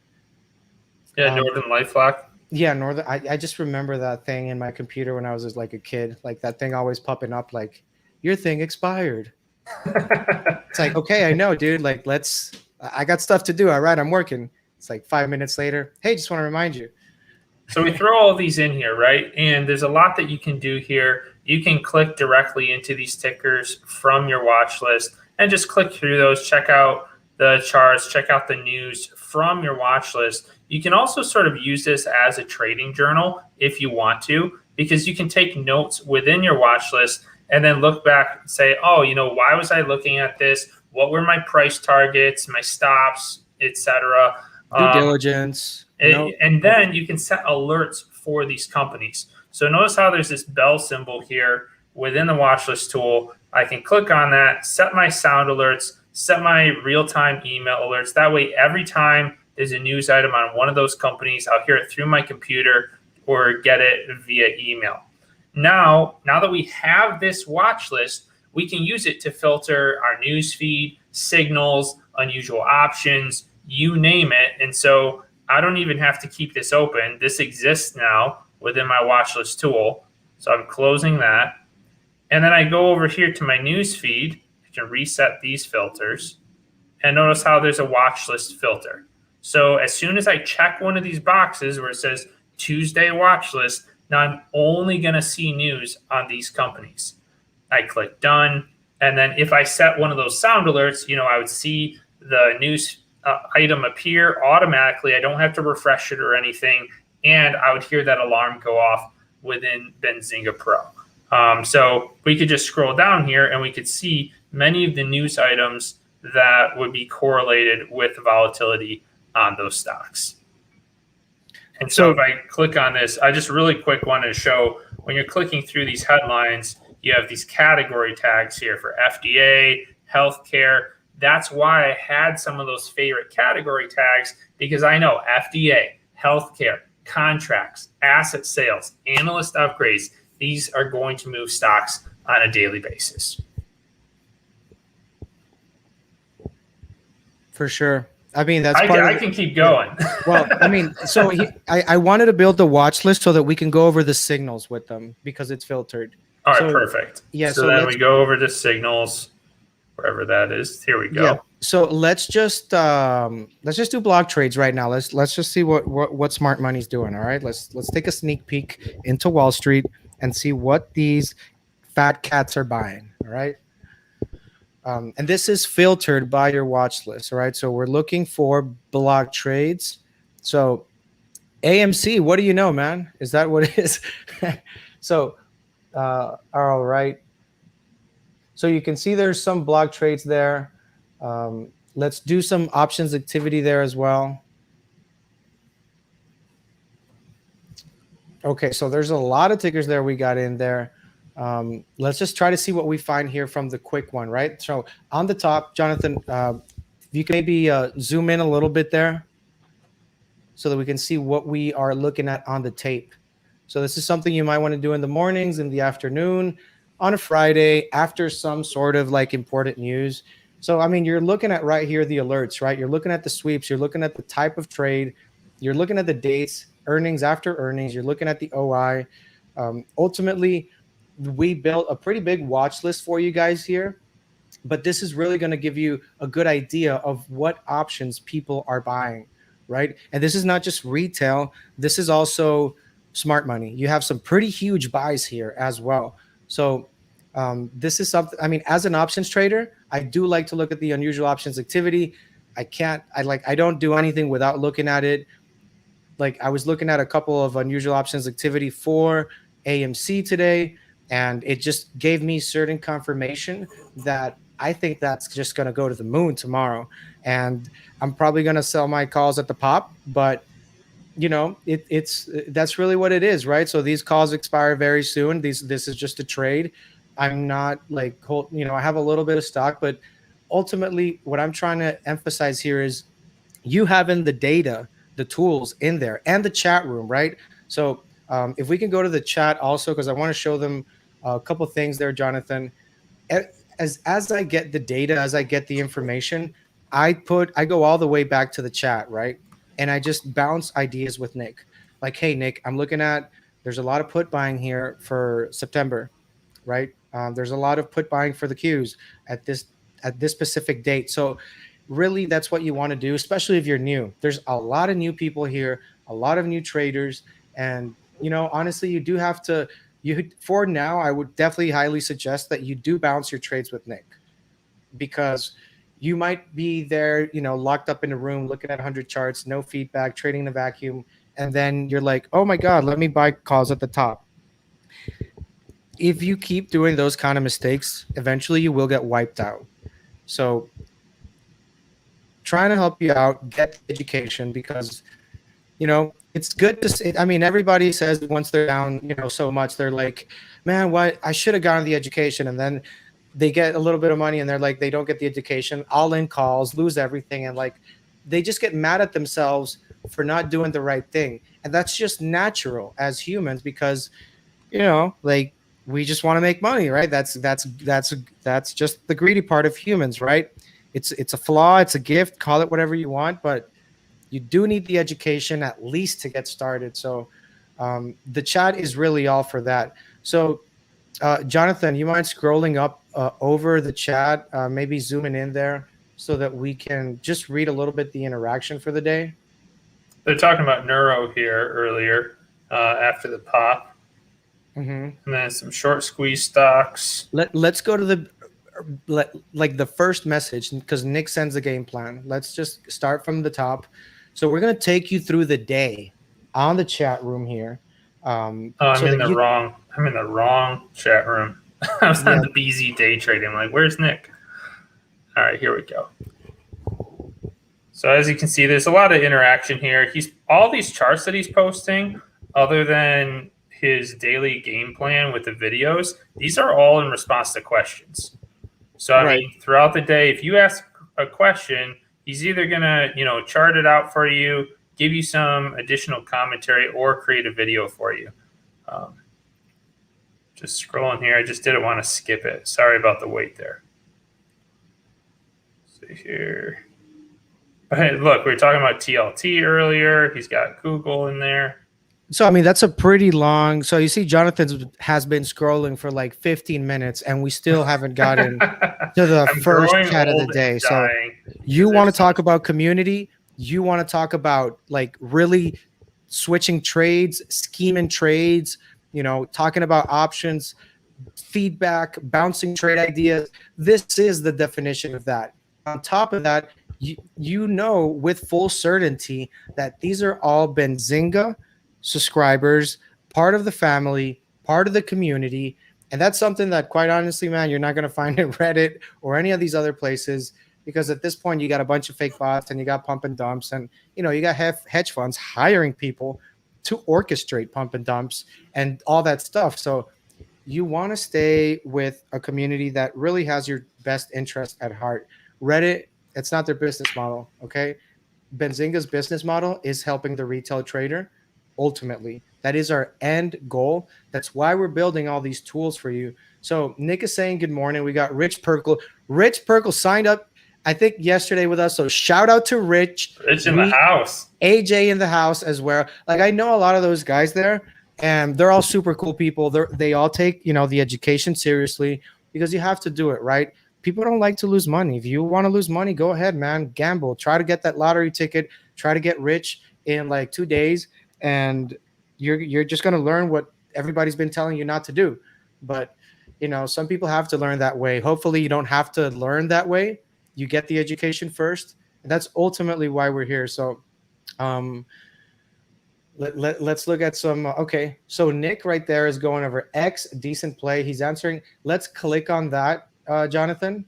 Yeah, Northern LifeLock. Yeah, Northern. I just remember that thing in my computer when I was like a kid. Like that thing always popping up like, your thing expired. It's like, okay, I know, dude. Like, I got stuff to do. All right, I'm working. It's like 5 minutes later. Hey, just want to remind you. So we throw all these in here, right? And there's a lot that you can do here. You can click directly into these tickers from your watch list and just click through those, check out the charts, check out the news from your watch list. You can also sort of use this as a trading journal if you want to, because you can take notes within your watch list and then look back and say, oh, why was I looking at this? What were my price targets, my stops, etc.? Due diligence. And then you can set alerts for these companies. So notice how there's this bell symbol here within the watch list tool. I can click on that, set my sound alerts, set my real-time email alerts. That way, every time there's a news item on one of those companies, I'll hear it through my computer or get it via email. Now that we have this watch list, we can use it to filter our news feed, signals, unusual options, you name it. And so I don't even have to keep this open. This exists now within my watch list tool. So I'm closing that. And then I go over here to my news feed. I can reset these filters. And notice how there's a watch list filter. So as soon as I check one of these boxes where it says Tuesday watch list, now I'm only going to see news on these companies. I click done. And then if I set one of those sound alerts, I would see the news item appear automatically. I don't have to refresh it or anything. And I would hear that alarm go off within Benzinga Pro. So we could just scroll down here and we could see many of the news items that would be correlated with volatility on those stocks. And so if I click on this, I just really quick wanted to show when you're clicking through these headlines, you have these category tags here for FDA, healthcare. That's why I had some of those favorite category tags, because I know FDA, healthcare, contracts, asset sales, analyst upgrades, these are going to move stocks on a daily basis. For sure. I mean, that's I can keep going. Well, I mean, so I wanted to build the watch list so that we can go over the signals with them because it's filtered. All right, perfect. Yeah. So then we go over the signals, wherever that is. Here we go. Yeah. So let's just do block trades right now. Let's just see what smart money's doing. All right. Let's take a sneak peek into Wall Street and see what these fat cats are buying. All right. And this is filtered by your watch list. All right. So we're looking for block trades. So AMC, what do you know, man? Is that what it is? So, all right. So you can see there's some block trades there. Let's do some options activity there as well. Okay, so there's a lot of tickers there we got in there. Let's just try to see what we find here from the quick one, right? So on the top, Jonathan, if you can maybe zoom in a little bit there so that we can see what we are looking at on the tape. So this is something you might want to do in the mornings, in the afternoon, on a Friday, after some sort of like important news. So, I mean, you're looking at right here, the alerts, right? You're looking at the sweeps. You're looking at the type of trade. You're looking at the dates, earnings after earnings. You're looking at the OI. Ultimately, we built a pretty big watch list for you guys here, but this is really going to give you a good idea of what options people are buying, right? And this is not just retail. This is also smart money. You have some pretty huge buys here as well. So this is something, I mean, as an options trader, I do like to look at the unusual options activity. I don't do anything without looking at it. Like I was looking at a couple of unusual options activity for AMC today, and it just gave me certain confirmation that I think that's just going to go to the moon tomorrow. And I'm probably going to sell my calls at the pop, but you know, that's really what it is, right? So these calls expire very soon. This is just a trade. I'm not like, I have a little bit of stock, but ultimately what I'm trying to emphasize here is you having the data, the tools in there, and the chat room, right? So if we can go to the chat also, because I want to show them a couple things there, Jonathan. As I get the data, as I get the information, I go all the way back to the chat, right? And I just bounce ideas with Nick. Like, hey, Nick, I'm looking at, there's a lot of put buying here for September, right? There's a lot of put buying for the Qs at this specific date. So really, that's what you want to do, especially if you're new. There's a lot of new people here, a lot of new traders, and honestly, you do have to. For now, I would definitely highly suggest that you do bounce your trades with Nick, because you might be there, locked up in a room looking at 100 charts, no feedback, trading in a vacuum, and then you're like, oh my God, let me buy calls at the top. If you keep doing those kind of mistakes, eventually you will get wiped out. So trying to help you out, get education, because, it's good to say, everybody says once they're down, so much, they're like, man, what, I should have gotten the education. And then they get a little bit of money and they're like, they don't get the education, all in calls, lose everything. And like, they just get mad at themselves for not doing the right thing. And that's just natural as humans, because, like, we just want to make money, right? That's just the greedy part of humans, right? It's a flaw, it's a gift, call it whatever you want, but you do need the education at least to get started. So the chat is really all for that. So Jonathan, you mind scrolling up over the chat, maybe zooming in there so that we can just read a little bit the interaction for the day? They're talking about neuro here earlier after the pop. And then some short squeeze stocks. Let's go to the first message, because Nick sends a game plan. Let's just start from the top. So we're going to take you through the day on the chat room here. I'm in the wrong chat room. I was on the BZ day trading. I'm like, where's Nick? All right, here we go. So as you can see, there's a lot of interaction here. All these charts that he's posting, other than his daily game plan with the videos, these are all in response to questions. So I mean, throughout the day, if you ask a question, he's either gonna, chart it out for you, give you some additional commentary, or create a video for you. Just scrolling here. I just didn't want to skip it. Sorry about the wait there. Let's see here. But look, we were talking about TLT earlier. He's got Google in there. So, that's a pretty long. So you see, Jonathan has been scrolling for like 15 minutes and we still haven't gotten to the first chat of the day. So you want to talk about community. You want to talk about like really switching trades, scheming trades, talking about options, feedback, bouncing trade ideas. This is the definition of that. On top of that, with full certainty that these are all Benzinga subscribers, part of the family, part of the community. And that's something that, quite honestly, man, you're not going to find in Reddit or any of these other places, because at this point you got a bunch of fake bots and you got pump and dumps, and you got hedge funds hiring people to orchestrate pump and dumps and all that stuff. So you want to stay with a community that really has your best interest at heart. Reddit, it's not their business model, okay? Benzinga's business model is helping the retail trader. Ultimately, that is our end goal. That's why we're building all these tools for you. So Nick is saying good morning. We got Rich Perkle. Rich Perkle signed up, I think, yesterday with us. So shout out to Rich. Rich in the house. AJ in the house as well. Like, I know a lot of those guys there, and they're all super cool people. They all take, the education seriously, because you have to do it, right? People don't like to lose money. If you want to lose money, go ahead, man. Gamble. Try to get that lottery ticket. Try to get rich in like 2 days. And you're just going to learn what everybody's been telling you not to do. But, some people have to learn that way. Hopefully you don't have to learn that way. You get the education first. And that's ultimately why we're here. So let's look at some. Okay. So Nick right there is going over X, decent play. He's answering. Let's click on that, Jonathan.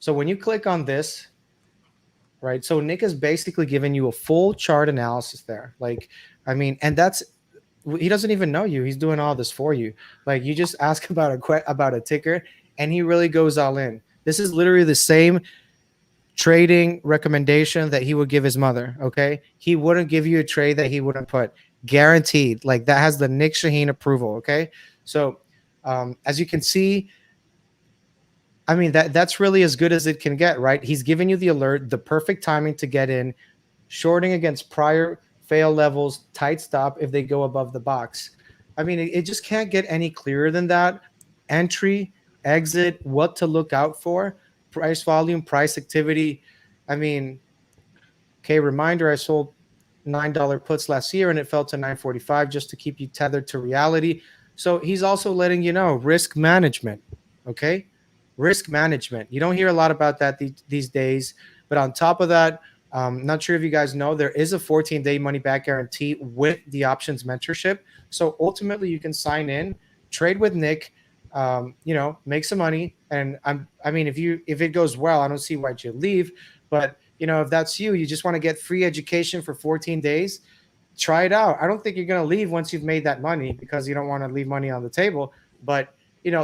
So when you click on this, right? So Nick is basically giving you a full chart analysis there. Like, and he doesn't even know you. He's doing all this for you. Like, you just ask about a ticker and he really goes all in. This is literally the same trading recommendation that he would give his mother. Okay, he wouldn't give you a trade that he wouldn't put, guaranteed. Like that has the Nic Chahine approval. Okay, so as you can see, I mean that's really as good as it can get, right? He's giving you the alert, the perfect timing to get in, shorting against prior fail levels, tight stop if they go above the box. I mean, it just can't get any clearer than that. Entry, exit, what to look out for, price volume, price activity. I mean, okay, reminder, I sold $9 puts last year and it fell to $9.45 just to keep you tethered to reality. So he's also letting you know risk management, okay? Risk management. You don't hear a lot about that these days. But on top of that, not sure if you guys know, there is a 14-day money-back guarantee with the options mentorship. So ultimately, you can sign in, trade with Nic, make some money. And I mean, if it goes well, I don't see why you'd leave. But if that's you just want to get free education for 14 days, try it out. I don't think you're going to leave once you've made that money because you don't want to leave money on the table. But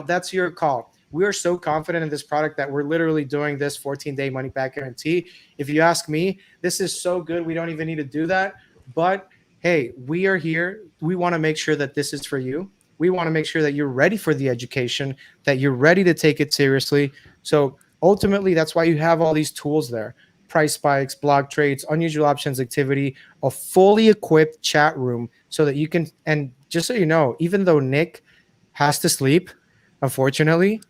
that's your call. We are so confident in this product that we're literally doing this 14-day money-back guarantee. If you ask me, this is so good, we don't even need to do that. But hey, we are here. We want to make sure that this is for you. We want to make sure that you're ready for the education, that you're ready to take it seriously. So ultimately, that's why you have all these tools there. Price spikes, block trades, unusual options activity, a fully equipped chat room so that you can, and just so you know, even though Nic has to sleep, unfortunately,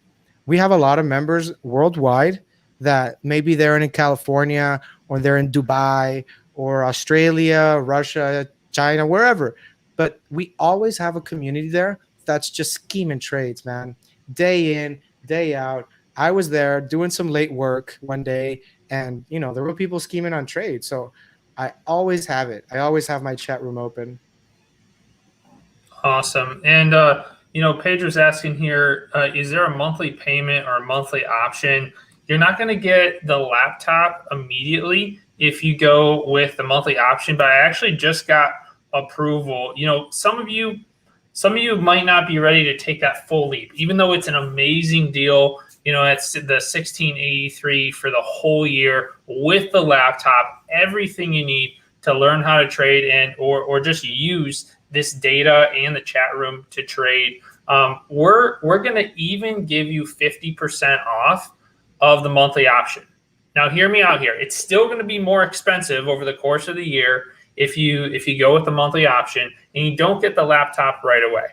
we have a lot of members worldwide that maybe they're in California or they're in Dubai or Australia, Russia, China, wherever. But we always have a community there that's just scheming trades, man. Day in, day out. I was there doing some late work one day, and there were people scheming on trades. So I always have it. I always have my chat room open. Awesome. And Pedro's asking here, is there a monthly payment or a monthly option? You're not going to get the laptop immediately if you go with the monthly option, but I actually just got approval. Some of you might not be ready to take that full leap, even though it's an amazing deal. It's the 1683 for the whole year with the laptop, everything you need to learn how to trade and or just use this data and the chat room to trade. We're going to even give you 50% off of the monthly option. Now, hear me out here. It's still going to be more expensive over the course of the year if you go with the monthly option and you don't get the laptop right away.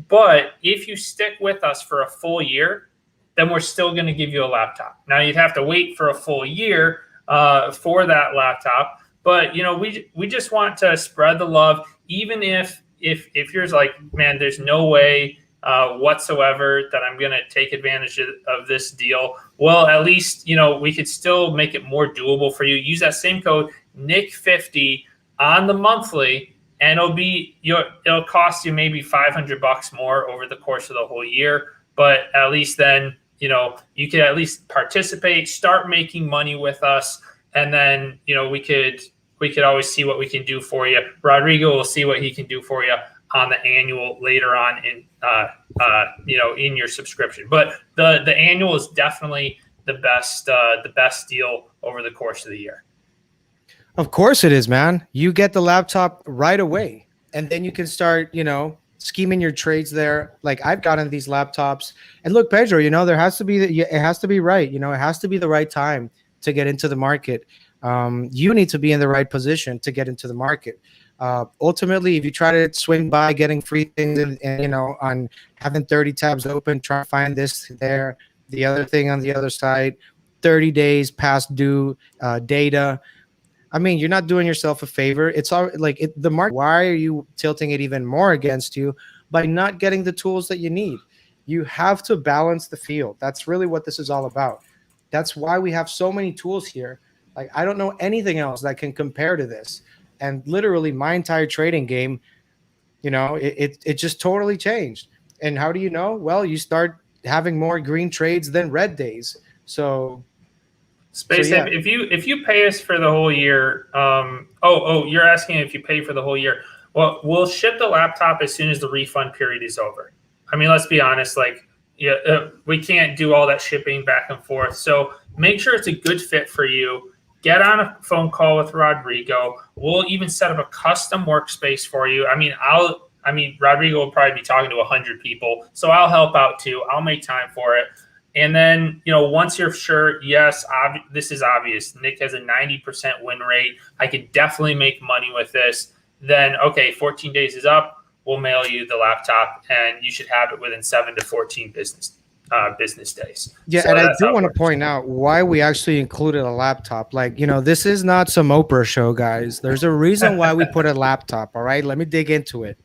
But if you stick with us for a full year, then we're still going to give you a laptop. Now, you'd have to wait for a full year for that laptop. But we just want to spread the love, even if you're like, man, there's no way whatsoever that I'm going to take advantage of this deal. Well, at least we could still make it more doable for you. Use that same code NIC50 on the monthly, and it'll cost you maybe $500 more over the course of the whole year. But at least then you can at least participate, start making money with us. And then, we could always see what we can do for you. Rodrigo will see what he can do for you on the annual later on in your subscription. But the annual is definitely the best deal over the course of the year. Of course it is, man. You get the laptop right away, and then you can start, scheming your trades there. Like I've gotten these laptops, and look, Pedro, it has to be right. It has to be the right time to get into the market. You need to be in the right position to get into the market. Ultimately, if you try to swing by getting free things and on having 30 tabs open, try to find this there, the other thing on the other side, 30 days past due data. I mean, you're not doing yourself a favor. It's all like the market. Why are you tilting it even more against you by not getting the tools that you need? You have to balance the field. That's really what this is all about. That's why we have so many tools here. Like, I don't know anything else that can compare to this. And literally my entire trading game, it just totally changed. And how do you know? Well, you start having more green trades than red days. So yeah. If you pay us for the whole year, you're asking if you pay for the whole year. Well, we'll ship the laptop as soon as the refund period is over. I mean, let's be honest, like Yeah, we can't do all that shipping back and forth. So make sure it's a good fit for you. Get on a phone call with Rodrigo. We'll even set up a custom workspace for you. I mean, Rodrigo will probably be talking to 100 people, so I'll help out too. I'll make time for it. And then, once you're sure, yes, this is obvious. Nic has a 90% win rate. I could definitely make money with this. Then, okay, 14 days is up. We'll mail you the laptop, and you should have it within 7 to 14 business days. Yeah, So and I that's do how it want to works. point out why we actually included a laptop. Like, this is not some Oprah show, guys. There's a reason why we put a laptop, all right? Let me dig into it.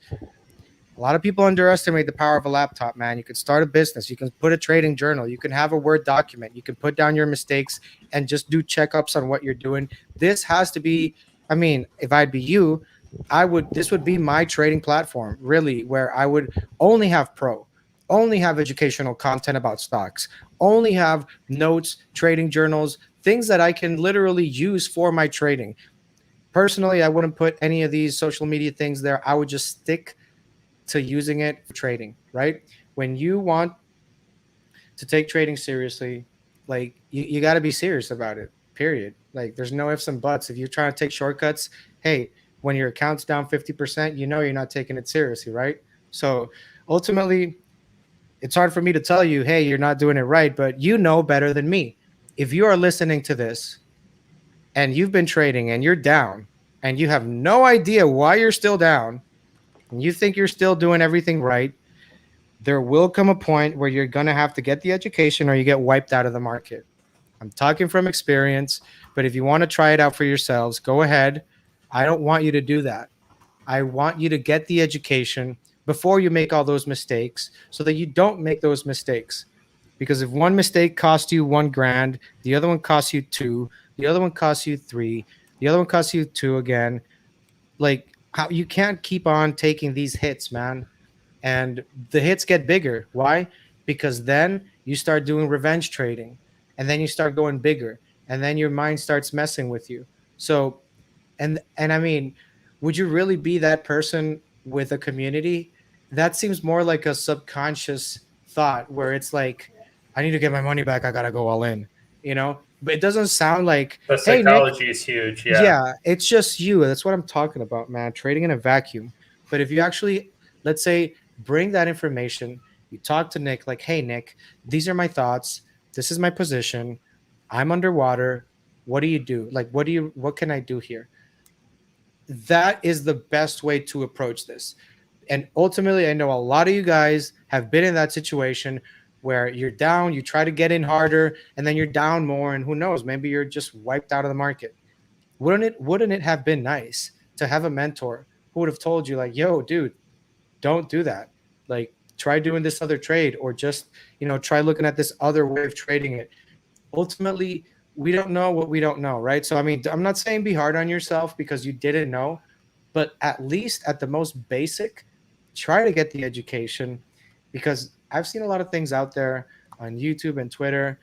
A lot of people underestimate the power of a laptop, man. You can start a business. You can put a trading journal. You can have a Word document. You can put down your mistakes and just do checkups on what you're doing. This has to be, if I'd be you, this would be my trading platform, really, where I would only have only have educational content about stocks, only have notes, trading journals, things that I can literally use for my trading. Personally, I wouldn't put any of these social media things there. I would just stick to using it for trading, right? When you want to take trading seriously, like you got to be serious about it, period. Like there's no ifs and buts. If you're trying to take shortcuts, hey, when your account's down 50%, you're not taking it seriously, right? So ultimately, it's hard for me to tell you, hey, you're not doing it right, but you know better than me. If you are listening to this and you've been trading and you're down and you have no idea why you're still down and you think you're still doing everything right, there will come a point where you're going to have to get the education or you get wiped out of the market. I'm talking from experience, but if you want to try it out for yourselves, go ahead. I don't want you to do that. I want you to get the education before you make all those mistakes so that you don't make those mistakes. Because if one mistake costs you $1,000, the other one costs you 2, the other one costs you 3, the other one costs you 2 again, like you can't keep on taking these hits, man. And the hits get bigger. Why? Because then you start doing revenge trading and then you start going bigger and then your mind starts messing with you. So, and would you really be that person with a community? That seems more like a subconscious thought where it's like, I need to get my money back. I got to go all in, but it doesn't sound like, The hey, Nic, psychology is huge. yeah, it's just you. That's what I'm talking about, man. Trading in a vacuum. But if you actually, let's say, bring that information, you talk to Nic, like, hey, Nic, these are my thoughts. This is my position. I'm underwater. What do you do? Like, what can I do here? That is the best way to approach this. And ultimately, I know a lot of you guys have been in that situation where you're down, you try to get in harder, and then you're down more, and who knows, maybe you're just wiped out of the market. Wouldn't it have been nice to have a mentor who would have told you, like, yo, dude, don't do that. Like, try doing this other trade, or just, try looking at this other way of trading it. Ultimately, we don't know what we don't know, right? So, I'm not saying be hard on yourself because you didn't know, but at least at the most basic, try to get the education, because I've seen a lot of things out there on YouTube and Twitter,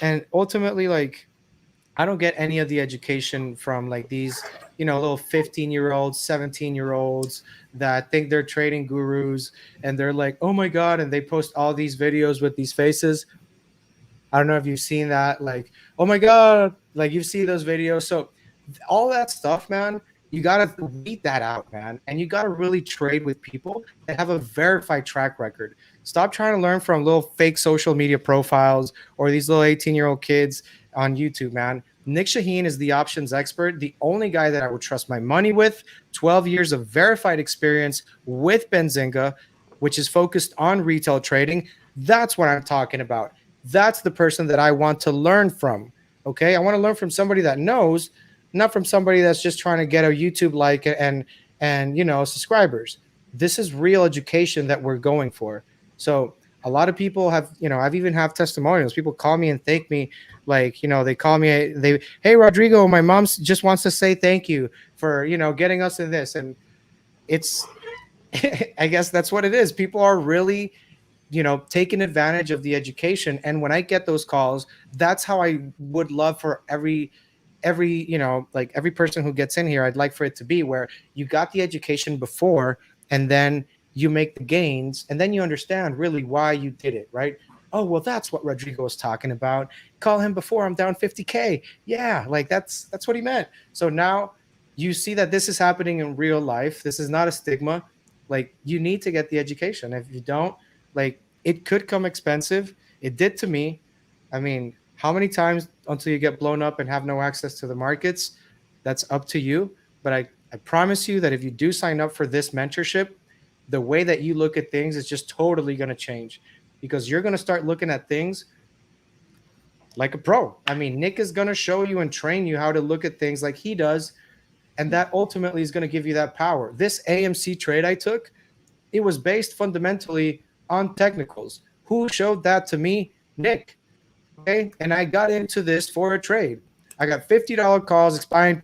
and ultimately, like, I don't get any of the education from like these, little 15-year-olds, 17-year-olds that think they're trading gurus, and they're like, oh my God, and they post all these videos with these faces. I don't know if you've seen that, like, oh my God, like you've seen those videos. So all that stuff, man, you got to weed that out, man. And you got to really trade with people that have a verified track record. Stop trying to learn from little fake social media profiles or these little 18-year-old kids on YouTube, man. Nic Chahine is the options expert, the only guy that I would trust my money with. 12 years of verified experience with Benzinga, which is focused on retail trading. That's what I'm talking about. That's the person that I want to learn from. Okay, I want to learn from somebody that knows, not from somebody that's just trying to get a YouTube like and subscribers. This is real education that we're going for. So a lot of people have, I've even have testimonials. People call me and thank me, like, they call me, hey, Rodrigo, my mom just wants to say thank you for, getting us in this. And it's, I guess that's what it is. People are really, taking advantage of the education. And when I get those calls, that's how I would love for every like every person who gets in here, I'd like for it to be where you got the education before, and then you make the gains, and then you understand really why you did it, right? Oh, well, that's what Rodrigo was talking about. Call him before I'm down 50K. Yeah, like that's what he meant. So now you see that this is happening in real life. This is not a stigma. Like, you need to get the education. If you don't, like, it could come expensive. It did to me. I mean, how many times until you get blown up and have no access to the markets? That's up to you. But I promise you that if you do sign up for this mentorship, the way that you look at things is just totally going to change, because you're going to start looking at things like a pro. I mean, Nic is going to show you and train you how to look at things like he does. And that ultimately is going to give you that power. This AMC trade I took, it was based fundamentally on technicals. Who showed that to me? Nic. Okay. And I got into this for a trade. I got $50 calls expiring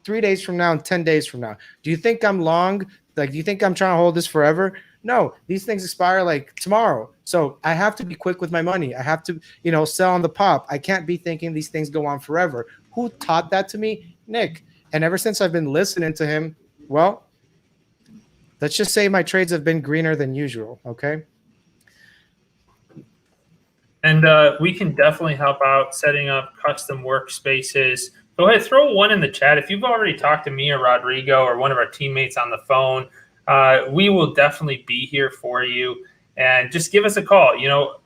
3 days from now and 10 days from now. Do you think I'm long? Like, do you think I'm trying to hold this forever? No, these things expire like tomorrow. So I have to be quick with my money. I have to, sell on the pop. I can't be thinking these things go on forever. Who taught that to me? Nic. And ever since I've been listening to him, well, let's just say my trades have been greener than usual. Okay. And we can definitely help out setting up custom workspaces. Go ahead, throw one in the chat. If you've already talked to me or Rodrigo or one of our teammates on the phone, we will definitely be here for you. And just give us a call.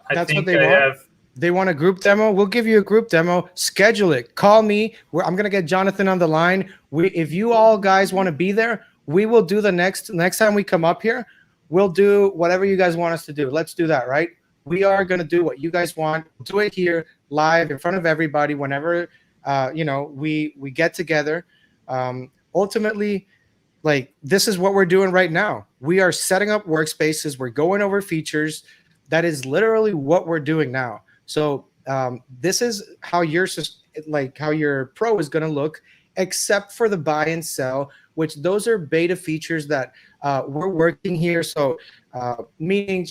That's what they want. They want a group demo. We'll give you a group demo. Schedule it. Call me. I'm going to get Jonathan on the line. If you all guys want to be there, we will do the next time we come up here. We'll do whatever you guys want us to do. Let's do that, right? We are going to do what you guys want. Do it here live in front of everybody whenever we get together. Ultimately, like, this is what we're doing right now. We are setting up workspaces. We're going over features. That is literally what we're doing now. So this is how your pro is going to look, except for the buy and sell, which those are beta features that we're working here. So meaning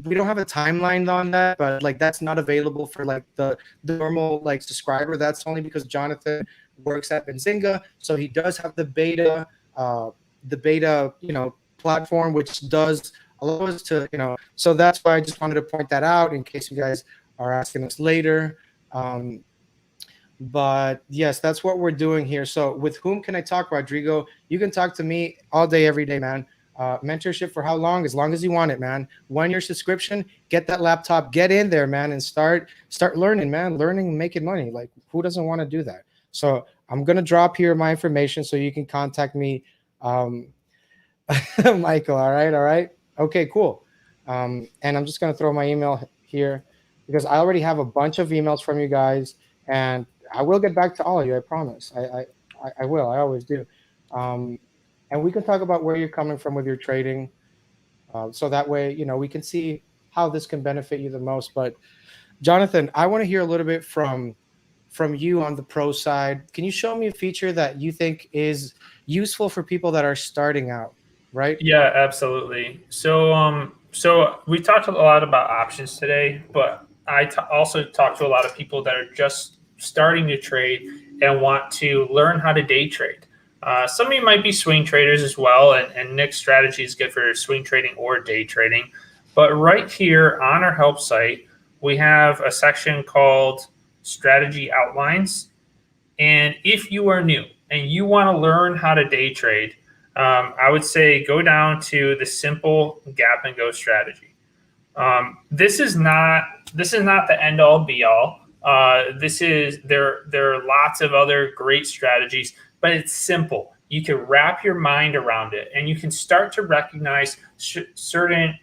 we don't have a timeline on that, but like that's not available for like the normal like subscriber. That's only because Jonathan works at Benzinga, so he does have the beta platform, which does allow us to So that's why I just wanted to point that out in case you guys are asking us later. But yes, that's what we're doing here. So with whom can I talk, Rodrigo? You can talk to me all day, every day, man. Mentorship for how long? As long as you want it, man. 1 year subscription, get that laptop, get in there, man, and start learning, man. Learning, making money. Like, who doesn't want to do that? So I'm going to drop here my information so you can contact me. Michael, all right. Okay, cool. And I'm just going to throw my email here because I already have a bunch of emails from you guys, and I will get back to all of you. I promise. I will. I always do. And we can talk about where you're coming from with your trading. So that way, we can see how this can benefit you the most. But Jonathan, I want to hear a little bit from you on the pro side. Can you show me a feature that you think is useful for people that are starting out, right? Yeah, absolutely. So we talked a lot about options today, but I also talked to a lot of people that are just starting to trade and want to learn how to day trade. Some of you might be swing traders as well, and Nic's strategy is good for swing trading or day trading. But right here on our help site, we have a section called Strategy Outlines. And if you are new and you want to learn how to day trade, I would say go down to the simple gap and go strategy. This is not the end all be all. There are lots of other great strategies, but it's simple. You can wrap your mind around it, and you can start to recognize certain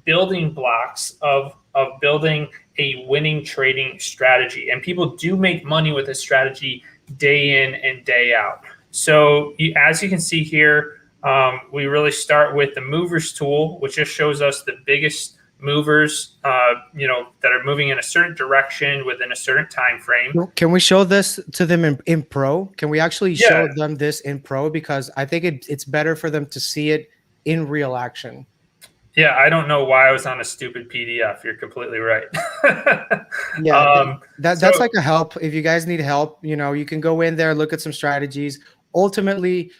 building blocks of building a winning trading strategy. And people do make money with a strategy day in and day out. So as you can see here, we really start with the movers tool, which just shows us the biggest movers, that are moving in a certain direction within a certain time frame. Can we show this to them in pro? Can we actually show them this in pro? Because I think it's better for them to see it in real action. Yeah, I don't know why I was on a stupid PDF. You're completely right. Yeah, that's like a help. If you guys need help, you can go in there, look at some strategies. Ultimately,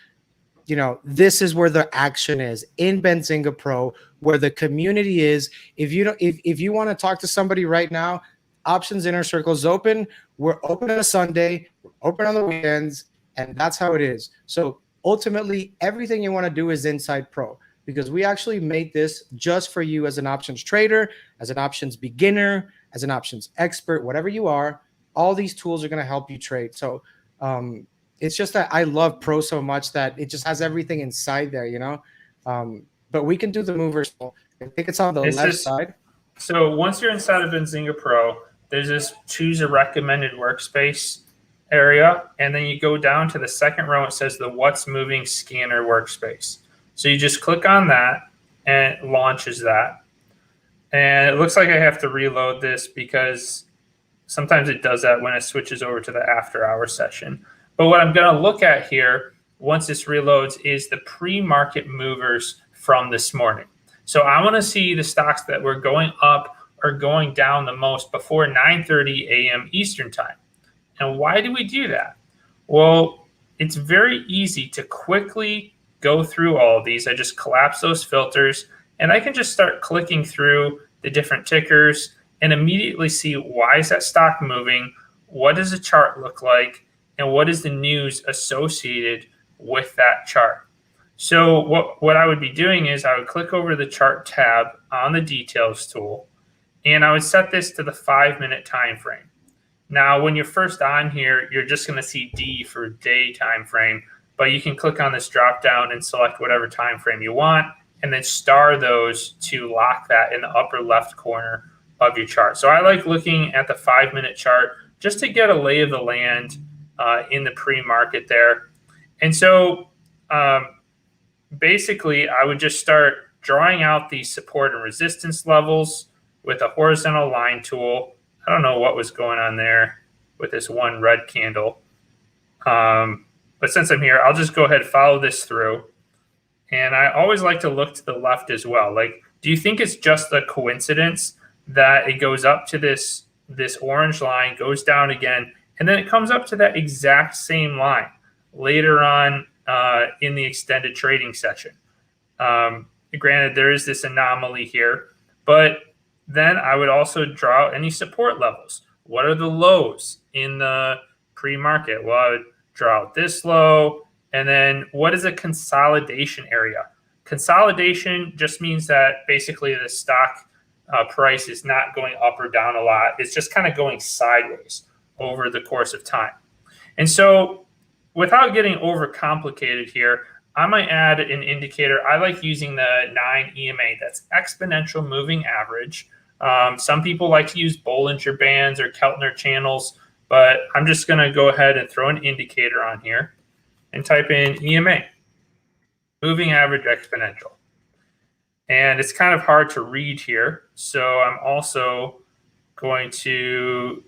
you know, this is where the action is in Benzinga Pro, where the community is. If you want to talk to somebody right now, Options Inner Circle is open. We're open on a Sunday, we're open on the weekends, and that's how it is. So ultimately, everything you want to do is inside Pro, because we actually made this just for you as an options trader, as an options beginner, as an options expert, whatever you are. All these tools are going to help you trade. So it's just that I love Pro so much that it just has everything inside there, you know. But we can do the movers. I think it's on the left side. So once you're inside of Benzinga Pro, there's this choose a recommended workspace area, and then you go down to the second row. It says the what's moving scanner workspace. So you just click on that and it launches that. And it looks like I have to reload this because sometimes it does that when it switches over to the after hours session. But what I'm going to look at here once this reloads is the pre-market movers from this morning. So I want to see the stocks that were going up or going down the most before 9:30 a.m. Eastern time. And why do we do that? Well, it's very easy to quickly go through all of these. I just collapse those filters and I can just start clicking through the different tickers and immediately see why is that stock moving, what does the chart look like, and what is the news associated with that chart. So what I would be doing is I would click over the chart tab on the details tool, and I would set this to the 5-minute time frame. Now, when you're first on here, you're just going to see D for day time frame, but you can click on this drop down and select whatever time frame you want, and then star those to lock that in the upper left corner of your chart. So I like looking at the 5-minute chart just to get a lay of the land in the pre-market there. And so basically, I would just start drawing out the support and resistance levels with a horizontal line tool. I don't know what was going on there with this one red candle. But since I'm here, I'll just go ahead and follow this through. And I always like to look to the left as well. Like, do you think it's just a coincidence that it goes up to this orange line, goes down again, and then it comes up to that exact same line later on in the extended trading session? Granted, there is this anomaly here, but then I would also draw out any support levels. What are the lows in the pre-market? Well, I would draw out this low, and then what is a consolidation area? Consolidation just means that basically the stock price is not going up or down a lot. It's just kind of going sideways over the course of time. And so without getting overcomplicated here, I might add an indicator. I like using the 9 EMA. That's exponential moving average. Some people like to use Bollinger Bands or Keltner channels, but I'm just going to go ahead and throw an indicator on here and type in EMA, moving average exponential. And it's kind of hard to read here, so I'm also going to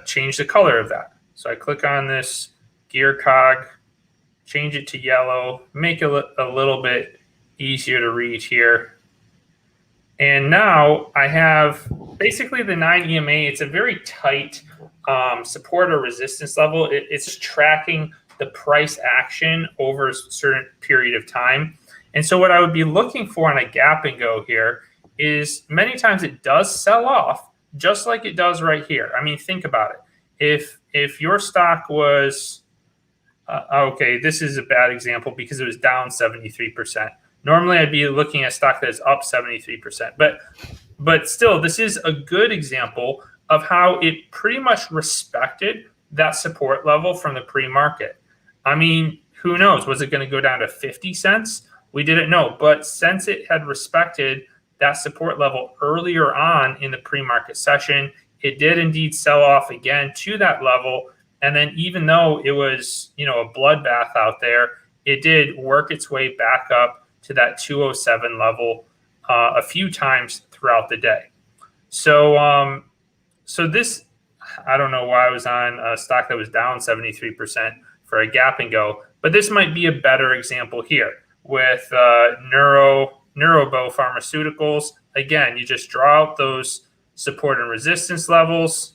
change the color of that. So I click on this gear cog, change it to yellow, make it a little bit easier to read here. And now I have basically the 9 EMA. It's a very tight support or resistance level. It's tracking the price action over a certain period of time. And so what I would be looking for on a gap and go here is many times it does sell off just like it does right here. I mean, think about it. If your stock was, okay, this is a bad example because it was down 73%. Normally, I'd be looking at stock that is up 73%. But still, this is a good example of how it pretty much respected that support level from the pre-market. I mean, who knows? Was it going to go down to 50 cents? We didn't know. But since it had respected that support level earlier on in the pre-market session, it did indeed sell off again to that level. And then even though it was, a bloodbath out there, it did work its way back up to that 207 level a few times throughout the day. So this, I don't know why I was on a stock that was down 73% for a gap and go, but this might be a better example here with Neurobo Pharmaceuticals. Again, you just draw out those support and resistance levels,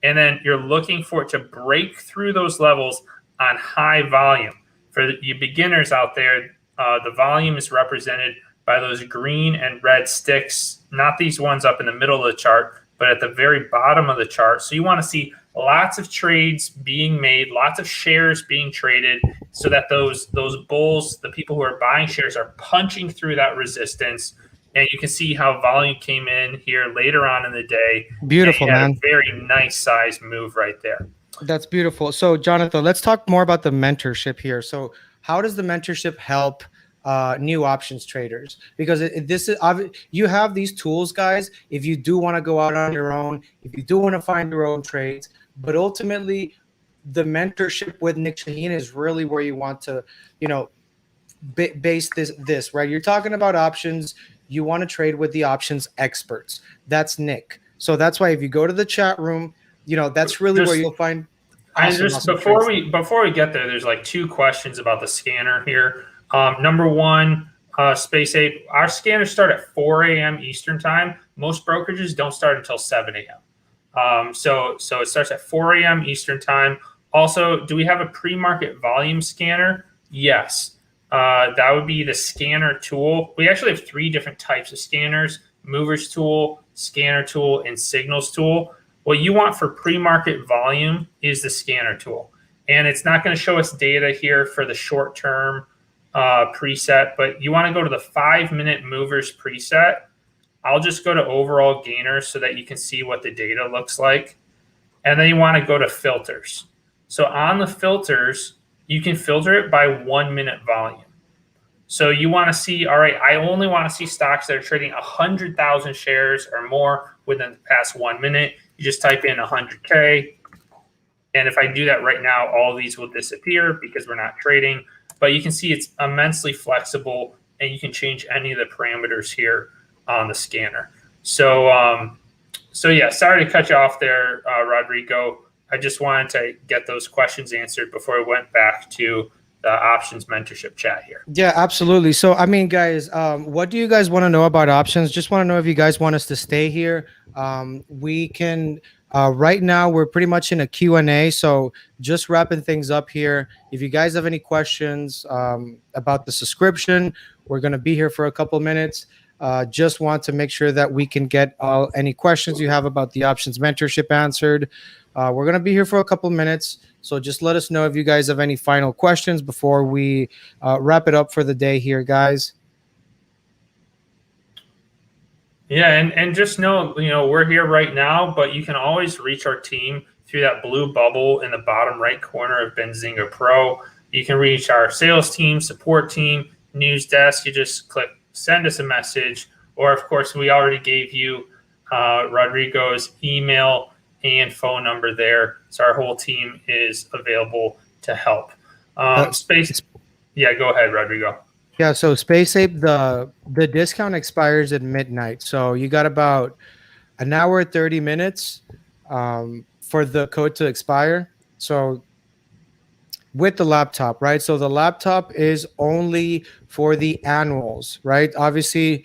and then you're looking for it to break through those levels on high volume. For you beginners out there, the volume is represented by those green and red sticks, not these ones up in the middle of the chart, but at the very bottom of the chart. So you want to see lots of trades being made, lots of shares being traded, so that those bulls, the people who are buying shares, are punching through that resistance. And you can see how volume came in here later on in the day. Beautiful, man. A very nice size move right there. That's beautiful. So, Jonathan, let's talk more about the mentorship here. So, how does the mentorship help new options traders? Because this is you have these tools, guys. If you do want to go out on your own, if you do want to find your own trades, but ultimately, the mentorship with Nic Chahine is really where you want to, base this right. You're talking about options. You want to trade with the options experts. That's Nic. So that's why if you go to the chat room, that's really where you'll find. Before we get there, there's like 2 questions about the scanner here. Number one, Space Ape, our scanners start at 4 a.m. Eastern time. Most brokerages don't start until 7 a.m. So it starts at 4 a.m. Eastern time. Also, do we have a pre-market volume scanner? Yes. That would be the scanner tool. We actually have 3 different types of scanners: movers tool, scanner tool, and signals tool. What you want for pre-market volume is the scanner tool. And it's not going to show us data here for the short-term preset, but you want to go to the 5-minute movers preset. I'll just go to overall gainers so that you can see what the data looks like. And then you want to go to filters. So on the filters, you can filter it by 1-minute volume. So you want to see, all right, I only want to see stocks that are trading 100,000 shares or more within the past 1 minute. You just type in 100K. And if I do that right now, all of these will disappear because we're not trading. But you can see it's immensely flexible, and you can change any of the parameters here on the scanner. So yeah, sorry to cut you off there, Rodrigo. I just wanted to get those questions answered before we went back to the options mentorship chat here. Yeah, absolutely. So, I mean, guys, what do you guys want to know about options? Just want to know if you guys want us to stay here. We can, right now, we're pretty much in a Q&A. So just wrapping things up here. If you guys have any questions about the subscription, we're going to be here for a couple minutes. Just want to make sure that we can get any questions you have about the options mentorship answered. We're going to be here for a couple minutes. So just let us know if you guys have any final questions before we wrap it up for the day here, guys. Yeah, and just know, we're here right now, but you can always reach our team through that blue bubble in the bottom right corner of Benzinga Pro. You can reach our sales team, support team, news desk. You just click send us a message, or of course, we already gave you Rodrigo's email and phone number there. So our whole team is available to help. Yeah, go ahead, Rodrigo. Yeah, so Space Ape, the discount expires at midnight. So you got about an hour, 30 minutes for the code to expire. So with the laptop, right? So the laptop is only for the annuals, right? Obviously,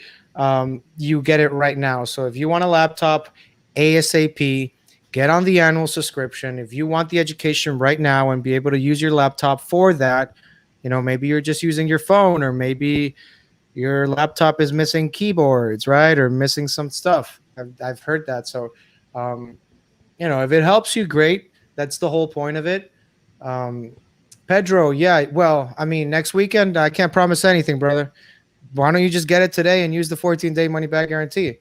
you get it right now. So if you want a laptop ASAP, get on the annual subscription. If you want the education right now and be able to use your laptop for that, maybe you're just using your phone, or maybe your laptop is missing keyboards, right? Or missing some stuff. I've heard that. So, if it helps you, great. That's the whole point of it. Pedro, yeah, well, I mean, next weekend, I can't promise anything, brother. Why don't you just get it today and use the 14-day money-back guarantee?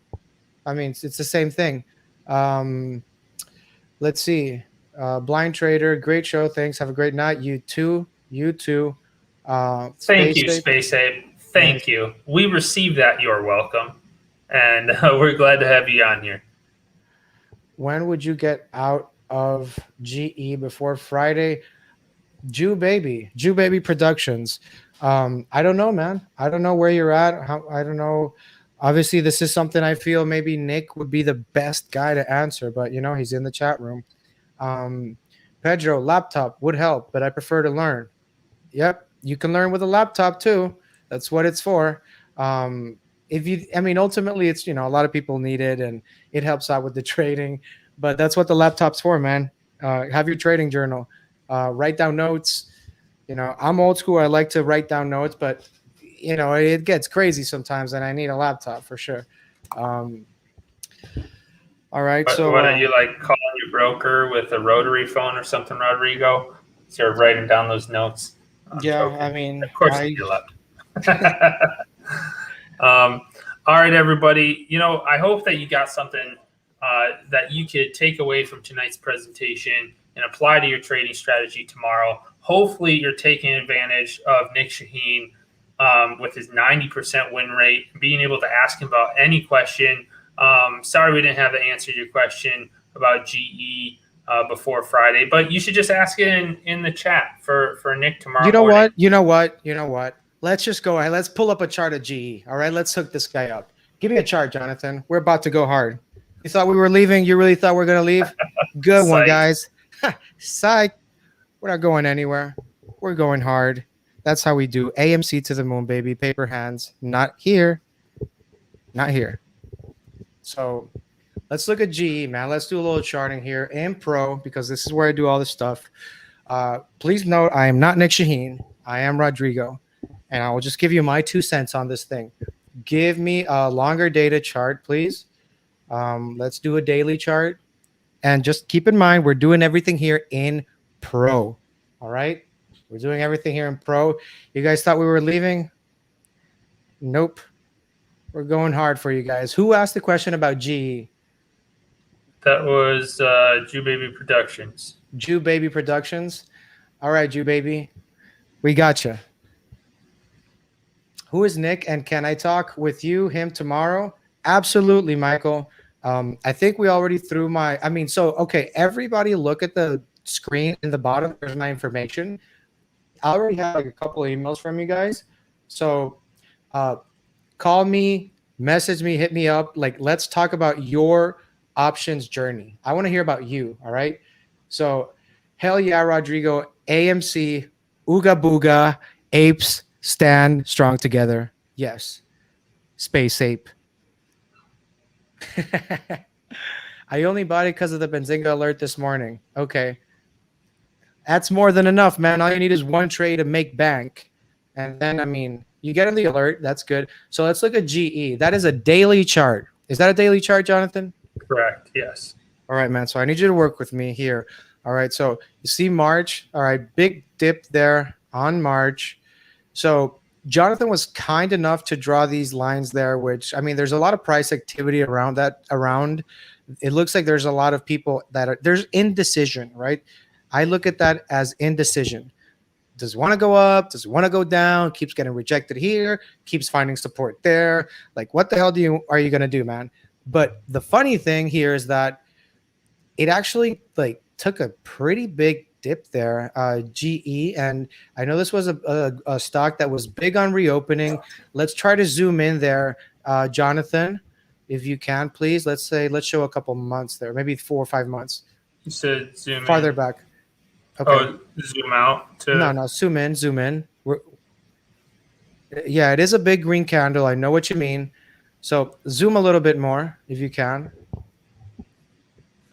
I mean, it's the same thing. Let's see. Blind Trader, great show. Thanks. Have a great night. You too. Thank you, Space Ape. Thank you. We received that. You're welcome. And we're glad to have you on here. When would you get out of GE before Friday? Jew Baby Productions. I don't know, man. I don't know where you're at. I don't know. Obviously, this is something I feel maybe Nic would be the best guy to answer, but he's in the chat room. Pedro, laptop would help, but I prefer to learn. Yep, you can learn with a laptop too. That's what it's for. Ultimately, it's a lot of people need it, and it helps out with the trading. But that's what the laptop's for, man. Have your trading journal. Write down notes. You know, I'm old school. I like to write down notes, but you know, it gets crazy sometimes, and I need a laptop for sure. All right, so What are you like calling your broker with a rotary phone or something, Rodrigo? So you're writing down those notes. I'm yeah, joking. I mean, Of course, you need a laptop. All right, everybody. You know, I hope that you got something that you could take away from tonight's presentation and apply to your trading strategy tomorrow. Hopefully, you're taking advantage of Nic Chahine with his 90% win rate, being able to ask him about any question. Sorry we didn't have the answer to your question about GE before Friday, but you should just ask it in the chat for Nick tomorrow morning. You know what? Let's just go ahead. Let's pull up a chart of GE. All right, let's hook this guy up. Give me a chart, Jonathan. We're about to go hard. You thought we were leaving? You really thought we are going to leave? Good one, guys. Psych. We're not going anywhere. We're going hard. That's how we do. AMC to the moon, baby. Paper hands. Not here. Not here. So let's look at GE, man. Let's do a little charting here in Pro because this is where I do all this stuff. Please note, I am not Nic Chahine. I am Rodrigo. And I will just give you my 2 cents on this thing. Give me a longer data chart, please. Let's do a daily chart. And just keep in mind, we're doing everything here in Pro. All right? We're doing everything here in Pro. You guys thought we were leaving? Nope. We're going hard for you guys. Who asked the question about GE? That was Jew Baby Productions. Jew Baby Productions. All right, Jew Baby. We got you. Who is Nick, and can I talk with him tomorrow? Absolutely, Michael. I think we already threw okay, everybody look at the screen in the bottom. There's my information. I already have like a couple of emails from you guys. So call me, message me, hit me up. Like, let's talk about your options journey. I want to hear about you, all right? So, hell yeah, Rodrigo, AMC, Ooga Booga, Apes, stand strong together. Yes. Space Ape. I only bought it because of the Benzinga alert this morning. Okay. That's more than enough, man. All you need is one trade to make bank. And then, I mean, you get in the alert. That's good. So let's look at GE. That is a daily chart. Is that a daily chart, Jonathan? Correct. Yes. All right, man. So I need you to work with me here. All right. So you see March. All right. Big dip there on March. So Jonathan was kind enough to draw these lines there, which, I mean, there's a lot of price activity around that. It looks like there's a lot of people there's indecision, right? I look at that as indecision. Does want to go up? Does want to go down? Keeps getting rejected here. Keeps finding support there. Like, what the hell are you going to do, man? But the funny thing here is that it actually like took a pretty big dip there, GE. And I know this was a stock that was big on reopening. Let's try to zoom in there, Jonathan, if you can, please. Let's show a couple months there, maybe 4 or 5 months. You said zoom farther in. Back. Okay. Oh, zoom out. No, zoom in. Yeah, it is a big green candle. I know what you mean. So zoom a little bit more if you can.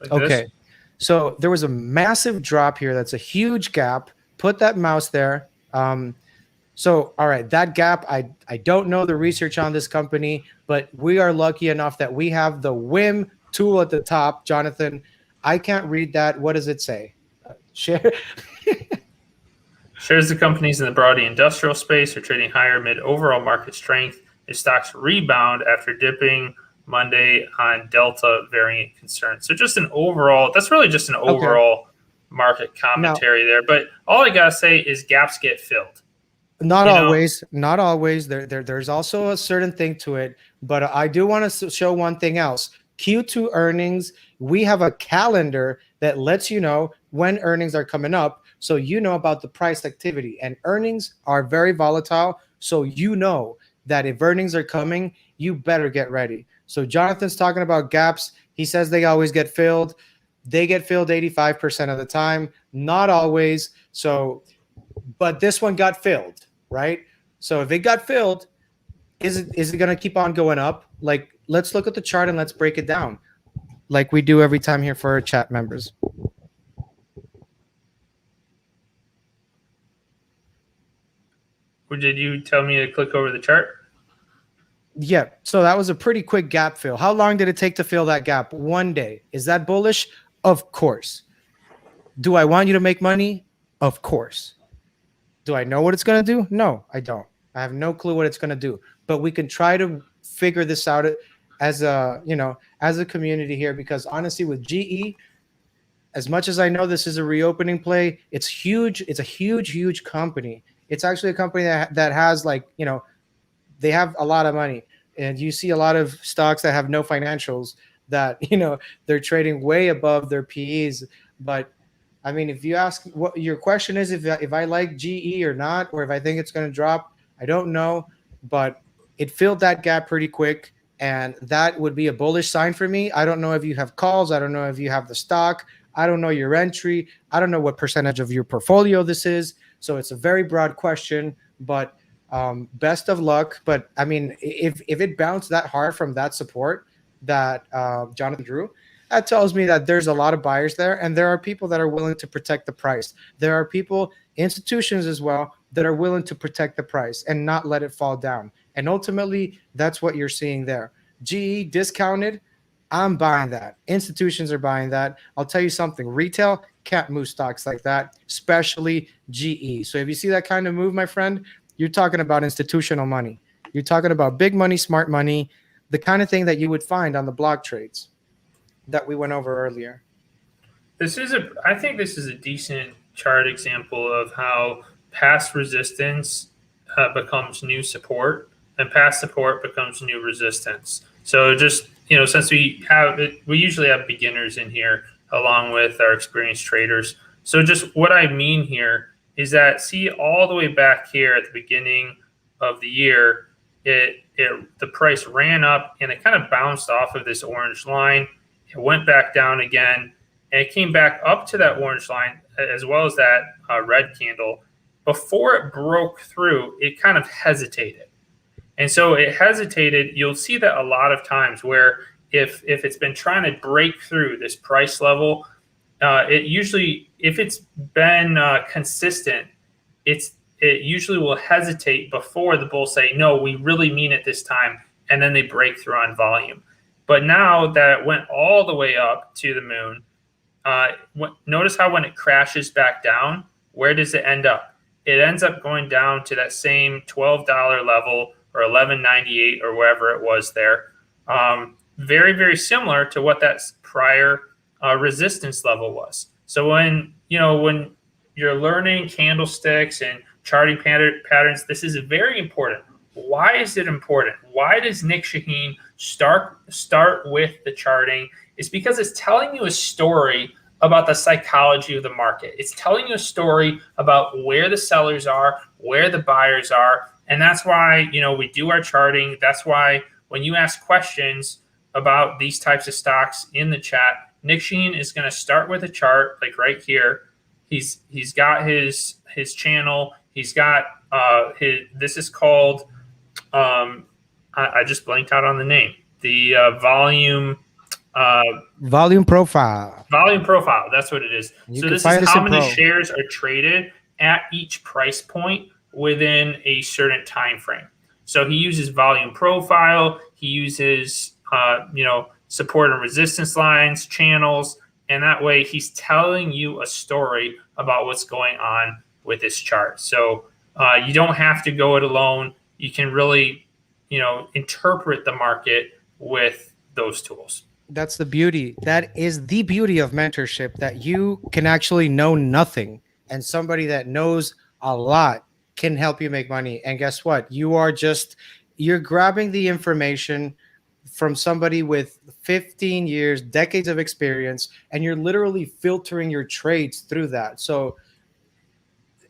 Like okay. This? So there was a massive drop here. That's a huge gap. Put that mouse there. So, all right, that gap, I don't know the research on this company, but we are lucky enough that we have the WIM tool at the top. Jonathan, I can't read that. What does it say? Share. Shares of companies in the broad industrial space are trading higher amid overall market strength. The stocks rebound after dipping Monday on Delta variant concerns. So just an overall, that's really just an overall market commentary there. But all I got to say is gaps get filled. Not always. There's also a certain thing to it. But I do want to show one thing else. Q2 earnings, we have a calendar that lets you know when earnings are coming up. So you know about the price activity. And earnings are very volatile. So you know that if earnings are coming, you better get ready. So Jonathan's talking about gaps. He says they always get filled. They get filled 85% of the time. Not always. So, but this one got filled, right? So if it got filled, is it going to keep on going up? Like, let's look at the chart and let's break it down like we do every time here for our chat members. Or did you tell me to click over the chart? Yeah. So that was a pretty quick gap fill. How long did it take to fill that gap? 1 day. Is that bullish? Of course. Do I want you to make money? Of course. Do I know what it's going to do? No, I don't. I have no clue what it's going to do. But we can try to figure this out as a, as a community here, because honestly, with GE, as much as I know this is a reopening play, it's huge. It's a huge, huge company. It's actually a company that has they have a lot of money, and you see a lot of stocks that have no financials that, they're trading way above their PEs. But I mean, if you ask what your question is, if I like GE or not, or if I think it's going to drop, I don't know, but it filled that gap pretty quick. And that would be a bullish sign for me. I don't know if you have calls. I don't know if you have the stock. I don't know your entry. I don't know what percentage of your portfolio this is. So it's a very broad question, but best of luck. But I mean, if it bounced that hard from that support that Jonathan drew, that tells me that there's a lot of buyers there, and there are people that are willing to protect the price. There are people, institutions as well, that are willing to protect the price and not let it fall down. And ultimately, that's what you're seeing there. GE discounted. I'm buying that. Institutions are buying that. I'll tell you something. Retail can't move stocks like that, especially GE. So if you see that kind of move, my friend, you're talking about institutional money. You're talking about big money, smart money, the kind of thing that you would find on the block trades that we went over earlier. I think this is a decent chart example of how past resistance becomes new support, and past support becomes new resistance. So just, since we usually have beginners in here along with our experienced traders. So just what I mean here is that, see, all the way back here at the beginning of the year, the price ran up and it kind of bounced off of this orange line. It went back down again, and it came back up to that orange line as well as that red candle. Before it broke through, it kind of hesitated. And so it hesitated. You'll see that a lot of times where if it's been trying to break through this price level, it usually, if it's been consistent, it usually will hesitate before the bulls say, no, we really mean it this time, and then they break through on volume. But now that it went all the way up to the moon, notice how when it crashes back down, where does it end up? It ends up going down to that same $12 level or $11.98 or wherever it was there. Very, very similar to what that prior resistance level was. So when you're learning candlesticks and charting patterns, this is very important. Why is it important? Why does Nic Chahine start with the charting? It's because it's telling you a story about the psychology of the market. It's telling you a story about where the sellers are, where the buyers are. And that's why, we do our charting. That's why when you ask questions about these types of stocks in the chat, Nic Chahine is going to start with a chart, like right here. He's got his channel. He's got this is called, I just blanked out on the name. The volume profile. Volume profile. That's what it is. So this is how many shares are traded at each price point within a certain time frame. So he uses volume profile. He uses support and resistance lines, channels, and that way he's telling you a story about what's going on with this chart. So you don't have to go it alone. You can really, interpret the market with those tools. That's the beauty. That is the beauty of mentorship, that you can actually know nothing, and somebody that knows a lot can help you make money. And guess what? You're grabbing the information from somebody with 15 years, decades of experience, and you're literally filtering your trades through that. So,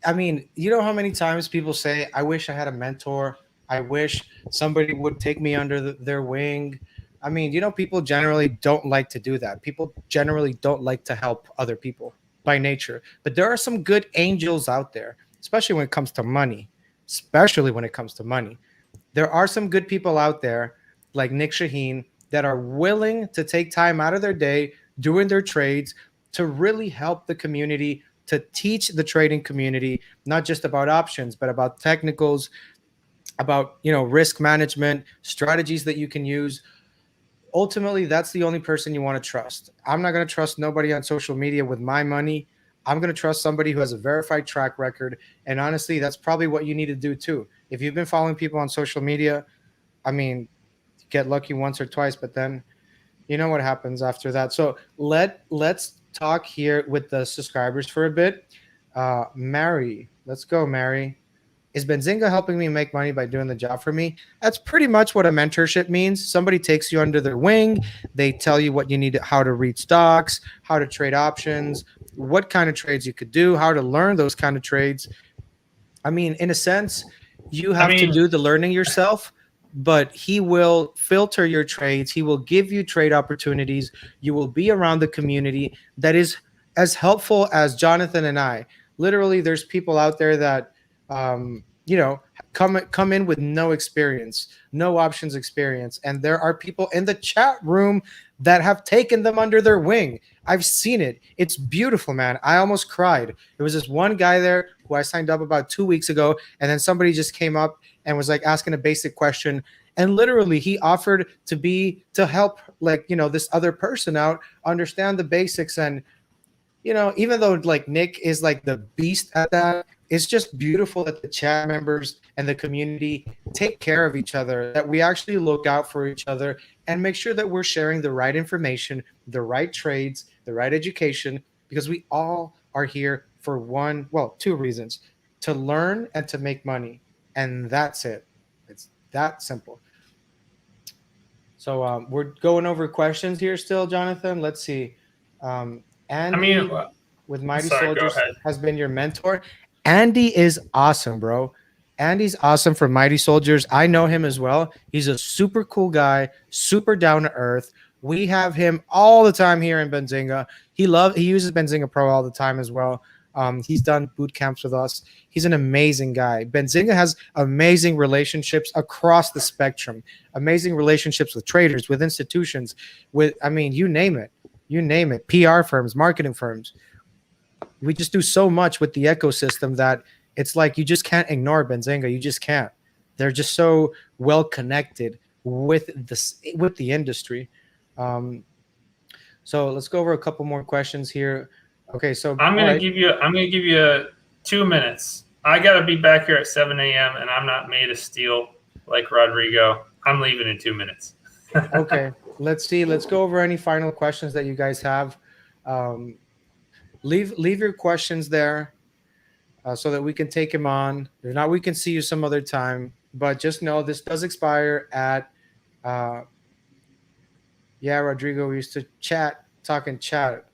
I mean, you know how many times people say, I wish I had a mentor. I wish somebody would take me under their wing. I mean, people generally don't like to do that. People generally don't like to help other people by nature. But there are some good angels out there, especially when it comes to money. There are some good people out there like Nic Chahine that are willing to take time out of their day doing their trades to really help the community to teach the trading community, not just about options, but about technicals, about, you know, risk management, strategies that you can use. Ultimately, that's the only person you want to trust. I'm not going to trust nobody on social media with my money. I'm going to trust somebody who has a verified track record. And honestly, that's probably what you need to do too. If you've been following people on social media, I mean, get lucky once or twice, but then you know what happens after that. So let's talk here with the subscribers for a bit. Mary, let's go, Mary. Is Benzinga helping me make money by doing the job for me? That's pretty much what a mentorship means. Somebody takes you under their wing. They tell you what you need, how to read stocks, how to trade options, what kind of trades you could do, how to learn those kind of trades. I mean, in a sense, you have to do the learning yourself, but he will filter your trades. He will give you trade opportunities. You will be around the community that is as helpful as Jonathan and I. Literally, there's people out there that you know, come in with no experience, no options experience, and there are people in the chat room that have taken them under their wing. I've seen it. It's beautiful, man. I almost cried. There was this one guy there who I signed up about 2 weeks ago, and then somebody just came up and was like asking a basic question, and literally he offered to help, like, you know, this other person out understand the basics. And you know, even though like Nick is like the beast at that, it's just beautiful that the chat members and the community take care of each other, that we actually look out for each other and make sure that we're sharing the right information, the right trades, the right education, because we all are here for two reasons: to learn and to make money. And that's it. It's that simple. So we're going over questions here still, Jonathan. Let's see. Andy with Mighty Soldiers has been your mentor. Andy is awesome, bro. Andy's awesome for Mighty Soldiers. I know him as well. He's a super cool guy, super down to earth. We have him all the time here in Benzinga. He uses Benzinga Pro all the time as well. He's done boot camps with us. He's an amazing guy. Benzinga has amazing relationships across the spectrum. Amazing relationships with traders, with institutions, you name it. You name it. PR firms, marketing firms. We just do so much with the ecosystem that it's like you just can't ignore Benzinga. You just can't. They're just so well connected with the industry. So let's go over a couple more questions here. Okay, so I'm gonna give you 2 minutes. I gotta be back here at 7 a.m. and I'm not made of steel like Rodrigo. I'm leaving in 2 minutes. Okay, let's see. Let's go over any final questions that you guys have. Leave your questions there so that we can take them on. If not, we can see you some other time. But just know this does expire at Rodrigo, we used to talk in chat.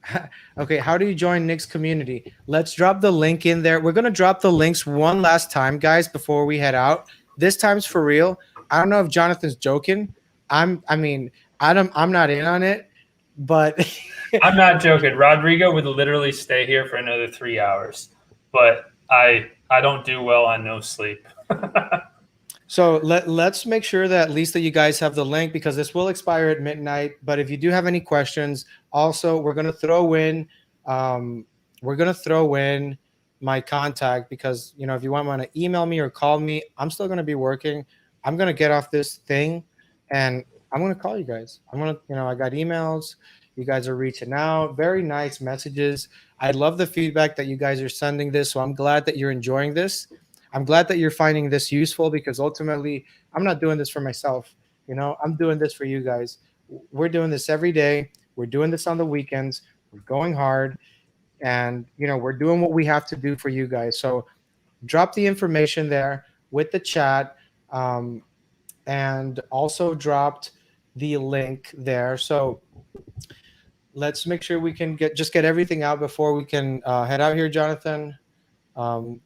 Okay, how do you join Nick's community? Let's drop the link in there. We're going to drop the links one last time, guys, before we head out. This time's for real. I don't know if Jonathan's joking. I'm not in on it, but I'm not joking. Rodrigo would literally stay here for another 3 hours, but I don't do well on no sleep. So let's make sure that at least that you guys have the link, because this will expire at midnight. But if you do have any questions, also we're gonna throw in my contact, because you know, if you want to email me or call me, I'm still gonna be working. I'm gonna get off this thing and I'm gonna call you guys. I got emails. You guys are reaching out. Very nice messages. I love the feedback that you guys are sending this. So I'm glad that you're enjoying this. I'm glad that you're finding this useful, because ultimately I'm not doing this for myself. You know, I'm doing this for you guys. We're doing this every day. We're doing this on the weekends. We're going hard, and you know, we're doing what we have to do for you guys. So drop the information there with the chat, and also dropped the link there. So let's make sure we can get everything out before we can head out here, Jonathan.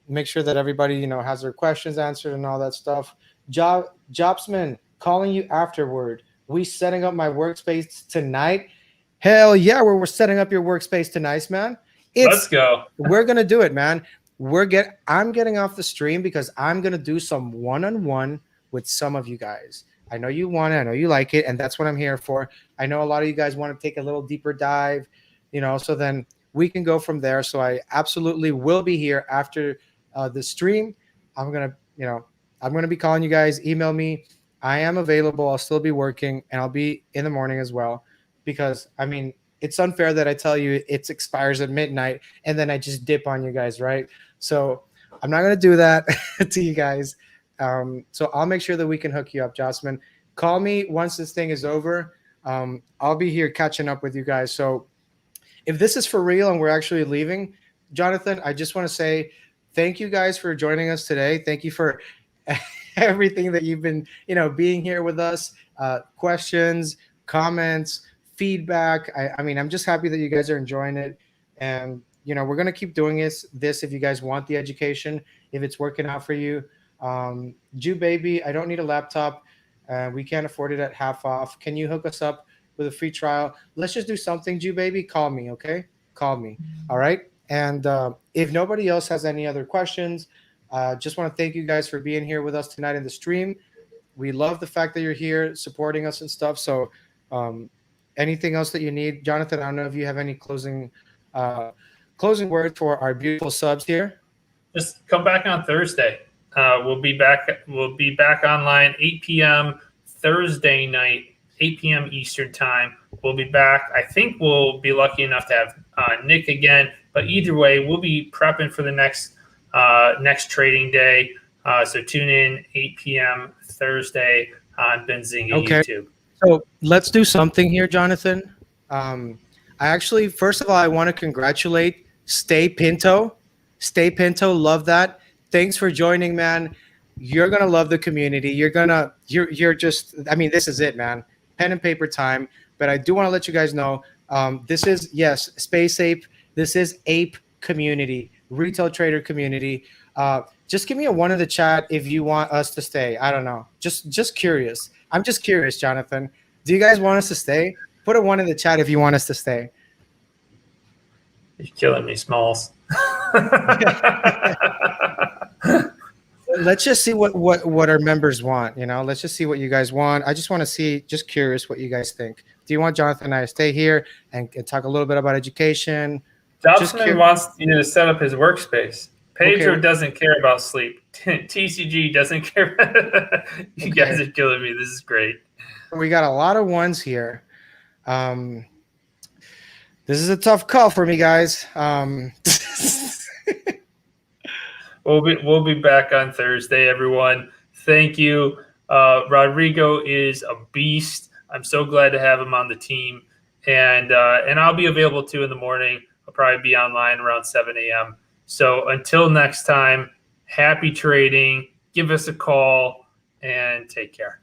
Make sure that everybody, you know, has their questions answered and all that stuff. Jobsman, calling you afterward. We setting up my workspace tonight. Hell yeah, we're setting up your workspace tonight, man. Let's go. We're gonna do it, man. I'm getting off the stream because I'm gonna do some one-on-one with some of you guys. I know you want it, I know you like it, and that's what I'm here for. I know a lot of you guys want to take a little deeper dive, you know, so then we can go from there. So I absolutely will be here after the stream. I'm gonna be calling you guys. Email me. I am available. I'll still be working, and I'll be in the morning as well, because I mean, it's unfair that I tell you it expires at midnight and then I just dip on you guys, right? So I'm not gonna do that to you guys. So I'll make sure that we can hook you up, Jocelyn. Call me once this thing is over. I'll be here catching up with you guys. So if this is for real and we're actually leaving, Jonathan, I just want to say thank you guys for joining us today. Thank you for everything that you've been, being here with us, questions, comments, feedback. I mean, I'm just happy that you guys are enjoying it. And, we're going to keep doing this if you guys want the education, if it's working out for you. Jew baby, I don't need a laptop. We can't afford it at half off. Can you hook us up with a free trial? Let's just do something, Jew baby. Call me, okay? Call me. All right. And if nobody else has any other questions, just want to thank you guys for being here with us tonight in the stream. We love the fact that you're here supporting us and stuff. So anything else that you need, Jonathan, I don't know if you have any closing words for our beautiful subs here. Just come back on Thursday. We'll be back online 8 p.m. Thursday night, 8 p.m. Eastern time. We'll be back. I think we'll be lucky enough to have Nick again. But either way, we'll be prepping for the next trading day. So tune in 8 p.m. Thursday on Benzinga YouTube. So let's do something here, Jonathan. First of all, I want to congratulate Stay Pinto. Stay Pinto, love that. Thanks for joining, man. You're gonna love the community. You're just. I mean, this is it, man. Pen and paper time. But I do want to let you guys know, this is Space Ape. This is Ape community, retail trader community. Just give me a 1 in the chat if you want us to stay. I don't know. Just curious. I'm just curious, Jonathan. Do you guys want us to stay? Put a 1 in the chat if you want us to stay. You're killing me, Smalls. Let's just see what our members want. Let's just see what you guys want. I just want to see, just curious what you guys think. Do you want Jonathan and I to stay here and talk a little bit about education? Jocelyn wants you to set up his workspace. Pedro doesn't care about sleep. TCG doesn't care. You guys are killing me. This is great. We got a lot of ones here. This is a tough call for me, guys. We'll be back on Thursday, everyone. Thank you. Rodrigo is a beast. I'm so glad to have him on the team, and I'll be available too in the morning. I'll probably be online around 7 a.m. So until next time, happy trading. Give us a call and take care.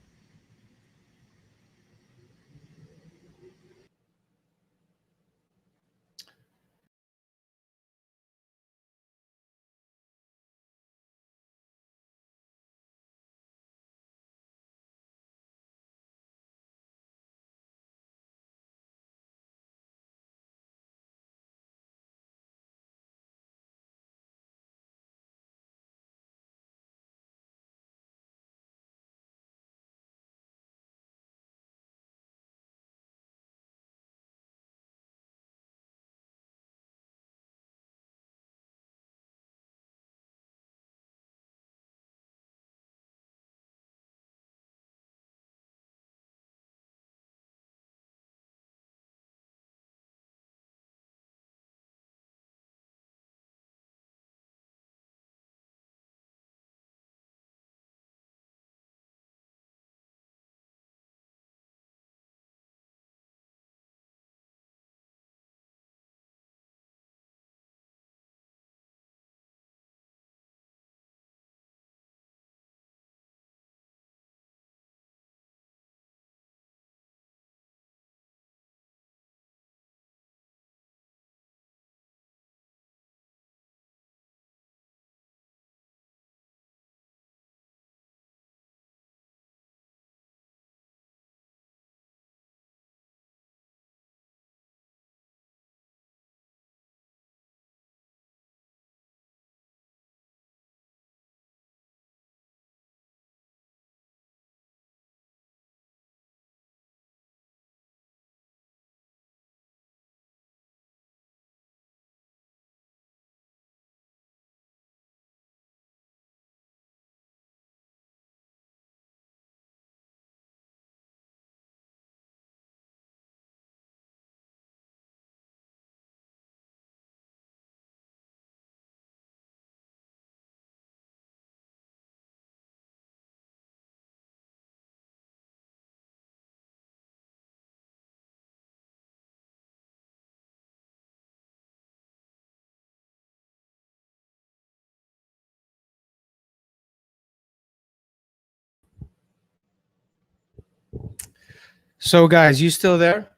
So guys, you still there?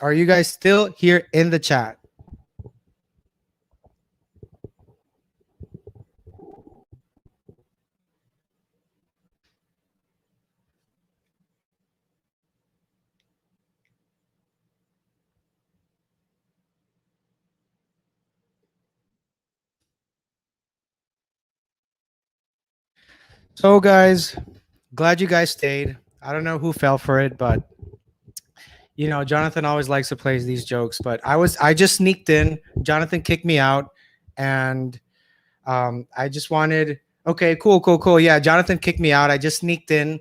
Are you guys still here in the chat? So guys, glad you guys stayed. I don't know who fell for it, but you know, Jonathan always likes to play these jokes, but I just sneaked in. Jonathan kicked me out, and I just wanted. Okay, cool. Yeah, Jonathan kicked me out. I just sneaked in.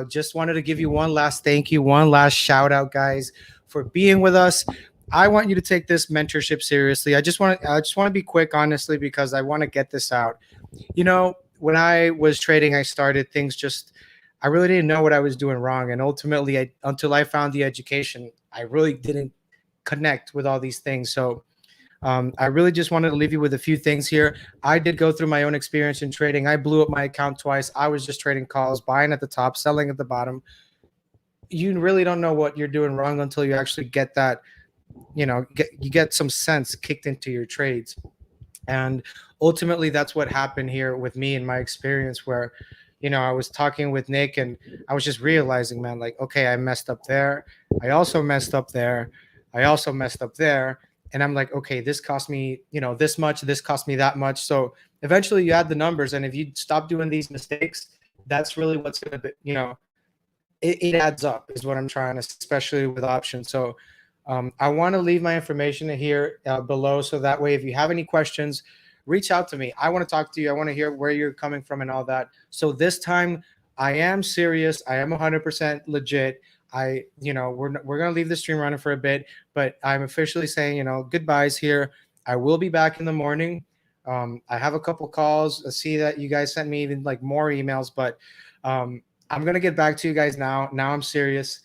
Just wanted to give you one last thank you, one last shout out, guys, for being with us. I want you to take this mentorship seriously. I just want to be quick, honestly, because I want to get this out. You know, when I was trading, I started things just. I really didn't know what I was doing wrong, and ultimately, until I found the education, I really didn't connect with all these things. So I really just wanted to leave you with a few things here. I did go through my own experience in trading. I blew up my account twice. I was just trading calls, buying at the top, selling at the bottom. You really don't know what you're doing wrong until you actually get that, you know, you get some sense kicked into your trades. And ultimately, that's what happened here with me in my experience where, you know, I was talking with Nick and I was just realizing, man, like, okay, I messed up there. I also messed up there. I also messed up there. And I'm like, okay, this cost me, you know, this much, this cost me that much. So eventually you add the numbers. And if you stop doing these mistakes, that's really what's going to be, you know, it adds up is what I'm trying to, especially with options. So I want to leave my information here below. So that way, if you have any questions, reach out to me. I want to talk to you. I want to hear where you're coming from and all that. So this time I am serious. I am 100% legit. You know, we're going to leave the stream running for a bit, but I'm officially saying, you know, goodbyes here. I will be back in the morning. I have a couple calls. I see that you guys sent me even like more emails, but I'm going to get back to you guys now. Now I'm serious.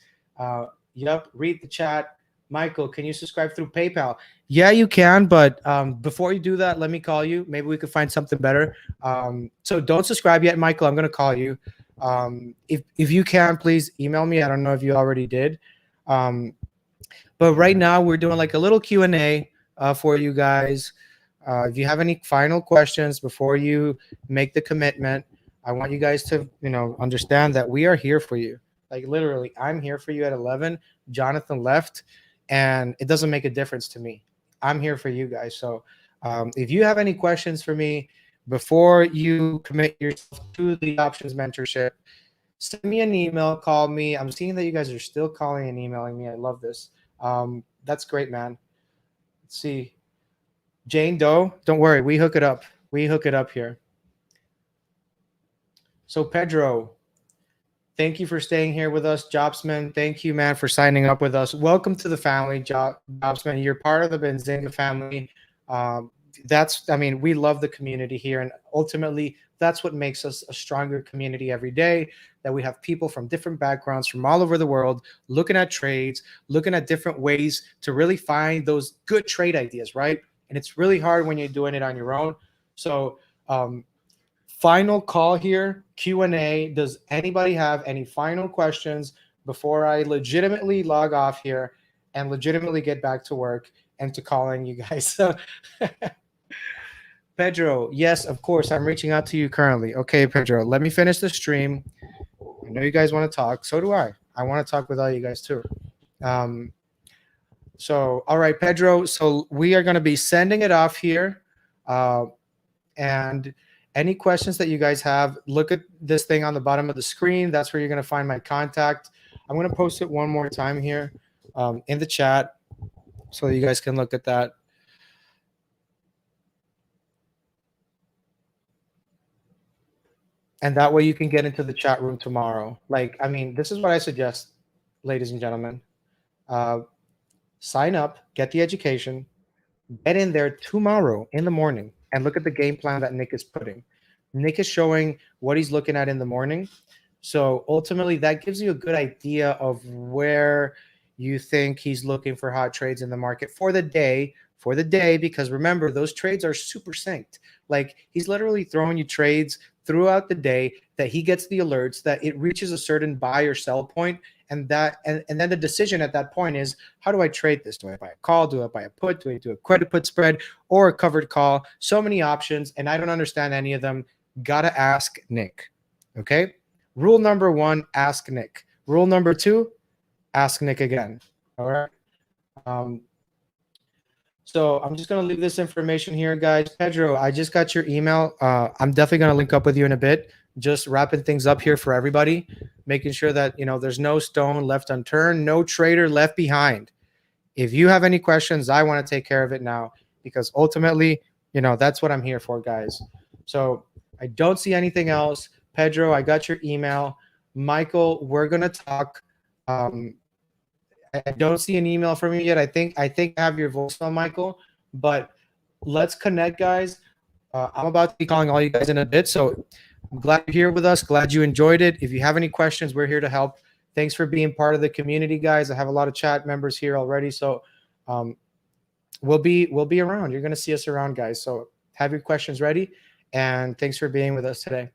Yep. Read the chat. Michael, can you subscribe through PayPal? Yeah, you can. But before you do that, let me call you. Maybe we could find something better. So don't subscribe yet, Michael. I'm going to call you. If you can, please email me. I don't know if you already did. But right now we're doing like a little Q&A for you guys. If you have any final questions before you make the commitment, I want you guys to, you know, understand that we are here for you. Like literally, I'm here for you at 11. Jonathan left, and it doesn't make a difference to me. I'm here for you guys. So if you have any questions for me before you commit yourself to the options mentorship, send me an email, call me. I'm seeing that you guys are still calling and emailing me. I love this. That's great, man. Let's see. Jane Doe, don't worry. We hook it up. We hook it up here. So Pedro, thank you for staying here with us. Jobsman, thank you, man, for signing up with us. Welcome to the family, Jobsman. You're part of the Benzinga family. I mean, we love the community here. And ultimately, that's what makes us a stronger community every day, that we have people from different backgrounds from all over the world looking at trades, looking at different ways to really find those good trade ideas, right? And it's really hard when you're doing it on your own. So final call here, Q&A. Does anybody have any final questions before I legitimately log off here and legitimately get back to work and to calling you guys? So Pedro, yes, of course, I'm reaching out to you currently. Okay, Pedro, let me finish the stream. I know you guys want to talk. So do I. I want to talk with all you guys too. So, all right, Pedro. So we are going to be sending it off here. And any questions that you guys have, look at this thing on the bottom of the screen. That's where you're going to find my contact. I'm going to post it one more time here in the chat so you guys can look at that. And that way you can get into the chat room tomorrow. Like, I mean, this is what I suggest, ladies and gentlemen. Sign up, get the education, get in there tomorrow in the morning and look at the game plan that Nick is putting. Nick is showing what he's looking at in the morning. So ultimately, that gives you a good idea of where you think he's looking for hot trades in the market for the day, because remember, those trades are super synced. Like he's literally throwing you trades throughout the day that he gets the alerts that it reaches a certain buy or sell point, and then the decision at that point is, how do I trade this? Do I buy a call? Do I buy a put? Do I do a credit put spread or a covered call? So many options, and I don't understand any of them. Gotta ask Nic. Okay. Rule number 1, ask Nic. Rule number 2, ask Nic again. All right. So I'm just going to leave this information here, guys. Pedro, I just got your email. I'm definitely going to link up with you in a bit. Just wrapping things up here for everybody, making sure that, there's no stone left unturned, no trader left behind. If you have any questions, I want to take care of it now, because ultimately, that's what I'm here for, guys. So I don't see anything else. Pedro, I got your email. Michael, we're going to talk. I don't see an email from you yet. I think I have your voicemail, Michael, but let's connect, guys. I'm about to be calling all you guys in a bit. So I'm glad you're here with us. Glad you enjoyed it. If you have any questions, we're here to help. Thanks for being part of the community, guys. I have a lot of chat members here already. So we'll be around. You're going to see us around, guys. So have your questions ready. And thanks for being with us today.